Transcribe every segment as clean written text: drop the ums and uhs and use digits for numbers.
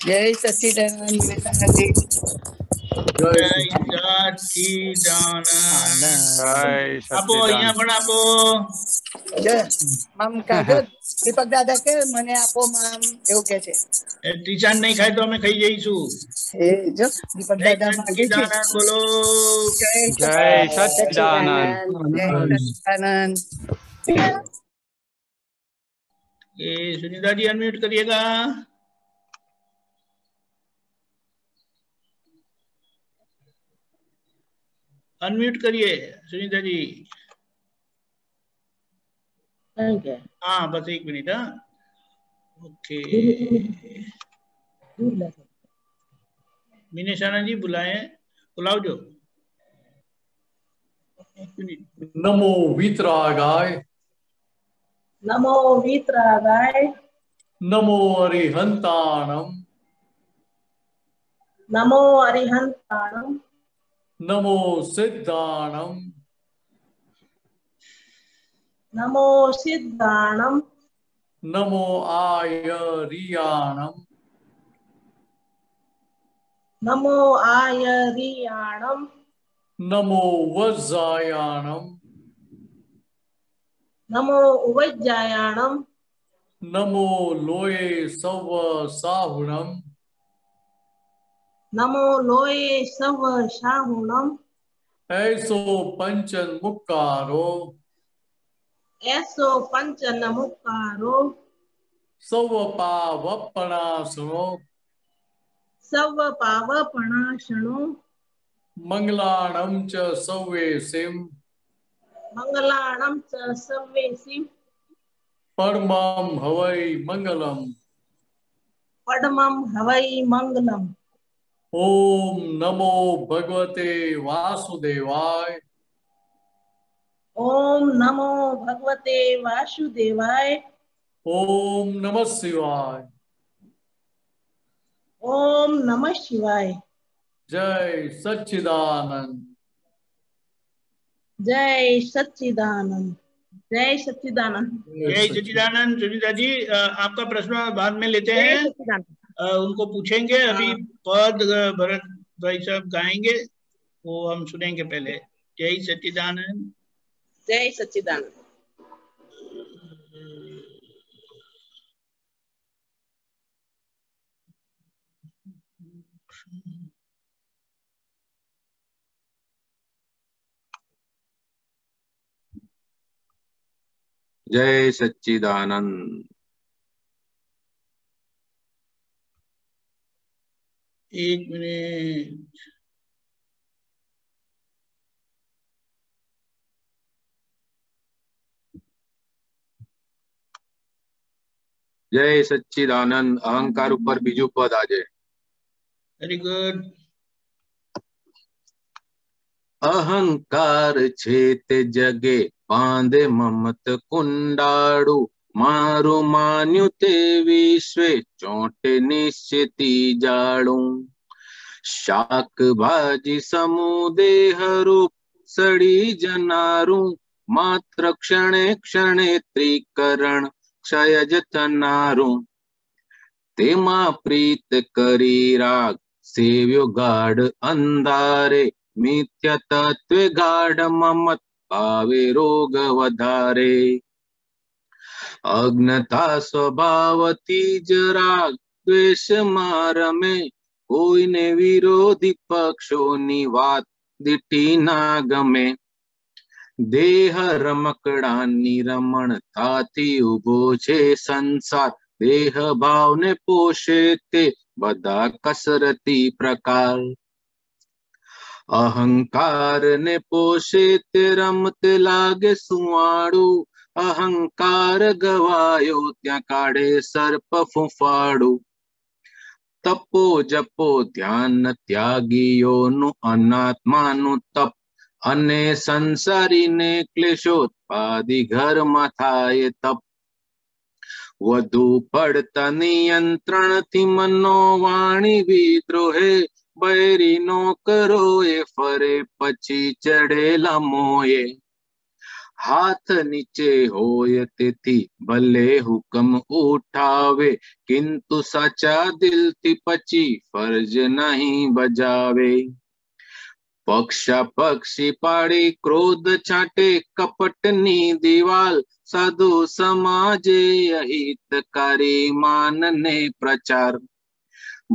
जय सच्चिदानंद विवेकानंद जी। जय સચ્ચિદાનંદ सच्चिदानंद। આપો અહીંયા પણ આપો. મામ કાજો દીપક દાદા કે મને આપો મામ એવું કે છે. ટીચાર નહીં ખાય તો અમે ખાઈ જઈશું. એ જો દીપક દાદા માંગે છે. સચ્ચિદાનંદ બોલો. जय सच्चिदानंद। जय सच्चिदानंद। ये सुनीता जी अनम्यूट करिएगा। अनम्यूट करिए सुनीता जी। हाँ बस 1 मिनट। हाँ ओके मीनेश आनंद जी बुलाए, बुलाओ जो। नमो वीतरागाय। नमो वीतरागाय। नमो अरिहंताणम। नमो अरिहंताणम। नमो सिद्धाणम। नमो सिद्धाणम। नमो आयरियाणम। नमो आयरियाणम। नमो वज्रायाणम। नमो उवज्जायाणम। नमो लोये सव साहुणम। नमो लोये सव शाहुणम। ऐसो पंचन मुक्कारो। ऐसो पंचन मुक्कारो। सव पावपणासनो। सव पावपणासनो। मंगलाणं च सव्वेसिं। मंगलाणं च सव्वेसिं। परमं हवै मंगलम्। परमं हवै मंगलम्। ओम नमो भगवते वासुदेवाय। ओम नमो भगवते वासुदेवाय। ओम नमः शिवाय। ओम नमः शिवाय। जय सच्चिदानंद। जय सच्चिदानंद। जय सच्चिदानंद। जय सच्चिदानंद। सुनीता जी आपका प्रश्न बाद में लेते हैं, उनको पूछेंगे। अभी पद भरत भाई साहब गाएंगे, वो हम सुनेंगे पहले। जय सच्चिदानंद। जय सच्चिदानंद। जय सच्चिदानंद। 1 मिनट। जय सच्चिदानंद। अहंकार ऊपर बीजू पद आज। Very good. अहंकार छेते जगे बांधे ममत कुंडाड़ू। मारू मान्यु ते विश्वे चोटे निश्चिती जाड़ू। शाक भाजी समुदेह रूप सड़ी जनारू। मात्र क्षणे क्षणे त्रिकरण क्षयज तनारू। तेमा प्रीत करी राग सेव्यो गाढ़ अंधारे। मिथ्या तत्व गाढ़ ममत भावे रोग वधारे। अज्ञता स्वभावती जराग द्वेष मारमे। कोई ने विरोधी पक्षोनी वात दिठी ना गमे। देह रमकड़ानी रमण थाथी उभो छे संसार। देह भाव ने पोषे ते बधा कसरती प्रकार। अहंकार ने पोषे ते रमते लागे सुवाड़ू। अहंकार गवायो त्या काढ़े सर्प फूफाड़ू। तपो जपो ध्यान त्यागीयो नु अनात्मा नु तप। अने संसारी ने क्लेशोत्पादी घर में थाय तप। वधु पड़ता नियंत्रण थी मनो वाणी विद्रोहे। बैरी नो करो ए फरे पची चढ़ेला मोये। हाथ नीचे होय तेथी भले हुक्म उठावे, किंतु साचा दिल थी पची फर्ज नहीं बजावे। पक्षा पक्षी पाड़ी क्रोध छाटे कपटनी दीवाल, साधु समाजे अहितकारी मानने प्रचार।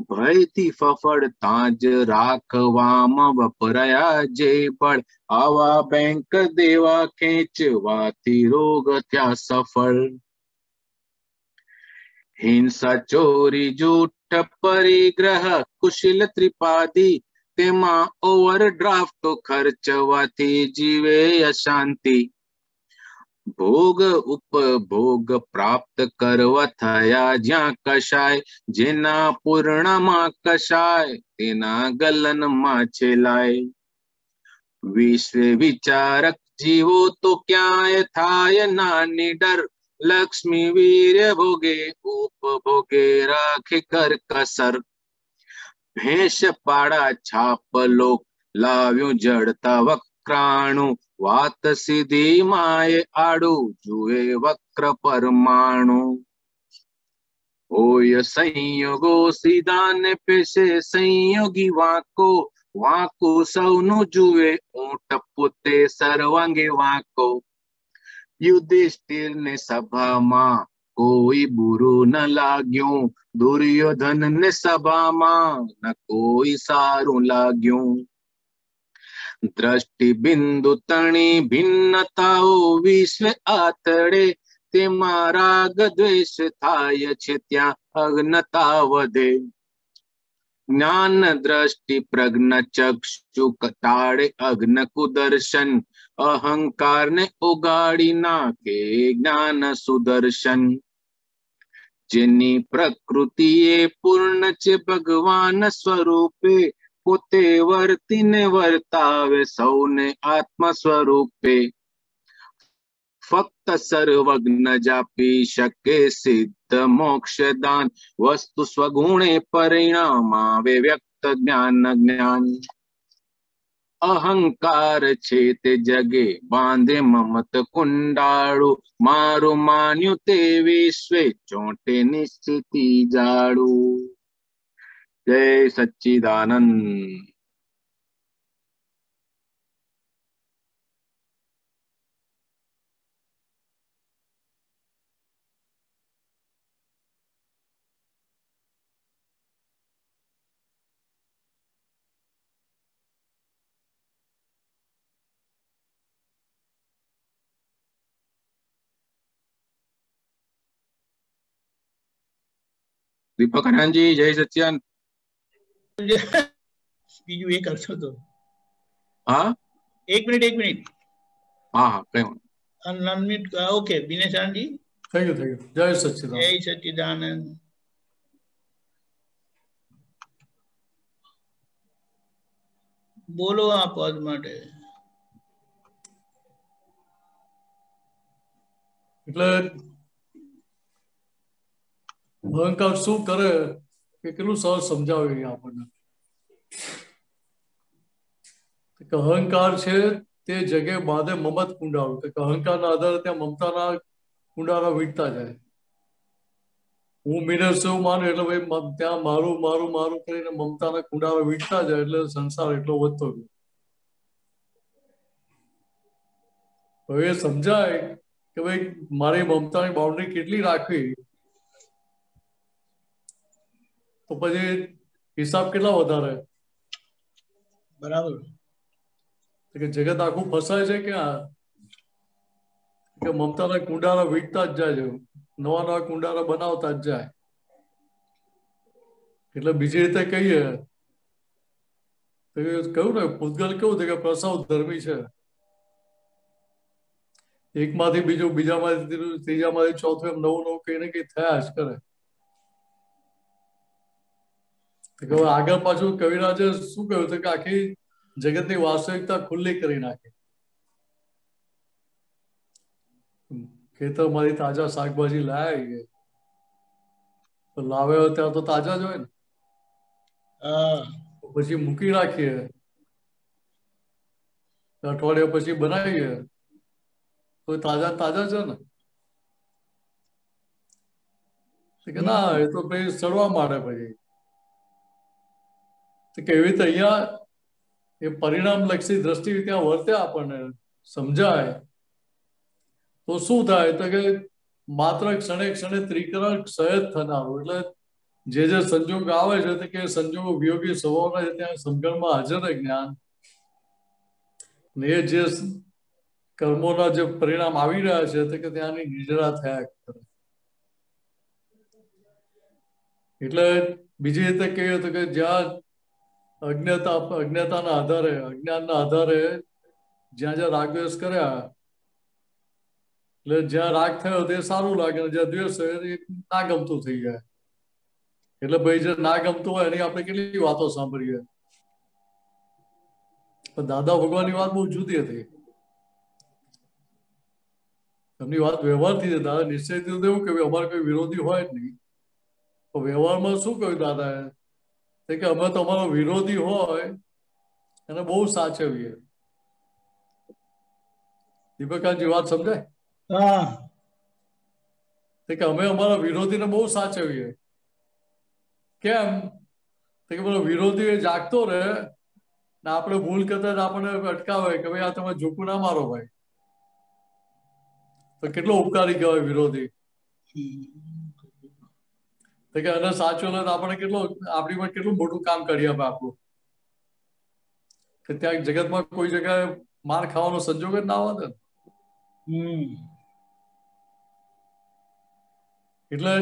भयથી ફફડતા જ રાખવામાં વપરાયા જે બળ, આવા બેંક દેવા ખેંચવાથી રોગ થયા સફળ। હિંસા ચોરી જૂઠ પરિગ્રહ કુશલ ત્રિપાદી, તેમાં ઓવરડ્રાફ્ટ ખર્ચવાથી જીવે અશાંતિ। ભોગ ઉપભોગ પ્રાપ્ત કરવા થયા જ્યાં કશાય, જેના પૂર્ણમાં કશાય તેના ગલનમાં છેલાય। વિશ્વ વિચારક જીવો તો ક્યાંય થાય ના નિડર, લક્ષ્મી વીર્ય ભોગે ઉપભોગે રાખે કર કસર। ભેંસ પાડા છાપ લોક લાવ્યું જડતા વક્રાણુ, વાત સીધી માએ આડું જુએ વક્ર પરમાણુ। હોય સંયોગો સીધા ને પેશે સંયોગી વાંકો, વાંકું સૌનું જુએ ઊંટ પોતે સર્વાંગે વાંકો। યુધિષ્ઠિર ને સભામાં કોઈ બુરું ન લાગ્યું, દુર્યોધન ને સભામાં ન કોઈ સારું લાગ્યું। દ્રષ્ટિ બિંદુ તણી ભિન્નતાઓ વિશ્વ આતડે, તેમાં રાગ દ્વેષ થાય છે ત્યાં અજ્ઞતા વધે। જ્ઞાન દ્રષ્ટિ પ્રજ્ઞ ચક્ષુ કટાડે અગ્ન કુદર્શન, અહંકાર ને ઉગાડી નાખે જ્ઞાન સુદર્શન। જેની પ્રકૃતિ એ પૂર્ણ છે ભગવાન સ્વરૂપે, પોતે વર્તીને વર્તાવે સૌને આત્મ સ્વરૂપે। ફક્ત સર્વજ્ઞ જાપી શકે સિદ્ધ મોક્ષદાન, વસ્તુ સ્વગુણે પરિણામાવે વ્યક્ત જ્ઞાન જ્ઞાન। અહંકાર છે તે જગે બાંધે મમત કુંડાળું, મારું માન્યું તે વિશ્વે ચોંટે નિશ્ચિતી જાડું। જય સચ્ચિદાનંદ। દીપક આનંદજી જય સચ્ચિદાનંદ। બીજું એ કરશો તો હા એક મિનિટ હા હા કઈ unmute okay Dineshanand ji thank you જય સચ્ચિદાનંદ। જય સચ્ચિદાનંદ। બોલો આ પદ માટે। એટલે અહંકાર શું કરે એ કેટલું સરસ સમજાવે આપણને। અહંકાર છે તે જગ્યાએ બાંધે મમત કુંડાળું, કે અહંકારના આધારે ત્યાં મમતાના કુંડાળા વીટતા જાય। હું મિનસ એવું માનું એટલે ભાઈ ત્યાં મારું મારું મારું કરીને મમતાના કુંડાળા વીટતા જાય, એટલે સંસાર એટલો વધતો ગયો। હવે એ સમજાય કે ભાઈ મારી મમતાની બાઉન્ડ્રી કેટલી રાખવી, તો પછી હિસાબ કેટલા વધારે। બરાબર। કે જગત આખું ફસાય છે ક્યાં, કે મમતાના કુંડારા વીટતા જ જાય છે, નવા નવા કુંડારા બનાવતા જ જાય। એટલે બીજી રીતે કહીએ તો કહ્યું ને પૂતગલ કેવું છે કે પ્રસવ ધર્મી છે, એકમાંથી બીજું, બીજામાંથી ત્રીજામાંથી ચોથું, એમ નવું નવું કઈ ને કઈ થયા જ કરે। આગળ પાછું કવિરાજે શું કહ્યું હતું કે આખી જગતની વાસ્તવિકતા ખુલ્લી કરી નાખી। ખેતરમાંથી તાજા શાકભાજી લાયા તો લાવે ત્યાં તો તાજા જ હોય ને, પછી મૂકી રાખીએ, અઠવાડિયા પછી બનાવીએ તો તાજા તાજા છે ને. કે ના એ તો પછી સડવા માંડે પછી. કેવી રીતે અહીંયા એ પરિણામ લક્ષી દ્રષ્ટિ ત્યાં વર્તે આપણને સમજાય તો શું થાય તો કે માત્ર ક્ષણે ક્ષણે ત્રિકરણ સહજ થનારું. એટલે જે જે સંજોગ આવે છે તે કે સંજોગો વિયોગી સ્વભાવના છે ત્યાં સમજણમાં હાજર જ્ઞાન ને એ જે કર્મોના જે પરિણામ આવી રહ્યા છે તે કે ત્યાંની નિજરા થયા કરે. એટલે બીજી રીતે કહીએ તો કે જ્યાં અજ્ઞાતાના આધારે અજ્ઞાનના આધારે જ્યાં જ્યાં રાગદ્વેષ કર્યા એટલે જ્યાં રાગ થયો તે સારું લાગે જ્યાં દ્વેષ થયો એ ના ગમતું થઈ જાય. એટલે ભાઈ જે ના ગમતું હોય એની આપણે કેટલી વાતો સાંભળીએ. પણ દાદા ભગવાનની વાત બહુ જુદી હતી. એમની વાત વ્યવહારથી છે. દાદા નિશ્ચયથી એવું કે અમારે કોઈ વિરોધી હોય જ નહીં. તો વ્યવહારમાં શું કહ્યું દાદાએ કે અમે તમારો વિરોધી હોય એને બહુ સાચવીએ. દીપકાજી વાત સમજાય? કે અમે અમારા વિરોધીને બહુ સાચવીએ. કેમ? કે પેલો વિરોધી જાગતો રહે ને આપણે ભૂલ કરતા આપણને અટકાવે કે ભાઈ આ તમે ઝૂકું ના મારો ભાઈ. તો કેટલો ઉપકારી કહેવાય વિરોધી. કે એને સાચો લે તો આપણે કેટલો આપણી પર કેટલું મોટું કામ કરી આપે આપણું. કે ત્યાં જગતમાં કોઈ જગ્યાએ માર ખાવાનો સંજોગ જ ના આવે ને. એટલે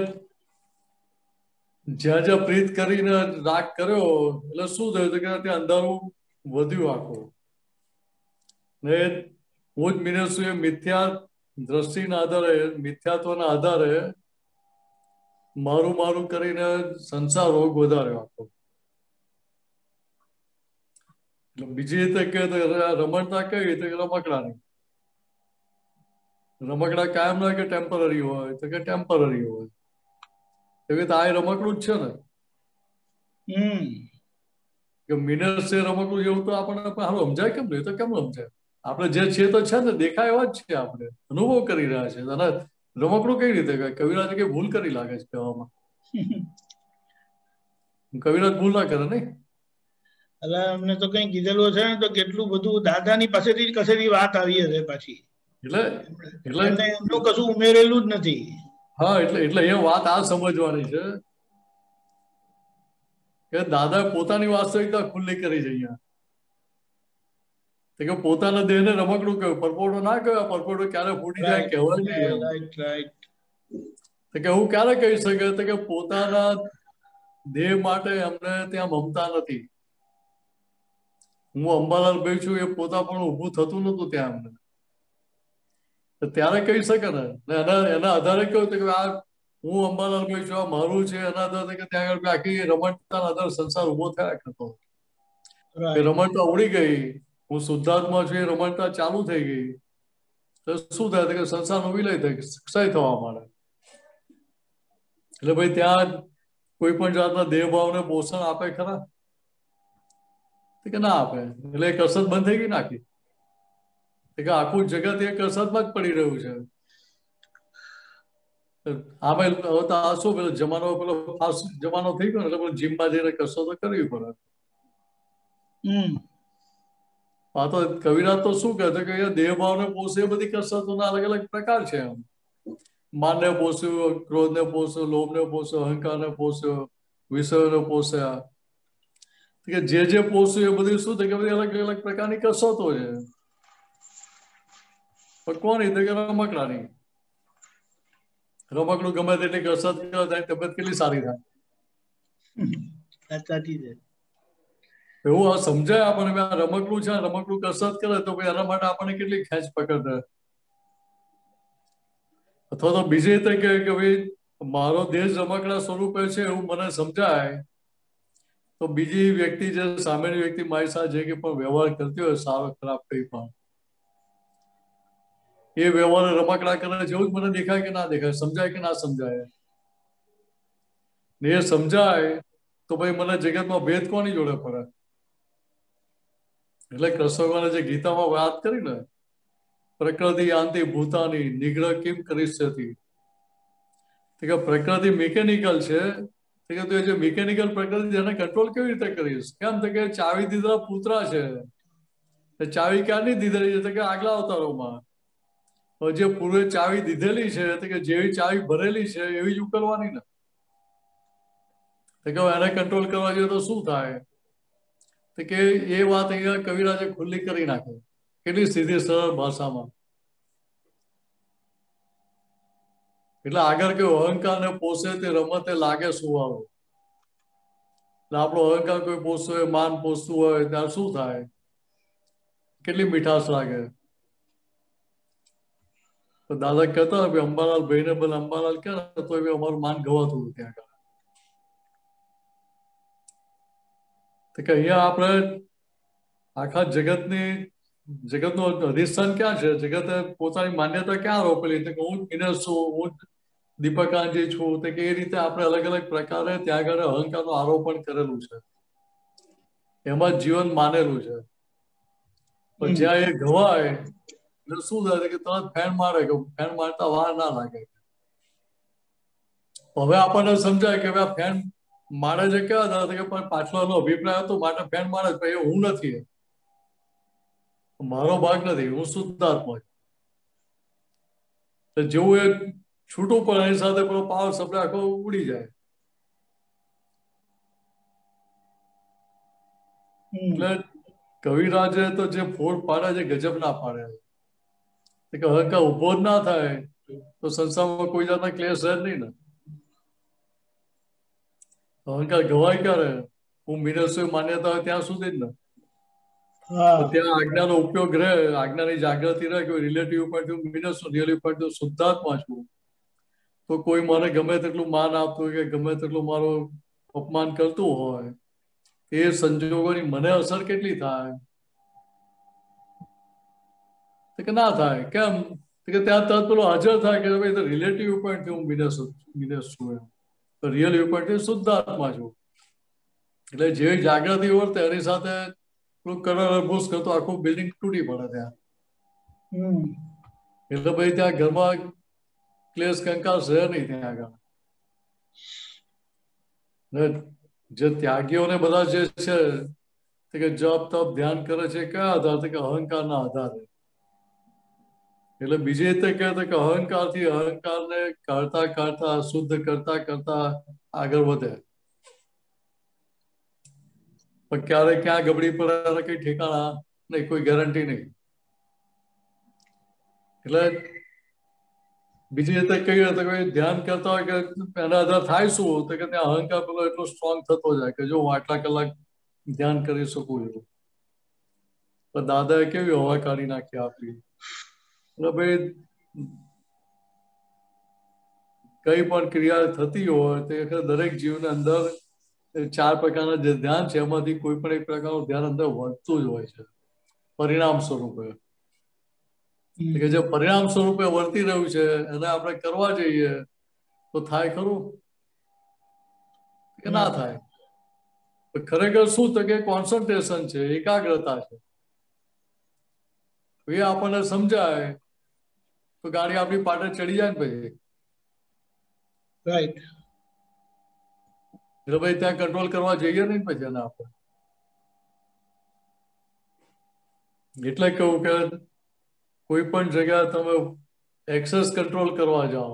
જ્યાં જ્યાં પ્રીત કરીને રાગ કર્યો એટલે શું થયું કે ત્યાં અંધારું વધ્યું આખું. ને હું જ મીનસુ એ મિથ્યા દ્રષ્ટિના આધારે મિથ્યાત્વના આધારે મારું મારું કરીને સંસાર રોગ વધાર્યો આખો. એટલે બીજી રીતે કે રમણતા કઈ રીતે રમકડાની. રમકડા કાયમ ના કે ટેમ્પરરી હોય તો કે ટેમ્પરરી હોય. એવી રીતે આ રમકડું જ છે ને. કે મિનસ એ રમકડું જેવું તો આપણને સારું સમજાય કેમ નહીં? તો કેમ સમજાય? આપણે જે છે તો છે ને, દેખાય એવા જ છે. આપણે અનુભવ કરી રહ્યા છે. અને રમકડું કઈ રીતે કવિરાજ કઈ ભૂલ કરી લાગે છે કહેવામાં? કવિરાજ ભૂલ ના કરે નહીં? એટલે અમને તો કઈ કીધેલું છે ને તો કેટલું બધું દાદાની પાસેથી કસેથી વાત આવી હશે પાછી. એટલે એમનું કશું ઉમેરેલું જ નથી. હા એટલે એ વાત આ સમજવાની છે કે દાદા પોતાની વાસ્તવિકતા ખુલ્લી કરી છે અહીંયા. કે પોતાના દેહને રમકડું કહ્યું, પરપોટો ના કહ્યું. પરપોટો ક્યારે ફૂટી જાય કહેવાય નહીં. કે હું ક્યારે કહી શકે કે પોતાના દેહ માટે અમને ત્યાં મમતા નથી. હું અંબાલાલ ભાઈ છું એ પોતા પણ ઊભું થતું નતું ત્યાં અમને. ત્યારે કહી શકે ને. એના આધારે કહ્યું કે આ હું અંબાલાલ ભાઈ છું, આ મારું છે. એના આધારે કે ત્યાં આગળ આખી રમણતા આધારે સંસાર ઉભો થયા કરતો. રમણતા ઉડી ગઈ. હું શુદ્ધાત્મા છું એ રમણતા ચાલુ થઈ ગઈ તો શું થાય કે સંસારનો વિલય થાય, ક્ષય થવા માંડે. એટલે ભાઈ ત્યાં કોઈ પણ જાતના દેહભાવને પોષણ આપે ખરા? કે ના આપે. એટલે એ કસરત બંધ થઈ ગઈ નાખી. કે આખું જગત એ કસરતમાં જ પડી રહ્યું છે. આમે શું પેલો જમાનો પેલો ફાસ્ટ જમાનો થઈ ગયો ને એટલે જીમમાં જઈને કસરતો કરવી પડે. આ તો કવિરાજ તો શું કહેતો કે દેહભાવને પોષે એ બધી કસરતોના અલગ અલગ પ્રકાર છે. એમ માનને પોસ્યું, ક્રોધને પોસ્યો, લોભને પોસ્યો, અહંકારને પોસ્યો, વિષયોને પોસ્યા. કે જે પોસ્યું એ બધી શું થાય કે બધી અલગ અલગ પ્રકારની કસરતો છે. પણ કોની તો કે રમકડાની. રમકડું ગમે તેટલી કસરત કરે તારી તબિયત કેટલી સારી થાય. એવું આ સમજાય આપણને આ રમકડું છે, રમકડું કસરત કરે તો એના માટે આપણને કેટલી ખેંચ પકડ રહે. અથવા તો બીજી રીતે કે ભાઈ મારો દેશ રમકડા સ્વરૂપે છે એવું મને સમજાય તો બીજી વ્યક્તિ જે સામેની વ્યક્તિ મારી સાથે જે કે પણ વ્યવહાર કરતી હોય સારો ખરાબ કઈ પણ એ વ્યવહાર રમકડા કરે જેવું જ મને દેખાય કે ના દેખાય, સમજાય કે ના સમજાય. ને એ સમજાય તો ભાઈ મને જગતમાં ભેદ કોની જોડે પડે? એટલે કૃષ્ણ ભગવાને જે ગીતામાં વાત કરી ને પ્રકૃતિ યાંતિ ભૂતાની નિગ્રહ કેમ કરી શકી? કે પ્રકૃતિ મિકેનિકલ છે, કે તું જે મિકેનિકલ પ્રકૃતિ એને કંટ્રોલ કેવી રીતે કરીશ? કેમ તો કે ચાવી દીધેલા પુતરા છે, ચાવી ક્યાંની દીધેલી છે કે આગલા અવતારોમાં. જે પૂર્વે ચાવી દીધેલી છે કે જેવી ચાવી ભરેલી છે એવી જ ઉકલવાની ને. કે એને કંટ્રોલ કરવા જોઈએ તો શું થાય? તો કે એ વાત અહીંયા કવિરાજે ખુલ્લી કરી નાખે, કેટલી સીધી સરળ ભાષામાં. એટલે આગળ કેવું અહંકાર ને પોષે તે રમતે લાગે સુવાળો. એટલે આપણો અહંકાર કોઈ પોષતો હોય, માન પોષતું હોય ત્યારે શું થાય? કેટલી મીઠાશ લાગે. તો દાદા કહેતા હોય અંબાલાલ ભાઈને બને અંબાલાલ ક્યાં તો અમારું માન ગવાતું હતું ત્યાં. તો કે અહીંયા આપણે આખા જગતનું અધિષ્ઠાન ક્યાં છે? જગતે પોતાની માન્યતા ક્યાં રોપેલી? તો કે હું વિનર છું, હું દીપકાંજી છું. તો કે એ રીતે આપણે અલગ અલગ પ્રકારે ત્યાં આગળ અહંકારનું આરોપણ કરેલું છે, એમાં જીવન માનેલું છે. પણ જ્યાં એ ગવાય એટલે શું થાય કે તરત ફેન મારે, કે ફેન મારતા વાર ના લાગે. હવે આપણને સમજાય કે આ ફેન મારે જે કેવા હતા કે પણ પાછલો એનો અભિપ્રાય હતો માટે ફેન મારે, પણ એ હું નથી, મારો ભાગ નથી, હું શુદ્ધાત્મા છું. જેવું એ છૂટું પડે એની સાથે પેલો પાવર સપ્લાય આખો ઉડી જાય. એટલે કવિરાજે તો જે ફોડ પાડે છે ગજબ ના પાડે. કે અહંકાર ઉભો જ ના થાય તો સંસારમાં કોઈ જાતના ક્લેશ રહે નહીં ને. અહંકાર ગવાય ક્યારે? હું મિનસ્ય માન્યતા હોય ત્યાં સુધી જ ને. ત્યાં આજ્ઞાનો ઉપયોગ રહે, આજ્ઞાની જાગૃતિ રહે કે રિલેટિવ પોઈન્ટ મિનસ રિયલી પોઈન્ટ શુદ્ધાત્મા છું. તો કોઈ મને ગમે તેટલું માન આપતું હોય કે ગમે તેટલું મારું અપમાન કરતું હોય, એ સંજોગોની મને અસર કેટલી થાય? કે ના થાય. કેમ કે ત્યાં તરત પેલો હાજર થાય કે ભાઈ રિલેટિવ પોઈન્ટ હું મિનસ છું એમ. તો રિયલ વ્યૂ પોઈન્ટ શુદ્ધાત્મા છું. એટલે જેવી જાગૃતિ વર્તે એની સાથે કરોડરભૂસ કરતો આખું બિલ્ડિંગ તૂટી પડે ત્યાં. એટલે ભાઈ ત્યાં ઘરમાં ક્લેશ કંકાસ રહે નહીં ત્યાં આગળ. જે ત્યાગીઓને બધા જે છે કે જપ તપ ધ્યાન કરે છે કયા આધાર? કે અહંકારના આધારે. એટલે બીજી રીતે કહે કે અહંકારથી અહંકારને કાઢતા કાઢતા શુદ્ધ કરતા કરતા આગળ વધે. પણ ક્યારે ક્યાં ગબડી પડે કઈ ઠેકાણા નહીં, કોઈ ગેરંટી નહીં. એટલે બીજી રીતે કઈ રીતે કોઈ ધ્યાન કરતા હોય કે એના આધાર થાય શું? તો કે ત્યાં અહંકાર પેલો એટલો સ્ટ્રોંગ થતો જાય કે જો હું આટલા કલાક ધ્યાન કરી શકું છું. પણ દાદાએ કેવી હવા કાઢી નાખી આપી. એટલે ભાઈ કઈ પણ ક્રિયા થતી હોય તો દરેક જીવની અંદર 4 પ્રકારના જે ધ્યાન છે એમાંથી કોઈ પણ એક પ્રકારનું ધ્યાન અંદર વર્તતું જ હોય છે પરિણામ સ્વરૂપે. કે જે પરિણામ સ્વરૂપે વર્તી રહ્યું છે એને આપણે કરવા જઈએ તો થાય ખરું કે ના થાય? ખરેખર શું તો કે કોન્સન્ટ્રેશન છે, એકાગ્રતા છે. એ આપણને સમજાય તો ગાડી આપણી પાટે ચડી જાય ને પછી. રાઈટ. એટલે ભાઈ ત્યાં કંટ્રોલ કરવા જઈએ નહીં પછી એને આપણે. એટલે કહું કે કોઈ પણ જગ્યાએ તમે એક્સેસ કંટ્રોલ કરવા જાઓ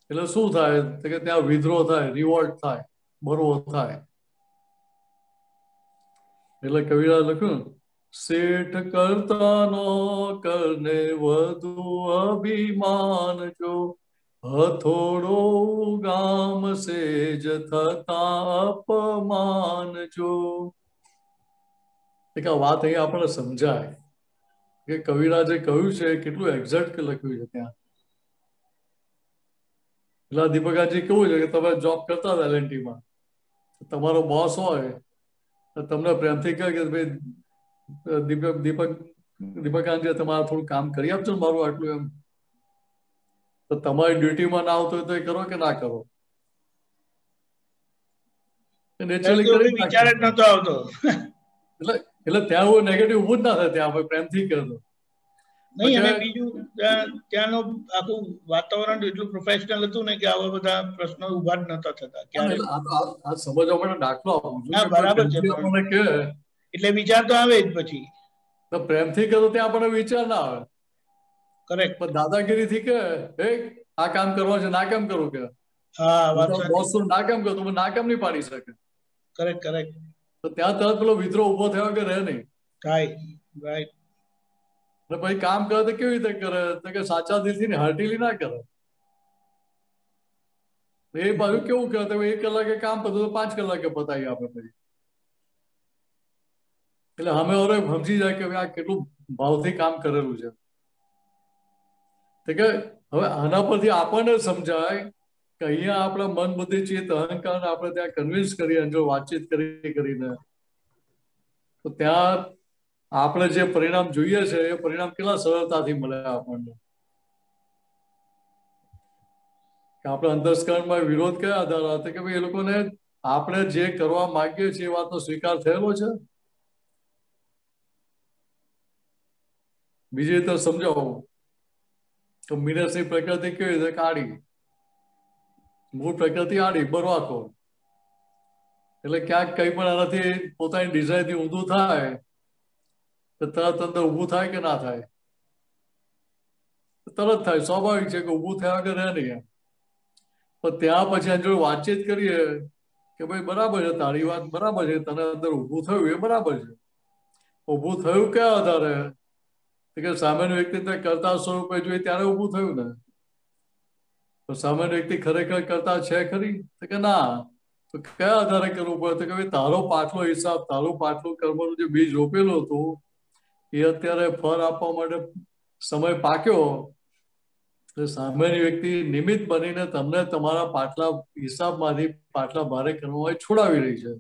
એટલે શું થાય કે ત્યાં વિદ્રોહ થાય, રિવોલ્ટ થાય, બરવો થાય. એટલે કવિરાજ લખ્યું શેઠ કરતા નો કરને વધુ અભિમાન જો હથોડો ગામ સેજ થતા અપમાન જો. એક આ વાત અહીંયા આપણને સમજાય કે કવિરાજે કહ્યું છે કેટલું એક્ઝેક્ટ લખ્યું છે ત્યાં. એટલે દીપકાજી કેવું છે કે તમે જોબ કરતા હતા એલએનટીમાં, તમારો બોસ હોય તમને પ્રેમથી કહે કે ભાઈ દીપકાંતજી તમારે થોડું કામ કરી આપજો મારું આટલું એમ, તો તમારી ડ્યુટીમાં ના આવતું હોય તો એ કરો કે ના કરો? નેચરલી કરી વિચાર જ નતો આવતો. એટલે ત્યાં એવું નેગેટિવ ઉભું જ ના થાય ત્યાં આપણે પ્રેમથી કરતો. નહીં અમે બીજું ત્યાંનું આખું વાતાવરણ એટલું પ્રોફેશનલ હતું ને કે આવા બધા પ્રશ્નો ઉભા જ નતા થતા ક્યારે. આ સમજવા માટે દાખલો આપું છું. હા બરાબર છે, મને કે એટલે વિચાર તો આવે જ પછી. તો પ્રેમથી કરો ત્યાં આપણને વિચાર ના આવે. કરેક્ટ. પણ દાદાગીરીથી કે હે આ કામ કરવા છે, ના કેમ કરું કે હા વાત બોસ ના કેમ કરો, તમે ના કેમ નહીં પાડી શકે. Correct correct. તો ત્યાં તરત પેલો વિદ્રોહ ઉભો થયો કે રહે નહીં. Right right. અને પછી કામ કરે તો કેવી રીતે કરે, તો કે સાચા દિલથી ને હાર્ટીલી ના કરે. એ બાજુ કેવું કરે, 1 કલાકે કામ પતું તો 5 કલાકે પતાવી આપે પછી. એટલે અમે હવે સમજી જાય કે આ કેટલું ભાવથી કામ કરેલું છે. કે હવે આના પરથી આપણને સમજાય કે અહીંયા આપણા મન બુદ્ધિ ચિત્ત અહંકાર આપણે ત્યાં કન્વિન્સ કરીએ, જો વાતચીત કરીને તો ત્યાં આપણે જે પરિણામ જોઈએ છે એ પરિણામ કેટલા સરળતાથી મળે આપણને. કે આપણે અંતસ્કરણમાં વિરોધ કયા આધાર હતા કે ભાઈ એ લોકોને આપણે જે કરવા માંગીએ છીએ એ વાતનો સ્વીકાર થયેલો છે. બીજી રીતે સમજાવો તો મીનસની પ્રકૃતિ કેવી રીતે આડી, મૂળ પ્રકૃતિ આડી બરવાખોર. એટલે ક્યાંક કઈ પણ આનાથી પોતાની ડિઝાઇનથી ઊંધું થાય તો તરત અંદર ઊભું થાય કે ના થાય? તરત થાય, સ્વાભાવિક છે કે ઊભું થયા વગર રહે નહીં. પણ ત્યાં પછી એની જોડે વાતચીત કરીએ કે ભાઈ બરાબર છે, તારી વાત બરાબર છે, તને અંદર ઊભું થયું એ બરાબર છે. ઊભું થયું કયા આધારે? કે સામાન્ય વ્યક્તિ કરતા સ્વરૂપે જોઈએ ત્યારે ઊભું થયું ને. તો સામાન્ય વ્યક્તિ ખરેખર કરતા છે ખરી? તો કે ના. તો કયા આધારે કરવું પડે? તો કે ભાઈ તારો પાછલો હિસાબ, તારું પાછલું કર્મનું જે બીજ રોપેલું હતું એ અત્યારે ફળ આપવા માટે સમય પાક્યો. સામાન્ય વ્યક્તિ નિમિત્ત બનીને તમને તમારા પાછલા હિસાબમાંથી પાછલા ભારે કર્મોમાંથી છોડાવી રહી છે.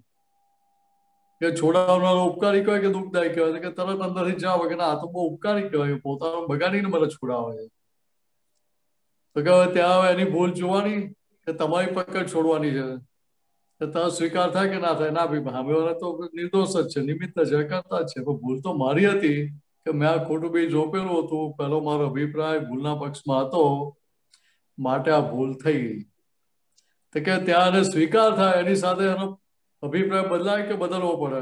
કે છોડાવનારો ઉપકારી કહેવાય કે દુઃખદાયી કહેવાય? કે તરત અંદરથી જાવ કે ના આ તો બહુ ઉપકારી કહેવાય, પોતાનો બગાડીને મને છોડાવે છે. તો કે હવે ત્યાં હવે એની ભૂલ જોવાની કે તમારી પકડ છોડવાની છે. તો ત્યાં સ્વીકાર થાય કે ના થાય? ના ભાઈ સામેવાળા તો નિર્દોષ જ છે, નિમિત્ત છે, કરતા જ છે, પણ ભૂલ તો મારી હતી કે મેં આ ખોટું બીજ રોપેલું હતું. પહેલો મારો અભિપ્રાય ભૂલના પક્ષમાં હતો, માટે આ ભૂલ થઈ ગઈ. તો કે ત્યાં એને સ્વીકાર થાય એની સાથે એનો અભિપ્રાય બદલાય કે બદલવો પડે?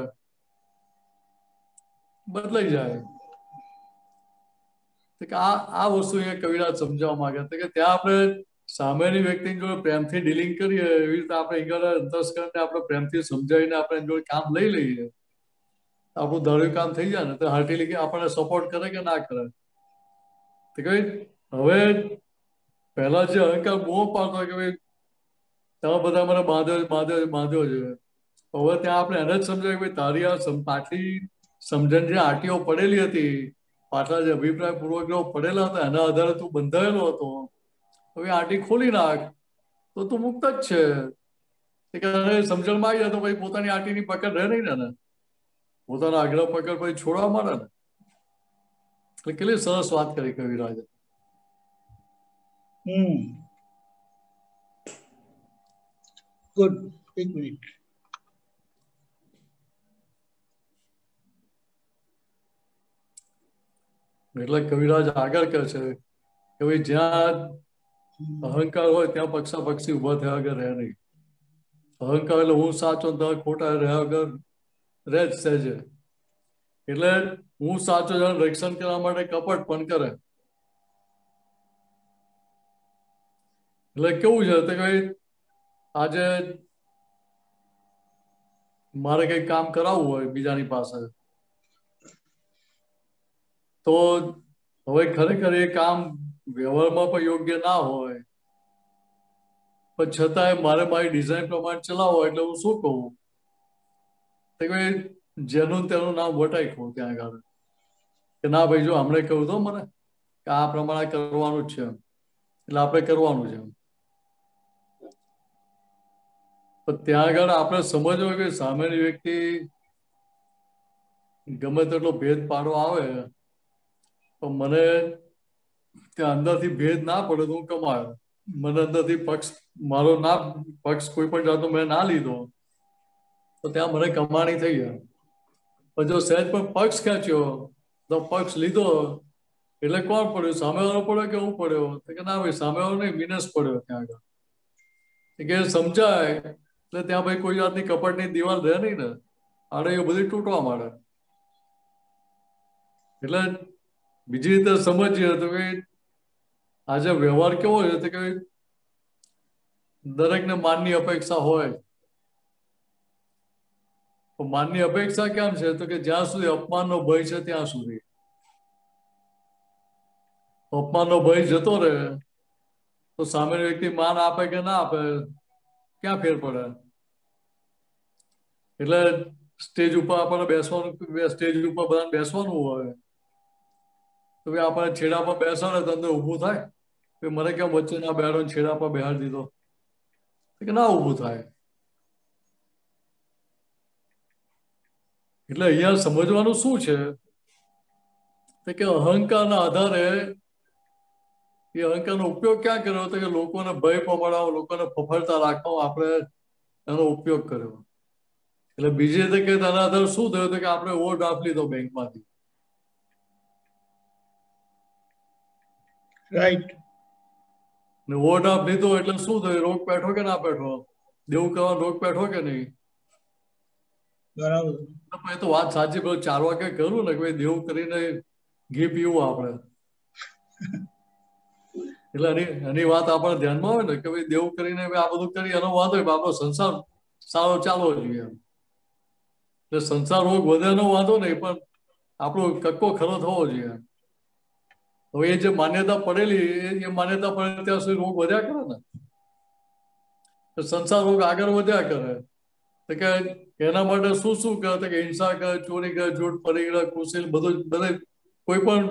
બદલાઈ જાય. આ વસ્તુ અહીંયા કવિરાજ સમજાવવા માંગે કે ત્યાં આપણે સામેની વ્યક્તિની જોડે પ્રેમથી ડીલિંગ કરીએ, એવી રીતે આપણે અહીંયા અંતસ્કરણને આપણે પ્રેમથી સમજાવીને આપણે એની જોડે કામ લઈ લઈએ, આપણું ધાર્યું કામ થઈ જાય ને. તો હાર્ટીલી કે આપણને સપોર્ટ કરે કે ના કરે? તો કે હવે પહેલા જે અહંકાર બહુ પાડતો કે ભાઈ તમે બધા મને બાંધ્યો છે, હવે ત્યાં આપણે એને જ સમજાય કે તારી આ પાછલી સમજણ જે આટીઓ પડેલી હતી, પાછલા જે અભિપ્રાય પૂર્વગ્રહો પડેલા હતા એના આધારે તું બંધાયેલો હતો, હવે આટી ખોલી નાખ તો તું મુક્ત જ છે. સમજણમાં આવી જાય તો પછી પોતાની આટીની પકડ રહે નહીં ને, પોતાના આગ્રહ પકડ પછી છોડવા મળે ને. એટલે કેટલી સરસ વાત કરી કવિરાજે. ગુડ. એક મિનિટ. એટલે કવિરાજ આગળ કહે છે કે ભાઈ જ્યાં અહંકાર હોય ત્યાં પક્ષાપક્ષી ઉભા થયા વગર રહે નહીં. અહંકાર એટલે હું સાચો તમે ખોટા રહ્યા વગર રહે જ સહેજે. એટલે હું સાચો જણ રક્ષણ કરવા માટે કપટ પણ કરે. એટલે કેવું છે કે ભાઈ આજે મારે કઈ કામ કરાવવું હોય બીજાની પાસે, તો હવે ખરેખર એ કામ વ્યવહારમાં પણ યોગ્ય ના હોય, પણ છતાંય મારે મારી ડિઝાઇન પ્રમાણે ચલાવો. એટલે હું શું કહું કે ભાઈ જેનું તેનું નામ વટાઈ કહું ત્યાં આગળ કે ના ભાઈ જો હમણે કહ્યું તો મને કે આ પ્રમાણે કરવાનું જ છે, એટલે આપણે કરવાનું છે. પણ ત્યાં આગળ આપણે સમજવું કે સામેની વ્યક્તિ ગમે તેટલો ભેદ પાડો આવે તો મને ત્યાં અંદરથી ભેદ ના પડે તો હું કમાયો. મને અંદરથી પક્ષ મારો ના પક્ષ કોઈ પણ જાતનો મેં ના લીધો તો ત્યાં મને કમાણી થઈ જાય. પણ જો સહેજ પણ પક્ષ ખેંચ્યો તો પક્ષ લીધો એટલે કોણ પડ્યું, સામેવાળો પડ્યો કે હું પડ્યો? તો કે ના ભાઈ સામેવાળો નહીં, વિનસ પડ્યો ત્યાં આગળ. કે સમજાય એટલે ત્યાં ભાઈ કોઈ જાતની કપટની દિવાલ રહે નહીં ને, આડે એ બધી તૂટવા માંડે. એટલે બીજી રીતે સમજીએ તો કે આજે વ્યવહાર કેવો છે તો કે દરેકને માનની અપેક્ષા હોય. માનની અપેક્ષા કેમ છે તો કે જ્યાં સુધી અપમાનનો ભય છે ત્યાં સુધી. અપમાનનો ભય જતો રહે તો સામેની વ્યક્તિ માન આપે કે ના આપે ક્યાં ફેર પડે. એટલે સ્ટેજ ઉપર આપણને બેસવાનું, સ્ટેજ ઉપર બધાને બેસવાનું હોય તો ભાઈ આપણે છેડા પર બેસાડે તો અંદર ઊભું થાય. મને કેમ વચ્ચે ના બેહાડો, છેડા પર બેહાડી દીધો કે ના ઊભું થાય. એટલે અહીંયા સમજવાનું શું છે કે અહંકારના આધારે એ અહંકારનો ઉપયોગ ક્યાં કર્યો તો કે લોકોને ભય પમાડવા, લોકોને ફફડતા રાખવા આપણે એનો ઉપયોગ કર્યો. એટલે બીજી રીતે કે તેના આધારે શું થયું કે આપણે ઓવરડ્રાફ્ટ લીધો બેંકમાંથી. રાઈટ. ઓવરડ્રાફ્ટ લીધો એટલે શું થયું? રોગ પેઠો કે ના પેઠો? દેવું કરવાનો રોગ પેઠો કે નહીં? બરાબર. એ તો વાત સાચી. પેલું 4 વાગે કરું ને કે ભાઈ દેવું કરીને ઘી પીવું આપણે. એટલે એની વાત આપણે ધ્યાનમાં આવે ને કે ભાઈ દેવું કરીને આ બધું કરી એનો વાત હોય આપણો સંસાર સારો ચાલવો જોઈએ. એટલે સંસાર રોગ વધેનો વાંધો નહીં પણ આપણો કક્કો ખરો થવો જોઈએ. હવે એ જે માન્યતા પડેલી એ માન્યતા પડે ત્યાં સુધી રોગ વધ્યા કરે ને, સંસાર રોગ આગળ વધ્યા કરે. તો કે એના માટે શું શું કરે કે હિંસા કરે, ચોરી કરે, જૂઠ, પરિગ્રહ, કુશીલ બધું કોઈ પણ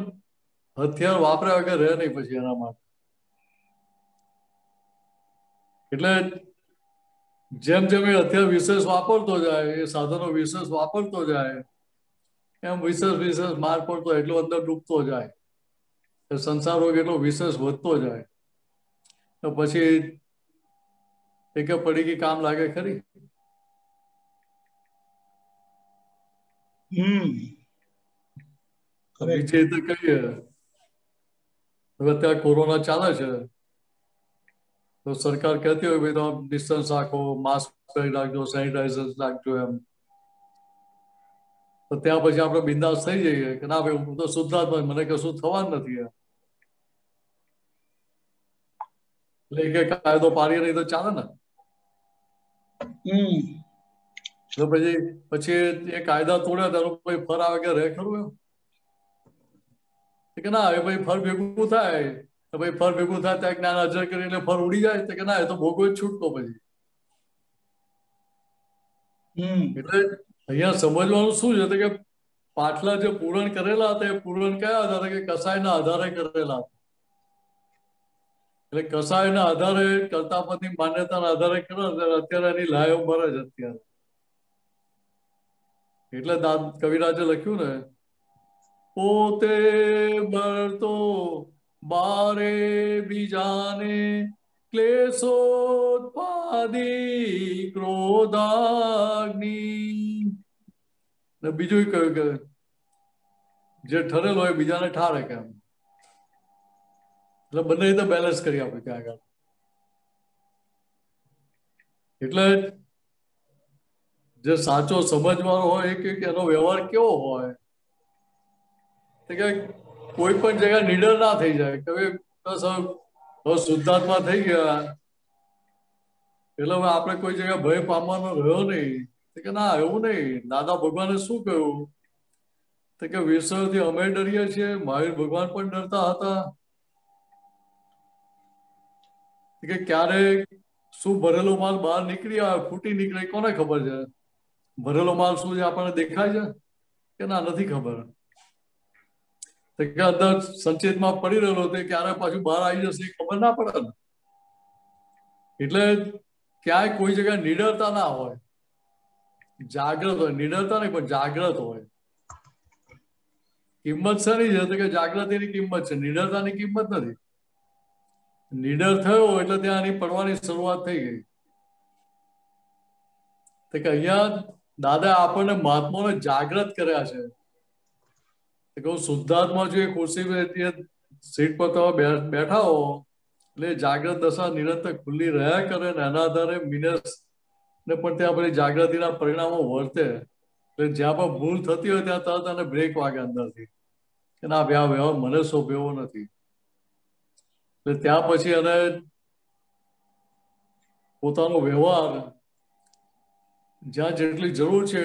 હથિયાર વાપર્યા વગર રહે નહીં પછી એના માટે. એટલે જેમ જેમ એ હથિયાર વિશેષ વાપરતો જાય, એ સાધનો વિશેષ વાપરતો જાય, એમ વિશેષ માર પડતો એટલો અંદર ડૂબતો જાય. સંસાર રોગ એટલો વિશેષ વધતો જાય તો પછી એક પડી ગઈ કામ લાગે ખરી. બીજી રીતે કહીએ હવે ત્યાં કોરોના ચાલે છે તો સરકાર કહેતી હોય ભાઈ તમે ડિસ્ટન્સ રાખો, માસ્ક પહેરી રાખજો, સેનિટાઈઝર રાખજો એમ. તો ત્યાં પછી આપણે બિંદાસ થઈ જઈએ કે ના ભાઈ હું તો શુદ્ધાત્મા, મને કશું થવાનું નથી. એટલે કે કાયદો પાડીએ નહીં તો ચાલે ને. તો પછી એ કાયદા તોડ્યા તારું ભાઈ ફર આવે કે રહે ખરું એમ કે ના? એ ભાઈ ફર ભેગું થાય તો ભાઈ ફર ભેગું થાય ત્યાં જ્ઞાન હાજર કરી એટલે ફર ઉડી જાય તો કે ના એ તો ભોગવો જ છૂટતો પછી. એટલે અહીંયા સમજવાનું શું છે કે પાછલા જે પૂરણ કરેલા હતા એ પૂરણ કયા હતા કે કસાયના આધારે કરેલા હતા. એટલે કસાયના આધારે, કર્તાપતિની માન્યતાના આધારે કરો અત્યારે એની લાયો ભરે છે અત્યારે. એટલે કવિરાજે લખ્યું ને, પોતે બળતો બારે બીજાને ક્લેશોત્પાદી ક્રોધાગ્નિ. ને બીજું કહ્યું કે જે ઠરેલો હોય બીજાને ઠારે કેમ. એટલે બંને રીતે બેલેન્સ કરી આપે ત્યાં આગળ. એટલે જે સાચો સમજવાનો હોય કે એનો વ્યવહાર કેવો હોય કે કોઈ પણ જગ્યાએ નિડર ના થઈ જાય કે બસ હવે શુદ્ધાત્મા થઈ ગયા એટલે હવે આપણે કોઈ જગ્યાએ ભય પામવાનો રહ્યો નહીં. કે ના એવું નહીં. દાદા ભગવાને શું કહ્યું તો કે વિષયોથી અમે ડરીએ છીએ, મહાવીર ભગવાન પણ ડરતા હતા. કે ક્યારે શું ભરેલો માલ બહાર નીકળી આવે, ફૂટી નીકળે કોને ખબર છે? ભરેલો માલ શું છે આપણને દેખાય છે કે ના? નથી ખબર. કે અંદર સંચિતમાં પડી રહેલો તે ક્યારે પાછું બહાર આવી જશે ખબર ના પડે ને. એટલે ક્યાંય કોઈ જગ્યાએ નિડરતા ના હોય, જાગ્રત હોય. નિડરતા નહીં પણ જાગ્રત હોય. કિંમત શેની છે તો કે જાગૃતિની કિંમત છે, નિડરતાની કિંમત નથી. નિડર થયો એટલે ત્યાં આની પડવાની શરૂઆત થઈ ગઈ. તો કે અહીંયા દાદા આપણને મહાત્માઓને જાગૃત કર્યા છે કહું શુદ્ધાત્મા જો એ ખુરશી સીટ પર તમે બેઠા હો એટલે જાગ્રત દશા નિરંતર ખુલ્લી રહ્યા કરે ને એના આધારે મિનસ ને પણ ત્યાં પછી જાગૃતિના પરિણામો વર્તે. એટલે જ્યાં પણ ભૂલ થતી હોય ત્યાં તરત એને બ્રેક વાગે અંદરથી કે ના વ્યવહાર મને શોભ્યો નથી. એટલે ત્યાં પછી એને પોતાનો વ્યવહાર જ્યાં જેટલી જરૂર છે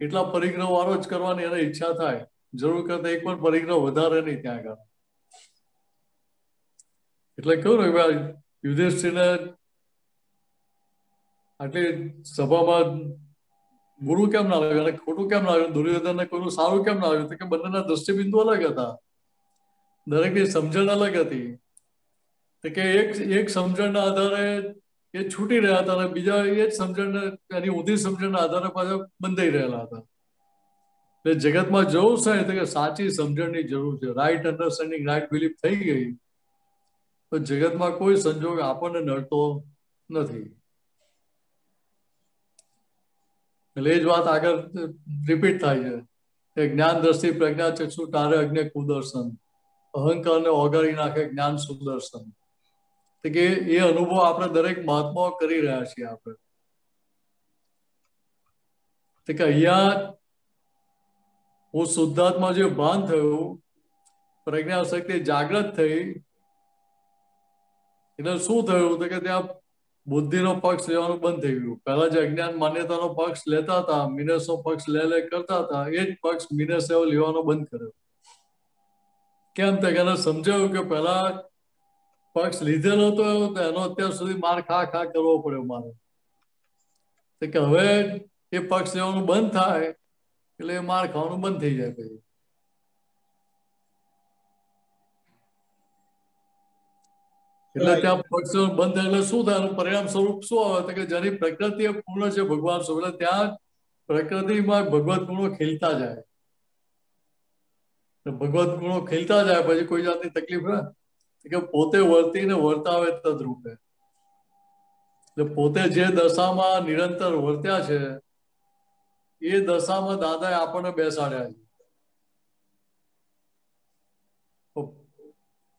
એટલા પરિગ્રહ વાળો જ કરવાની એને ઈચ્છા થાય. જરૂર કરતા એક પણ પરિગ્રહ વધારે નહીં ત્યાં આગળ. એટલે કહું ને ભાઈ યુધિષ્ઠિરને આટલી સભામાં બુરું કેમ ના લાગ્યું અને ખોટું કેમ ના લાગ્યું, દુર્યોધનને કોઈનું સારું કેમ ના લાગ્યું? કે બંનેના દ્રષ્ટિબિંદુ અલગ હતા, દરેકની સમજણ અલગ હતી. કે એક સમજણના આધારે એ છૂટી રહ્યા હતા અને બીજા એ જ સમજણ એની ઊંધી સમજણના આધારે પાછા બંધાઈ રહેલા હતા. એટલે જગતમાં જવું છે તો કે સાચી સમજણની જરૂર છે. રાઈટ અન્ડરસ્ટેન્ડિંગ, રાઈટ બિલીફ થઈ ગઈ તો જગતમાં કોઈ સંજોગ આપણને નડતો નથી. એટલે એ જ વાત આગળ રિપીટ થાય છે કે જ્ઞાન દ્રષ્ટિ પ્રજ્ઞા ચક્ષુ તારે અગ્નિ કુદર્શન, અહંકારને ઓગાળી નાખે જ્ઞાન સુદર્શન. કે એ અનુભવ આપણે દરેક મહાત્માઓ કરી રહ્યા છીએ. આપણે કે અહીંયા હું શુદ્ધાત્મા જે ભાન થયું, પ્રજ્ઞા શક્તિ જાગૃત થઈ એટલે શું થયું કે ત્યાં બુદ્ધિનો પક્ષ લેવાનું બંધ થઈ ગયું. પહેલા જે અજ્ઞાન માન્યતાનો પક્ષ લેતા હતા, મિનસનો પક્ષ લે કરતા હતા, એ જ પક્ષ મિનસ એવો લેવાનો બંધ કર્યો. કેમ તો એને સમજાયું કે પહેલા પક્ષ લીધેલો હતો એનો અત્યાર સુધી માર ખા કરવો પડ્યો મારે. કે હવે એ પક્ષ લેવાનું બંધ થાય એટલે એ માર ખાવાનું બંધ થઈ જાય. પછી એટલે ત્યાં પક્ષ બંધ થાય એટલે શું થાય, પરિણામ સ્વરૂપ શું આવે કે જેની પ્રકૃતિ પૂર્ણ છે ભગવાન સ્વરૂપ, એટલે ત્યાં પ્રકૃતિમાં ભગવત ગુણો ખીલતા જાય. ભગવત ગુણો ખીલતા જાય પછી કોઈ જાતની તકલીફ રહે કે પોતે વર્તીને વર્તાવે તદરૂપે. એટલે પોતે જે દશામાં નિરંતર વર્ત્યા છે એ દશામાં દાદાએ આપણને બેસાડ્યા છે.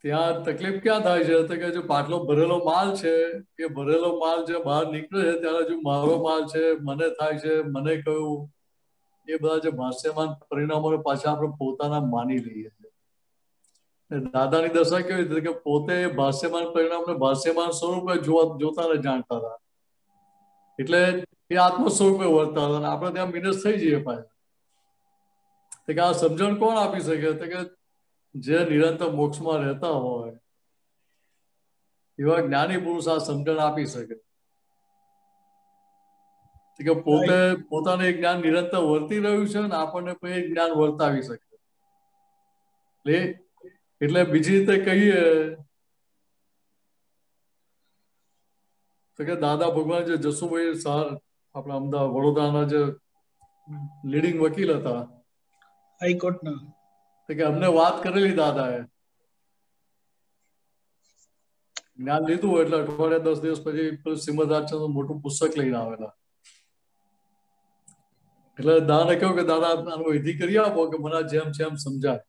ત્યાં તકલીફ ક્યાં થાય છે કે જો પાટલો ભરેલો માલ છે, એ ભરેલો માલ જે બહાર નીકળે છે ત્યારે જો મારો માલ છે, મને થાય છે, મને કહ્યું, એ બધા જે ભાષ્યમાન પરિણામોને પાછા આપણે પોતાના માની લઈએ છીએ. દાદાની દશા કેવી હતી કે પોતે ભાષ્યમાન પરિણામને ભાષ્યમાન સ્વરૂપે જોતા ને જાણતા હતા. એટલે એ આત્મ સ્વરૂપે વર્તા હતા અને આપણે ત્યાં મિનસ થઈ જઈએ પાછા. કે આ સમજણ કોણ આપી શકે? કે જે નિરંતર મોક્ષમાં રહેતા હોય એવા જ્ઞાની પુરુષ આ સમજણ આપી શકે કે પોતે પોતાને જ્ઞાન નિરંતર વર્તી રહ્યું છે ને આપણને કોઈ જ્ઞાન વર્તાવી શકે. એટલે બીજી રીતે કહીએ તો કે દાદા ભગવાન જે જસુભાઈ સાર આપણા અમદાવાદ વડોદરાના જે લીડિંગ વકીલ હતા હાઈકોર્ટના, કે અમને વાત કરેલી દાદાએ, જ્ઞાન લીધું એટલે અઠવાડિયા 10 દિવસ પછી શ્રીમદ રાજચંદ્ર મોટું પુસ્તક લઈને આવેલા. એટલે દાદાને કહ્યું કે દાદા આનો વિધિ કરી આપો કે મને જેમ જેમ સમજાય.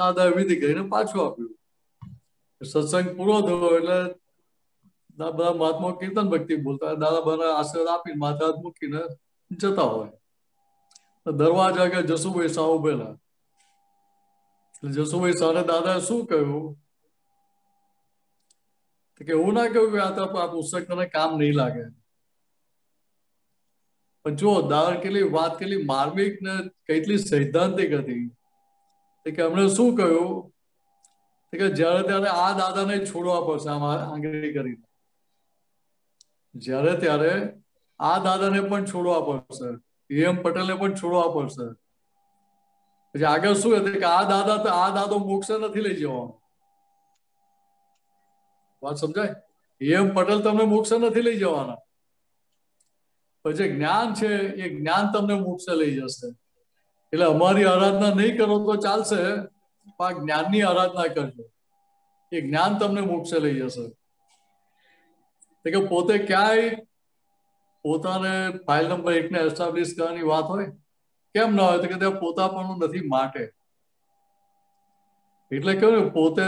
દાદા વિધિ કરીને પાછું આપ્યું. સત્સંગ પૂરો થયો એટલે બધા મહાત્મા કીર્તન ભક્તિ બોલતા, દાદા બધા આશીર્વાદ આપીને માથે હાથ મૂકીને જતા હોય. દરવાજા આગળ જસુભાઈ શાહ ઉભેલા. જસુભાઈ શાહને દાદાએ શું કહ્યું કે એવું ના કહ્યું કે આ પુસ્તક તને કામ નહીં લાગે, પણ જો દાદા કેટલી વાત કેટલી માર્મિક ને કેટલી સૈદ્ધાંતિક હતી. કે એમણે શું કહ્યું કે જ્યારે ત્યારે આ દાદાને છોડવા પડશે, આમ આંગળી કરીને, જ્યારે ત્યારે આ દાદાને પણ છોડવા પડશે, એમ પટેલને પણ છોડવા પડશે. પછી આગળ શું હતું કે આ દાદો મોક્ષે નથી લઈ જવાનો. વાત સમજાય? એમ પટેલ તમને મોક્ષે નથી લઈ જવાના. પછી જ્ઞાન છે એ જ્ઞાન તમને મોક્ષે લઈ જશે. એટલે અમારી આરાધના નહીં કરો તો ચાલશે, પણ જ્ઞાનની આરાધના કરજો, એ જ્ઞાન તમને મોક્ષે લઈ જશે. કે પોતે ક્યાંય પોતાને ફાઇલ નંબર 1 ને એસ્ટાબ્લિશ કરવાની વાત હોય કેમ ના હોય? તો કે પોતાપણું નથી માટે. એટલે કેવું ને, પોતે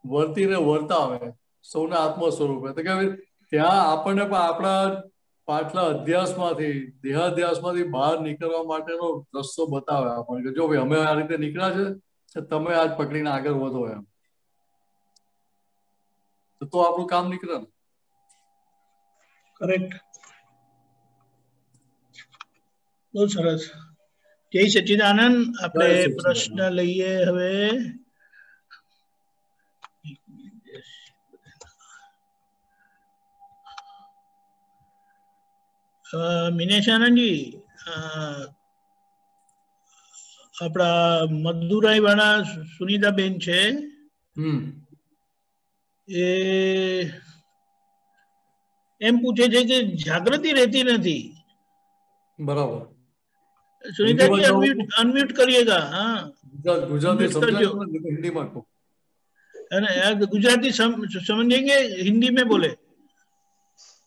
વર્તીને વર્તાવે સૌના આત્મ સ્વરૂપે. તો કે ત્યાં આપણને પણ આપણા પાછલા અધ્યાસમાંથી, દેહાધ્યાસમાંથી બહાર નીકળવા માટેનો રસ્તો બતાવે આપણને કે જો ભાઈ અમે આ રીતે નીકળ્યા છે, તમે આજ પકડીને આગળ વધો એમ. તો આપણું કામ નીકળે ને. કરેક્ટ. બહુ સરસ. જય સચ્ચિદાનંદ. આપણે પ્રશ્ન લઈએ હવે. મિનેશાનંદજી, આપણા મદુરાઈ વાળા સુનીતાબેન છે, એ એમ પૂછે છે કે જાગૃતિ રહેતી નથી. બરાબર. सुनीता जी अनम्यूट करिएगा. हाँ, गुजराती समझो, हिंदी में को है ना यार, गुजराती समझेंगे, हिंदी में बोले.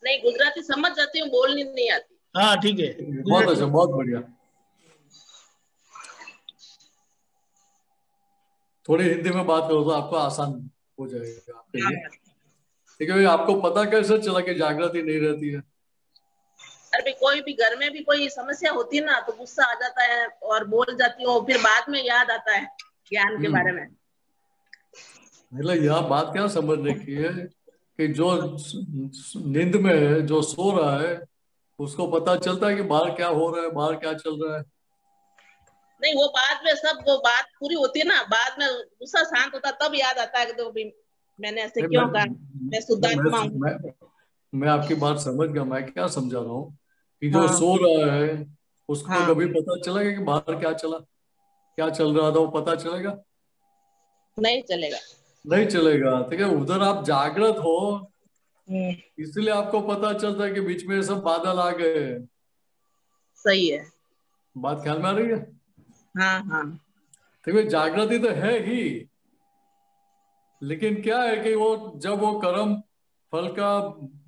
नहीं, गुजराती समझ जाती हूँ, बोलनी नहीं आती. हाँ ठीक है, बहुत अच्छा, बहुत बढ़िया. थोड़ी हिंदी में बात करो तो आपको आसान हो जाएगा आपके लिए. ठीक है. आपको पता कैसे चला कि जागृति नहीं रहती है? अरे कोई भी घर में भी कोई समस्या होती है ना, तो गुस्सा आ जाता है और बोल जाती हूँ, फिर बाद में याद आता है ज्ञान के बारे में. मतलब यह बात क्या समझने की है कि जो नींद में है, जो सो रहा है, उसको पता चलता है कि बाहर क्या हो रहा है, बाहर क्या चल रहा है. नहीं, वो बाद में सब वो बात पूरी होती है ना, बाद में गुस्सा शांत होता तब याद आता है कि तो भी मैंने ऐसे क्यों कहा, मैं शुद्धात्मा हूँ. मैं आपकी बात समझ गया. मैं क्या समझा रहा हूँ कि जो सो रहा है उसको कभी पता चलेगा कि बाहर क्या चला, क्या चल रहा था, वो पता चलेगा? नहीं चलेगा. नहीं चलेगा. ठीक है. उधर आप जागृत हो, इसलिए आपको पता चलता है कि बीच में सब बादल आ गए. सही है. बात ख्याल में आ रही है? हाँ हाँ. ठीक है. जागृति तो है ही, लेकिन क्या है कि वो जब वो कर्म फल का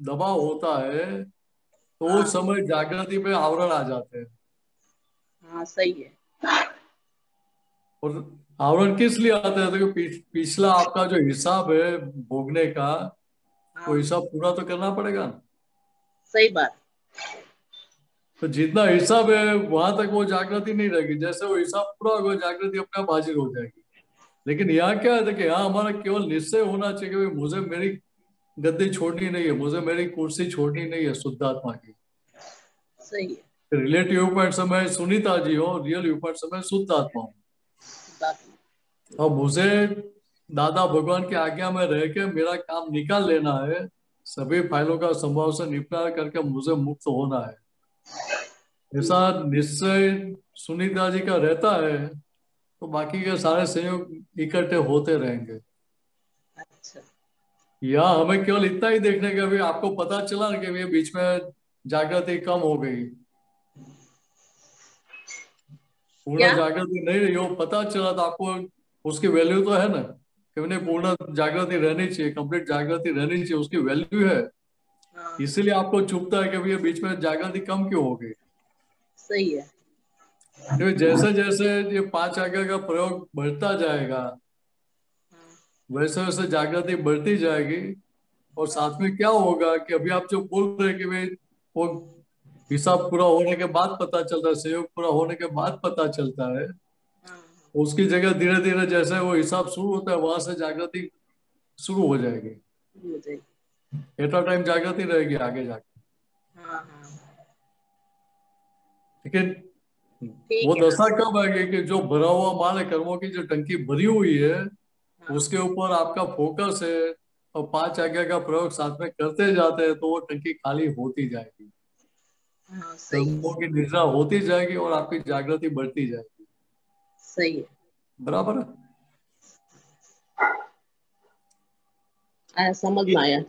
दबाव होता है तो उस समय जागृति पे आवरण आ जाते हैं. हाँ सही है. और आवरण किस लिए आता है? तो पिछला आपका जो हिसाब है भोगने का, वो हिसाब पूरा तो करना पड़ेगा. सही बात. तो जितना हिसाब है वहां तक वो जागृति नहीं रहेगी. जैसे वो हिसाब पूरा होगा, जागृति अपने आप हाजिर हो जाएगी. लेकिन यहाँ क्या है कि यहाँ हमारा केवल निश्चय होना चाहिए कि मुझे मेरी गद्दी छोड़नी नहीं है, मुझे मेरी कुर्सी छोड़नी नहीं है शुद्धात्मा की. सही है. रिलेटिव पॉइंट से मैं सुनीता जी हूँ, रियल व्यू पॉइंट से मैं शुद्धात्मा हूँ. और मुझे दादा भगवान की आज्ञा में रह के मेरा काम निकाल लेना है, सभी फाइलों का संभव से निपटारा करके मुझे मुक्त होना है. ऐसा निश्चय सुनीता जी का रहता है तो बाकी के सारे संयोग इकट्ठे होते रहेंगे. अच्छा. या हमें केवल इतना ही देखने का, भी आपको पता चला ना कि बीच में जागृति कम हो गई, पूर्ण जागृति नहीं रही, वो पता चला तो आपको उसकी वैल्यू तो है ना कि उन्हें पूर्ण जागृति रहनी चाहिए, कंप्लीट जागृति रहनी चाहिए, उसकी वैल्यू है. इसीलिए आपको चुभता है कि भैया बीच में जागृति कम क्यों हो गई. सही है. जैसे जैसे ये 5 आज्ञा का प्रयोग बढ़ता जाएगा वैसे वैसे जागृति बढ़ती जाएगी. और साथ में क्या होगा कि अभी आप जो बोल रहे हैं कि भाई वो हिसाब पूरा होने के बाद पता चलता है, सहयोग पूरा होने के बाद पता चलता है, उसकी जगह धीरे धीरे जैसे वो हिसाब शुरू होता है वहां से जागृति शुरू हो जाएगी. एट टाइम जागृति रहेगी आगे जाके. लेकिन वो दशा कब आएगी कि जो भरा हुआ माल है, कर्मों की जो टंकी भरी हुई है उसके ऊपर आपका फोकस है और 5 आज्ञा का प्रयोग साथ में करते जाते हैं तो वो टंकी खाली होती जाएगी. कर्मों की निद्रा होती जाएगी और आपकी जागृति बढ़ती जाएगी. सही है. बराबर है. समझ में आया.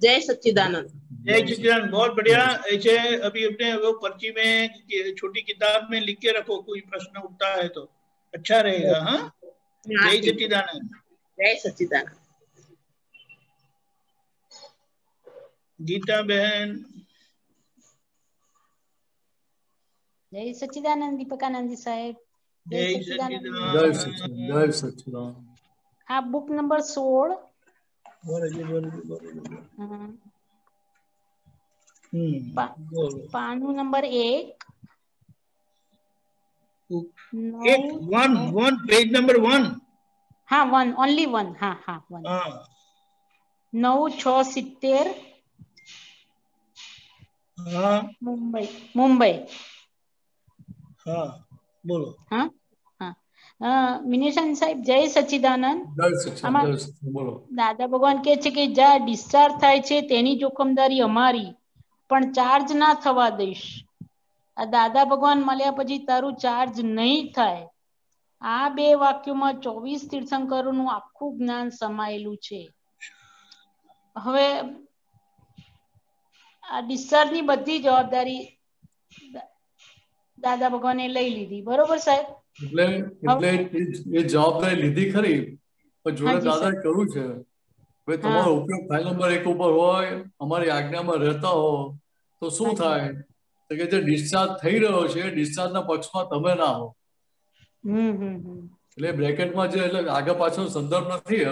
जय सच्चिदानंद. जय सच्चिदानंद. बहुत बढ़िया. ऐसे अभी अपने वो पर्ची में छोटी किताब में लिख के रखो, कोई प्रश्न उठता है तो अच्छा रहेगा. हाँ. जय सच्चिदानंद. जय सच्चिदानंद. गीता बहन. જય સચ્ચિદાનંદ દીપકાનંદજી સાહેબ. जय જય सच्चिदानंद। સચિદાનંદ, જય સચિદાનંદ. આ બુક નંબર 16 बोलो जी, बोलो जी, बोलो जी। बोलो। પાનું નંબર 1 एक वन पेज नंबर 1। હા 1 ઓનલી 1 હા હા 1 हाँ 9670 हाँ મુંબઈ. हाँ बोलो। હા હા મિનેશન સાહેબ જય સચ્ચિદાનંદ. જય સચિદાનંદ, જય સચિદાનંદ. બોલો. દાદા ભગવાન કહે છે કે જ્યાં ડિસ્ચાર્જ થાય છે તેની જોખમદારી અમારી, પણ ચાર્જ ના થવા દઈશ. આ દાદા ભગવાન મળ્યા પછી તારું ચાર્જ નહીં થાય. આ બે વાક્યોમાં 24 તીર્થંકરોનું આખું જ્ઞાન સમાયેલું છે. હવે આ ડિસ્ચાર્જ ની બધી જવાબદારી દાદા ભગવાને લઈ લીધી, બરોબર સાહેબ? એટલે એ જવાબદારી લીધી ખરી, પણ જોડે હાજી દાદાએ કહ્યું છે ભાઈ તમારો ઉપયોગ ફાઇલ નંબર 1 ઉપર હોય, અમારી આજ્ઞામાં રહેતા હો તો શું થાય? તો કે જે ડિસ્ચાર્જ થઈ રહ્યો છે ડિસ્ચાર્જના પક્ષમાં તમે ના હો. એટલે બ્રેકેટમાં જે એટલે આગળ પાછળ સંદર્ભ નથી,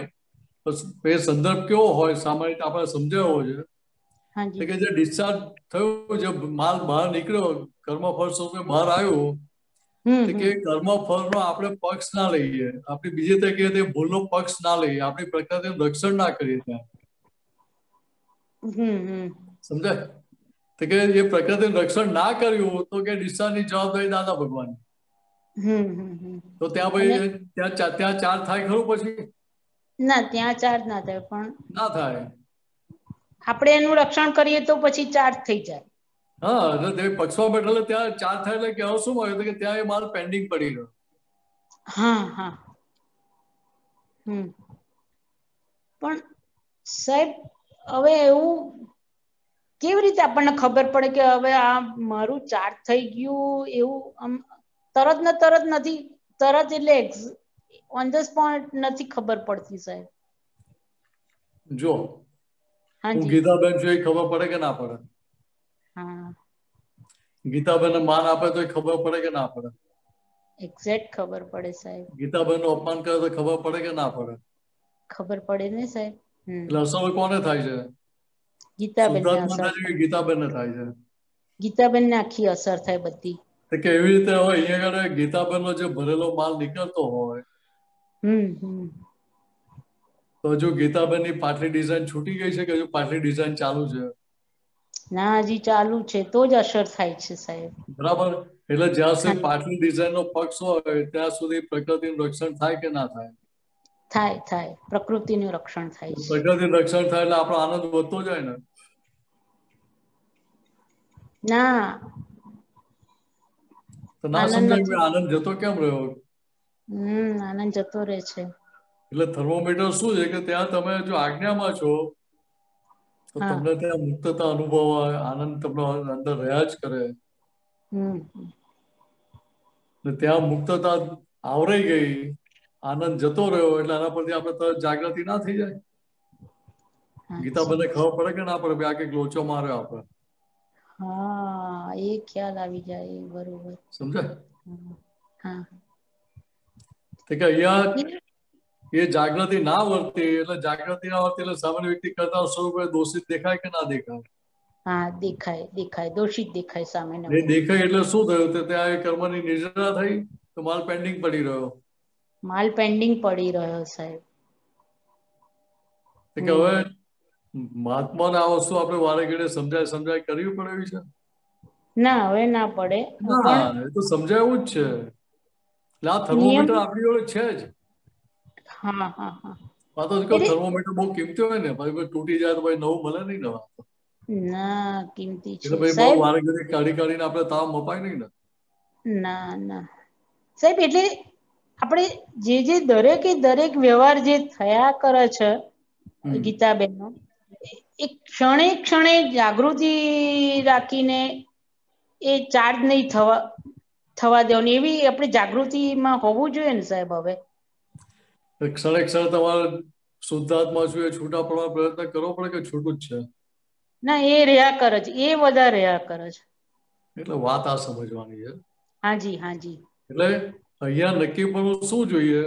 એ સંદર્ભ કેવો હોય સામાન્ય રીતે આપણે સમજાવ્યો છે કે જે ડિસ્ચાર્જ થયું, જે માલ બહાર નીકળ્યો, કર્મફળ સ્વરૂપે બહાર આવ્યું, કે કર્મફળનો આપણે પક્ષ ના લઈએ, આપણે બીજી રીતે કહીએ તો ભૂલનો પક્ષ ના લઈએ, આપણી પ્રકૃતિનું રક્ષણ ના કરીએ ત્યાં. સમજાય? તો કે એ પ્રકૃતિનું રક્ષણ ના કર્યું તો કે ડિસ્ચાર્જની જવાબદારી દાદા ભગવાન. તો ત્યાં ભાઈ ત્યાં ચાર્જ થાય ખરું પછી? ના, ત્યાં ચાર્જ ના થાય, પણ ના થાય. આપણે એનું રક્ષણ કરીએ તો પછી ચાર્જ થઈ જાય. હા, એટલે તે પક્ષમાં બેઠેલા ત્યાં ચાર્જ થાય એટલે કે શું મળ્યું કે ત્યાં એ માલ પેન્ડિંગ પડી ગયો. હા હા. પણ સાહેબ હવે એવું કેવી રીતે આપણને ખબર પડે કે હવે આ મારું ચાર્જ થઈ ગયું? એવું આમ તરત ને તરત નથી, તરત એટલે ઓન ધ સ્પોટ નથી ખબર પડતી સાહેબ. જો હું ગીતાબેન છું, એ ખબર પડે કે ના પડે? હા, ગીતાબેન માન આપે તો એ ખબર પડે કે ના પડે? એક્ઝેક્ટ ખબર પડે સાહેબ. ગીતાબેન નું અપમાન કરે તો ખબર પડે કે ના પડે? ખબર પડે ને સાહેબ. એટલે અસર કોને થાય છે? ગીતાબેન ને શુદ્ધાત્મા અસર, ગીતાબેન ને થાય છે. ગીતાબેન ને આખી અસર થાય બધી. કે એવી રીતે હોય અહીંયા આગળ ગીતાબેન નો જે ભરેલો માલ નીકળતો હોય, તો હજુ ગીતાબેન ની પાટલી ડિઝાઇન છૂટી ગઈ છે કે હજુ પાટલી ડિઝાઇન ચાલુ છે? ના, હજી ચાલુ છે તો જ અસર થાય છે સાહેબ. બરાબર. એટલે જ્યાં સુધી પાટલી ડિઝાઇન નો પક્ષ હોય ત્યાં સુધી પ્રકૃતિનું રક્ષણ થાય કે ના થાય? થાય થાય, પ્રકૃતિનું રક્ષણ થાય છે. પ્રકૃતિનું રક્ષણ થાય એટલે આપણો આનંદ વધતો જાય ને? ના, તો ના સમજાય આનંદ જતો કેમ રહ્યો? આનંદ જતો રહે છે. એટલે થર્મોમીટર શું છે કે ત્યાં તમે જો આજ્ઞામાં છો તો તમને ત્યાં મુક્તતા અનુભવાય, આનંદ તમને અંદર રહ્યા જ કરે. ત્યાં મુક્તતા આવરાઈ ગઈ, આનંદ જતો રહ્યો એટલે આના પરથી આપણે તરત જાગૃતિ ના થઈ જાય? ગીતાબેનને ખબર પડે કે ના પડે? આ કઈક લોચો માર્યો આપણે. હા, એ ખ્યાલ આવી જાય. બરોબર સમજાય? હા. કે અહીંયા એ જાગૃતિ ના વર્તી, એટલે જાગૃતિ ના વર્તી એટલે સામાન્ય વ્યક્તિ કરતા સ્વરૂપે દોષિત દેખાય કે ના દેખાય? હા, દેખાય દેખાય, દોષિત દેખાય સામે. એ દેખાય એટલે શું થયું? તો ત્યાં એ કર્મની નિર્જરા થઈ તો માલ પેન્ડિંગ પડી રહ્યો. માલ પેન્ડિંગ પડી રહ્યો સાહેબ. કે હવે મહાત્માને આ વસ્તુ આપણે વારે ઘડીએ સમજાય કરવી પડે એવી છે? ના, હવે ના પડે. ના, એ તો સમજાયું જ છે. એટલે આ થર્મોમીટર આપણી જોડે છે જ. હા હા હા. આ તો થર્મોમીટર બહુ કિંમતી હોય ને, ભાઈ તૂટી જાય તો ભાઈ નવું મળે નહીં નવા. ના, કિંમતી છે એટલે ભાઈ બહુ વારે ઘડી કાઢીને આપણે તાવ મપાય નહીં ને? ના ના સાહેબ. એટલે આપણે જે દરેક વ્યવહાર જે થયા કરે છે ગીતાબેન નો, એક ક્ષણે જાગૃતિ રાખીને એ ચાર્જ નહીં થવા દેવાની, એવી આપણે જાગૃતિમાં હોવું જોઈએ ને સાહેબ. હવે ક્ષણે તમારે શુદ્ધાત્મા છું એ છૂટા પડવાનો પ્રયત્ન કરવો પડે કે છૂટું જ છે? ના, એ રહ્યા કરે છે, એ બધા રહ્યા કરે છે. એટલે વાત આ સમજવાની છે. હાજી હાજી. એટલે અહીંયા નક્કીપણું શું જોઈએ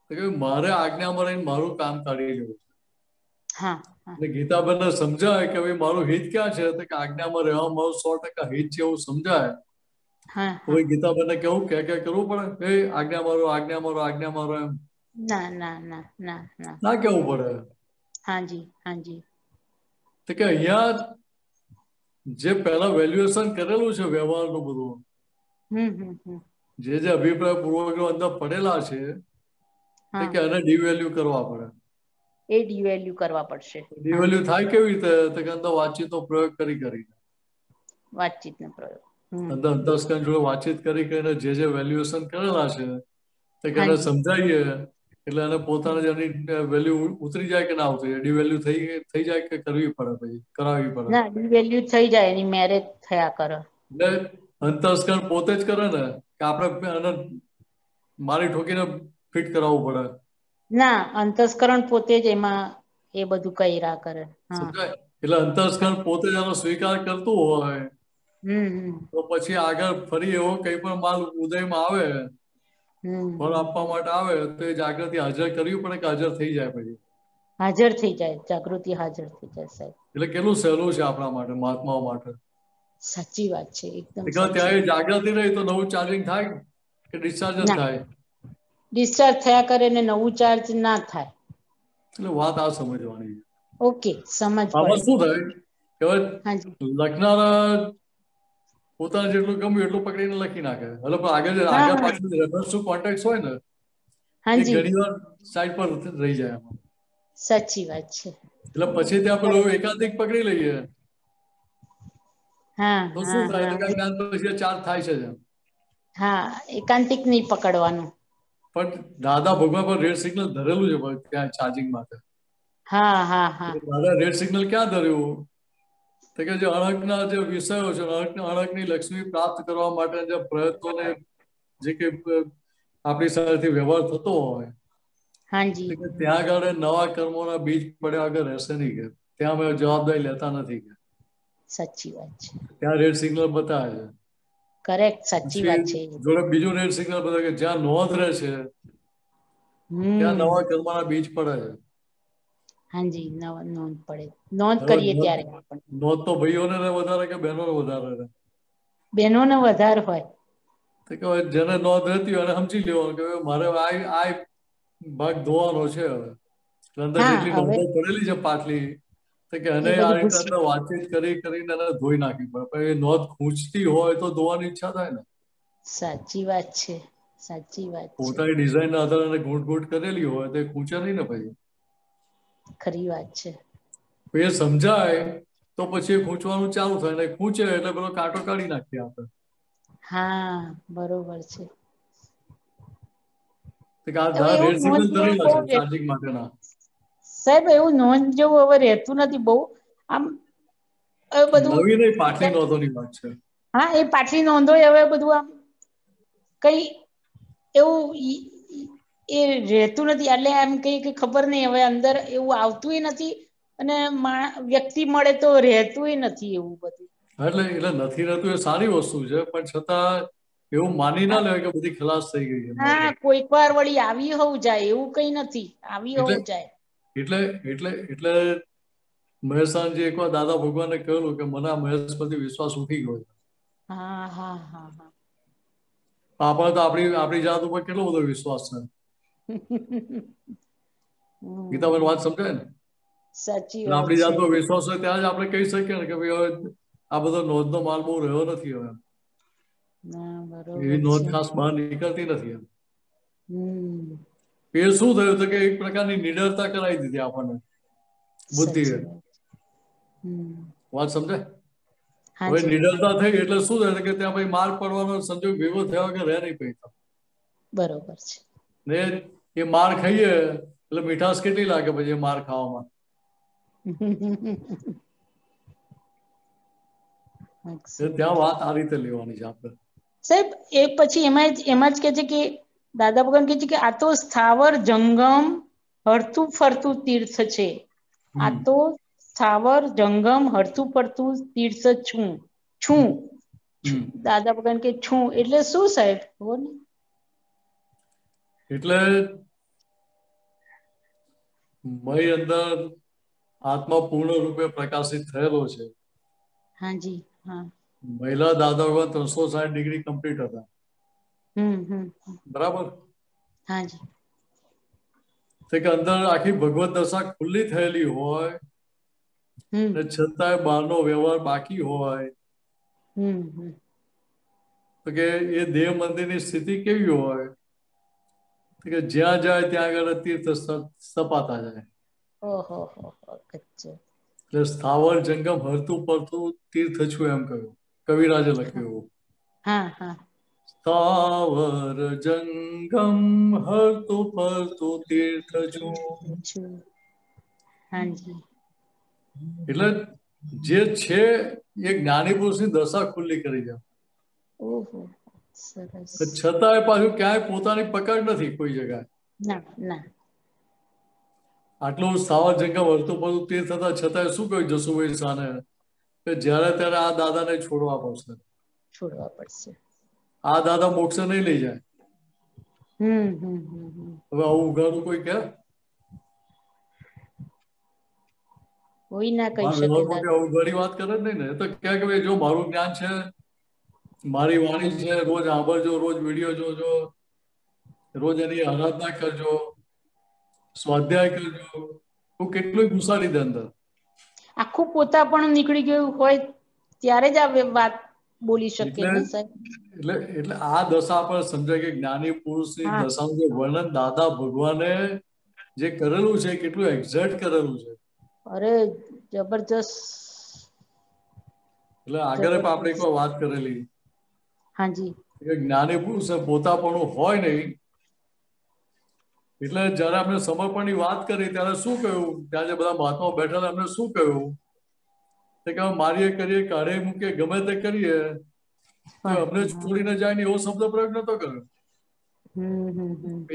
કે મારે આજ્ઞામાં રહીને મારું કામ કાઢી લેવું. હા એટલે ગીતાબેનને સમજાય કે ભાઈ મારું હિત ક્યાં છે, તો કે આજ્ઞામાં રહેવા મારું 100% હિત છે એવું સમજાય. હા તો ગીતાબેનને કેવું કે કરવું પડે, એ આજ્ઞા મારો આજ્ઞા મારો આજ્ઞા મારો એમ ના ના ના ના ના ના કેવું પડે. હાજી હાજી. તો કે અહીંયા જે પહેલા વેલ્યુએશન કરેલું છે વ્યવહારનું બધું, જે અભિપ્રાય પૂર્વગ્રહ અંદર પડેલા છે તે કે એને ડિવેલ્યુ કરવા પડે. એ ડિવેલ્યુ કરવા પડશે. ડિવેલ્યુ થાય કેવી રીતે, તો કે અંદર વાતચીતનો પ્રયોગ કરી વાતચીતનો પ્રયોગ અંદર અંતસ્કરણ જોડે વાતચીત કરીને જે વેલ્યુએશન કરેલા છે તે કે એને સમજાવીએ એટલે એને પોતાને જેની વેલ્યુ ઉતરી જાય કે ના ઉતરી જાય, ડિવેલ્યુ થઈ જાય કે કરવી પડે, પછી કરાવવી પડે. ના, ડિવેલ્યુ થઈ જાય, એની મેરેજ થયા કરે. એટલે અંતસ્કરણ પોતે જ કરે ને કે આપણે એને મારી ઠોકીને ફિટ કરાવવું પડે? ના, અંતસ્કરણ પોતે જ એમાં એ બધું કર્યા કરે. એટલે અંતસ્કરણ પોતે જ એનો સ્વીકાર કરતું હોય તો પછી આગળ ફરી એવો કઈ પણ માલ ઉદયમાં આવે, ફળ આપવા માટે આવે તો એ જાગૃતિ હાજર કરવી પડે કે હાજર થઈ જાય? પછી હાજર થઈ જાય, જાગૃતિ હાજર થઈ જાય સાહેબ. એટલે કેટલું સહેલું છે આપણા માટે, મહાત્માઓ માટે. સાચી વાત છે, એકદમ. ત્યાં જાગૃતિ રહી તો નવું ચાર્જિંગ થાય કે ડિસ્ચાર્જ જ થાય? ડિસ્ચાર્જ થયા કરે ને નવું ચાર્જ ના થાય. એટલે વાત આ સમજવાની. ઓકે, સમજ આમાં શું થાય કે લખનારા પોતાને જેટલું ગમ્યું એટલું પકડીને લખી નાખે. એટલે આગળ પાછળ રેફરન્સ ટુ કોન્ટેક્ટ હોય ને, એ ઘણી વાર સાઈડ પર રહી જાય એમાં. સાચી વાત છે. એટલે પછી ત્યાં પેલું એકાંતિક પકડી લઈએ તો શું થાય તો જ્ઞાન પછી ચાર્જ થાય છે. હા, એકાંતિક નહીં પકડવાનું. પણ દાદા ભગવાન પર રેડ સિગ્નલ ધરેલું છે ત્યાં ચાર્જિંગ માટે. હા હા હા. દાદા રેડ સિગ્નલ ક્યાં ધર્યું તો કે જે અણકના જે વિષયો છે, અણકની લક્ષ્મી પ્રાપ્ત કરવા માટે જે પ્રયત્નોને જે કે આપણી સાથેથી વ્યવહાર થતો હોય, ત્યાં આગળ નવા કર્મોના બીજ પડ્યા વગર રહેશે નહીં કે ત્યાં અમે જવાબદારી લેતા નથી કે. સાચી વાત છે. ત્યાં રેડ સિગ્નલ બતાવે છે. કરેક્ટ, સાચી વાત છે. જોડે બીજું રેડ સિગ્નલ બતાવે કે જ્યાં નોંધ રહે છે ત્યાં નવા કર્મના બીજ પડે છે. હાજી, નોંધ પડે, નોંધ કરીએ ત્યારે. નોંધ તો ભાઈઓને વધારે કે બહેનોને વધારે? બહેનોને વધારે હોય. તો કે જેને નોંધ રહેતી હોય એને સમજી લેવાનું કે મારે આ ભાગ ધોવાનો છે. હવે અંદર જેટલી નોંધો પડેલી છે પાછલી તો કે એને આ રીતે વાતચીત કરીને એને ધોઈ નાખવી પડે. પણ એ નોંધ ખૂંચતી હોય તો ધોવાની ઈચ્છા થાય ને. સાચી વાત છે, સાચી વાત છે. પોતાની ડિઝાઇન ના આધારે ઘૂંટ કરેલી હોય તો એ ખૂંચે નહીં ને પછી. ખરી વાત છે. એ સમજાય તો પછી ખૂંચવાનું ચાલુ થાય ને ખૂંચે એટલે પેલો કાંટો કાઢી નાખીએ આપણે. હા, બરોબર છે. સાહેબ, એવું નોંધ જેવું હવે રહેતું નથી બહુ. આમ બધું નવી નહીં, પાછલી નોંધોની વાત છે. હા, એ પાછલી નોંધો હવે બધું આમ કઈ એવું એ રહેતું નથી. એટલે એમ કઈ ખબર નહીં, હવે અંદર એવું આવતું નથી અને વ્યક્તિ મળે તો રહેતું નથી એવું બધું. એટલે નથી રહેતું એ સારી વસ્તુ છે, પણ છતાં એવું માની ના લેવાય કે બધી ખલાસ થઈ ગઈ છે. હા, કોઈક વાર વળી આવી હોવું જાય એવું કઈ નથી, આવી હોવું જાય. એટલે મહેસાનજી એકવાર દાદા ભગવાને કહ્યું કે મને આ મહેશ પરથી વિશ્વાસ ઉઠી ગયો. હા હા હા હા. આપણે તો આપણી જાત ઉપર કેટલો બધો વિશ્વાસ છે. ગીતાબેન વાત સમજાય ને? સાચી વાત. આપણી જાત પર વિશ્વાસ હોય ત્યાં જ આપણે કહી શકીએ ને કે ભાઈ હવે આ બધો નોંધનો માલ બહુ રહ્યો નથી. હવે એવી નોંધ ખાસ બહાર નીકળતી નથી. એ શું થયું કે એક પ્રકારની નિડરતા કરાવી દીધી આપણને બુદ્ધિએ. વાત સમજાય? હવે નિડરતા થઈ એટલે શું થાય કે ત્યાં ભાઈ માર પડવાનો સંજોગ ભેગો થયા વગર રહે નહીં પૈસા. બરોબર છે. ને એ માર ખાઈએ એટલે મીઠાશ કેટલી લાગે પછી માર ખાવામાં? ત્યાં વાત આ રીતે લેવાની છે આપણે. સાહેબ, એ પછી એમાં જ કે છે કે દાદા ભગવાન કે છે કે આ તો સ્થાવર જંગમ હરતું ફરતું તીર્થ છે. આ તો સ્થાવર જંગમ હરતું ફરતું તીર્થ છું. દાદા ભગવાન કે છું એટલે શું સાહેબ? એટલે મય અંદર આત્મા પૂર્ણ રૂપે પ્રકાશિત થયેલો છે. હાજી, હા. મહિલા દાદા ભગવાન 360 ડિગ્રી કમ્પ્લીટ હતા. બરાબર. હાજી. કે અંદર આખી ભગવત દશા ખુલ્લી થયેલી હોય ને છતાંય બહારનો વ્યવહાર બાકી હોય તો કે એ દેવ મંદિરની સ્થિતિ કેવી હોય કે જ્યાં જાય ત્યાં આગળ તીર્થ સ્થપાતા જાય. એટલે સ્થાવર જંગમ હરતું પરતું તીર્થ છું એમ કહ્યું, કવિરાજે લખ્યું. સ્થાવર જંગમ હરતું પરતું તીર્થ છું. એટલે જે છે એ જ્ઞાની પુરુષની દશા ખુલ્લી કરી જાય. છતાંય પાછું ક્યાંય પોતાની પકડ નથી કોઈ જગ્યાએ. આટલું સ્થાવર જંગમ હરતું પરતું તીર્થ થતા છતાંય શું કહ્યું જસુભાઈ શાને કે જ્યારે ત્યારે આ દાદાને છોડવા પડશે. આ દાદા મોક્ષ નહીં લઈ જાય. હવે આવું ઉઘાડું કોઈ કે ઉઘાડી વાત કરે જ નહીં ને. તો ક્યાંક જો મારું જ્ઞાન છે, મારી વાણી છે, રોજ સાંભળજો, રોજ વિડીયો જોજો, રોજ એની આરાધના કરજો, સ્વાધ્યાય કરજો, હું કેટલું ઘુસાડી દે અંદર. આખું પોતા પણ નીકળી ગયું હોય ત્યારે જ આ વાત બોલી શકે. એટલે આ દશા પર સમજાય કે જ્ઞાની પુરુષની દશાનું જે વર્ણન દાદા ભગવાને જે કરેલું છે કેટલું એક્ઝેક્ટ કરેલું છે. અરે જબરજસ્ત. એટલે આગળ આપણે એક વાત કરેલી. હાજી. જ્ઞાની પુરુષ પોતાપણું હોય નહીં. એટલે જયારે આપણે સમર્પણની વાત કરી ત્યારે શું કહ્યું, ત્યાં જે બધા મહાત્માઓ બેઠેલા એમને શું કહ્યું કે મારીએ કરીએ, કાઢે મૂકીએ, ગમે તે કરીએ, અમને છોડીને જાય ને એવો શબ્દ પ્રયોગ નતો કર્યો.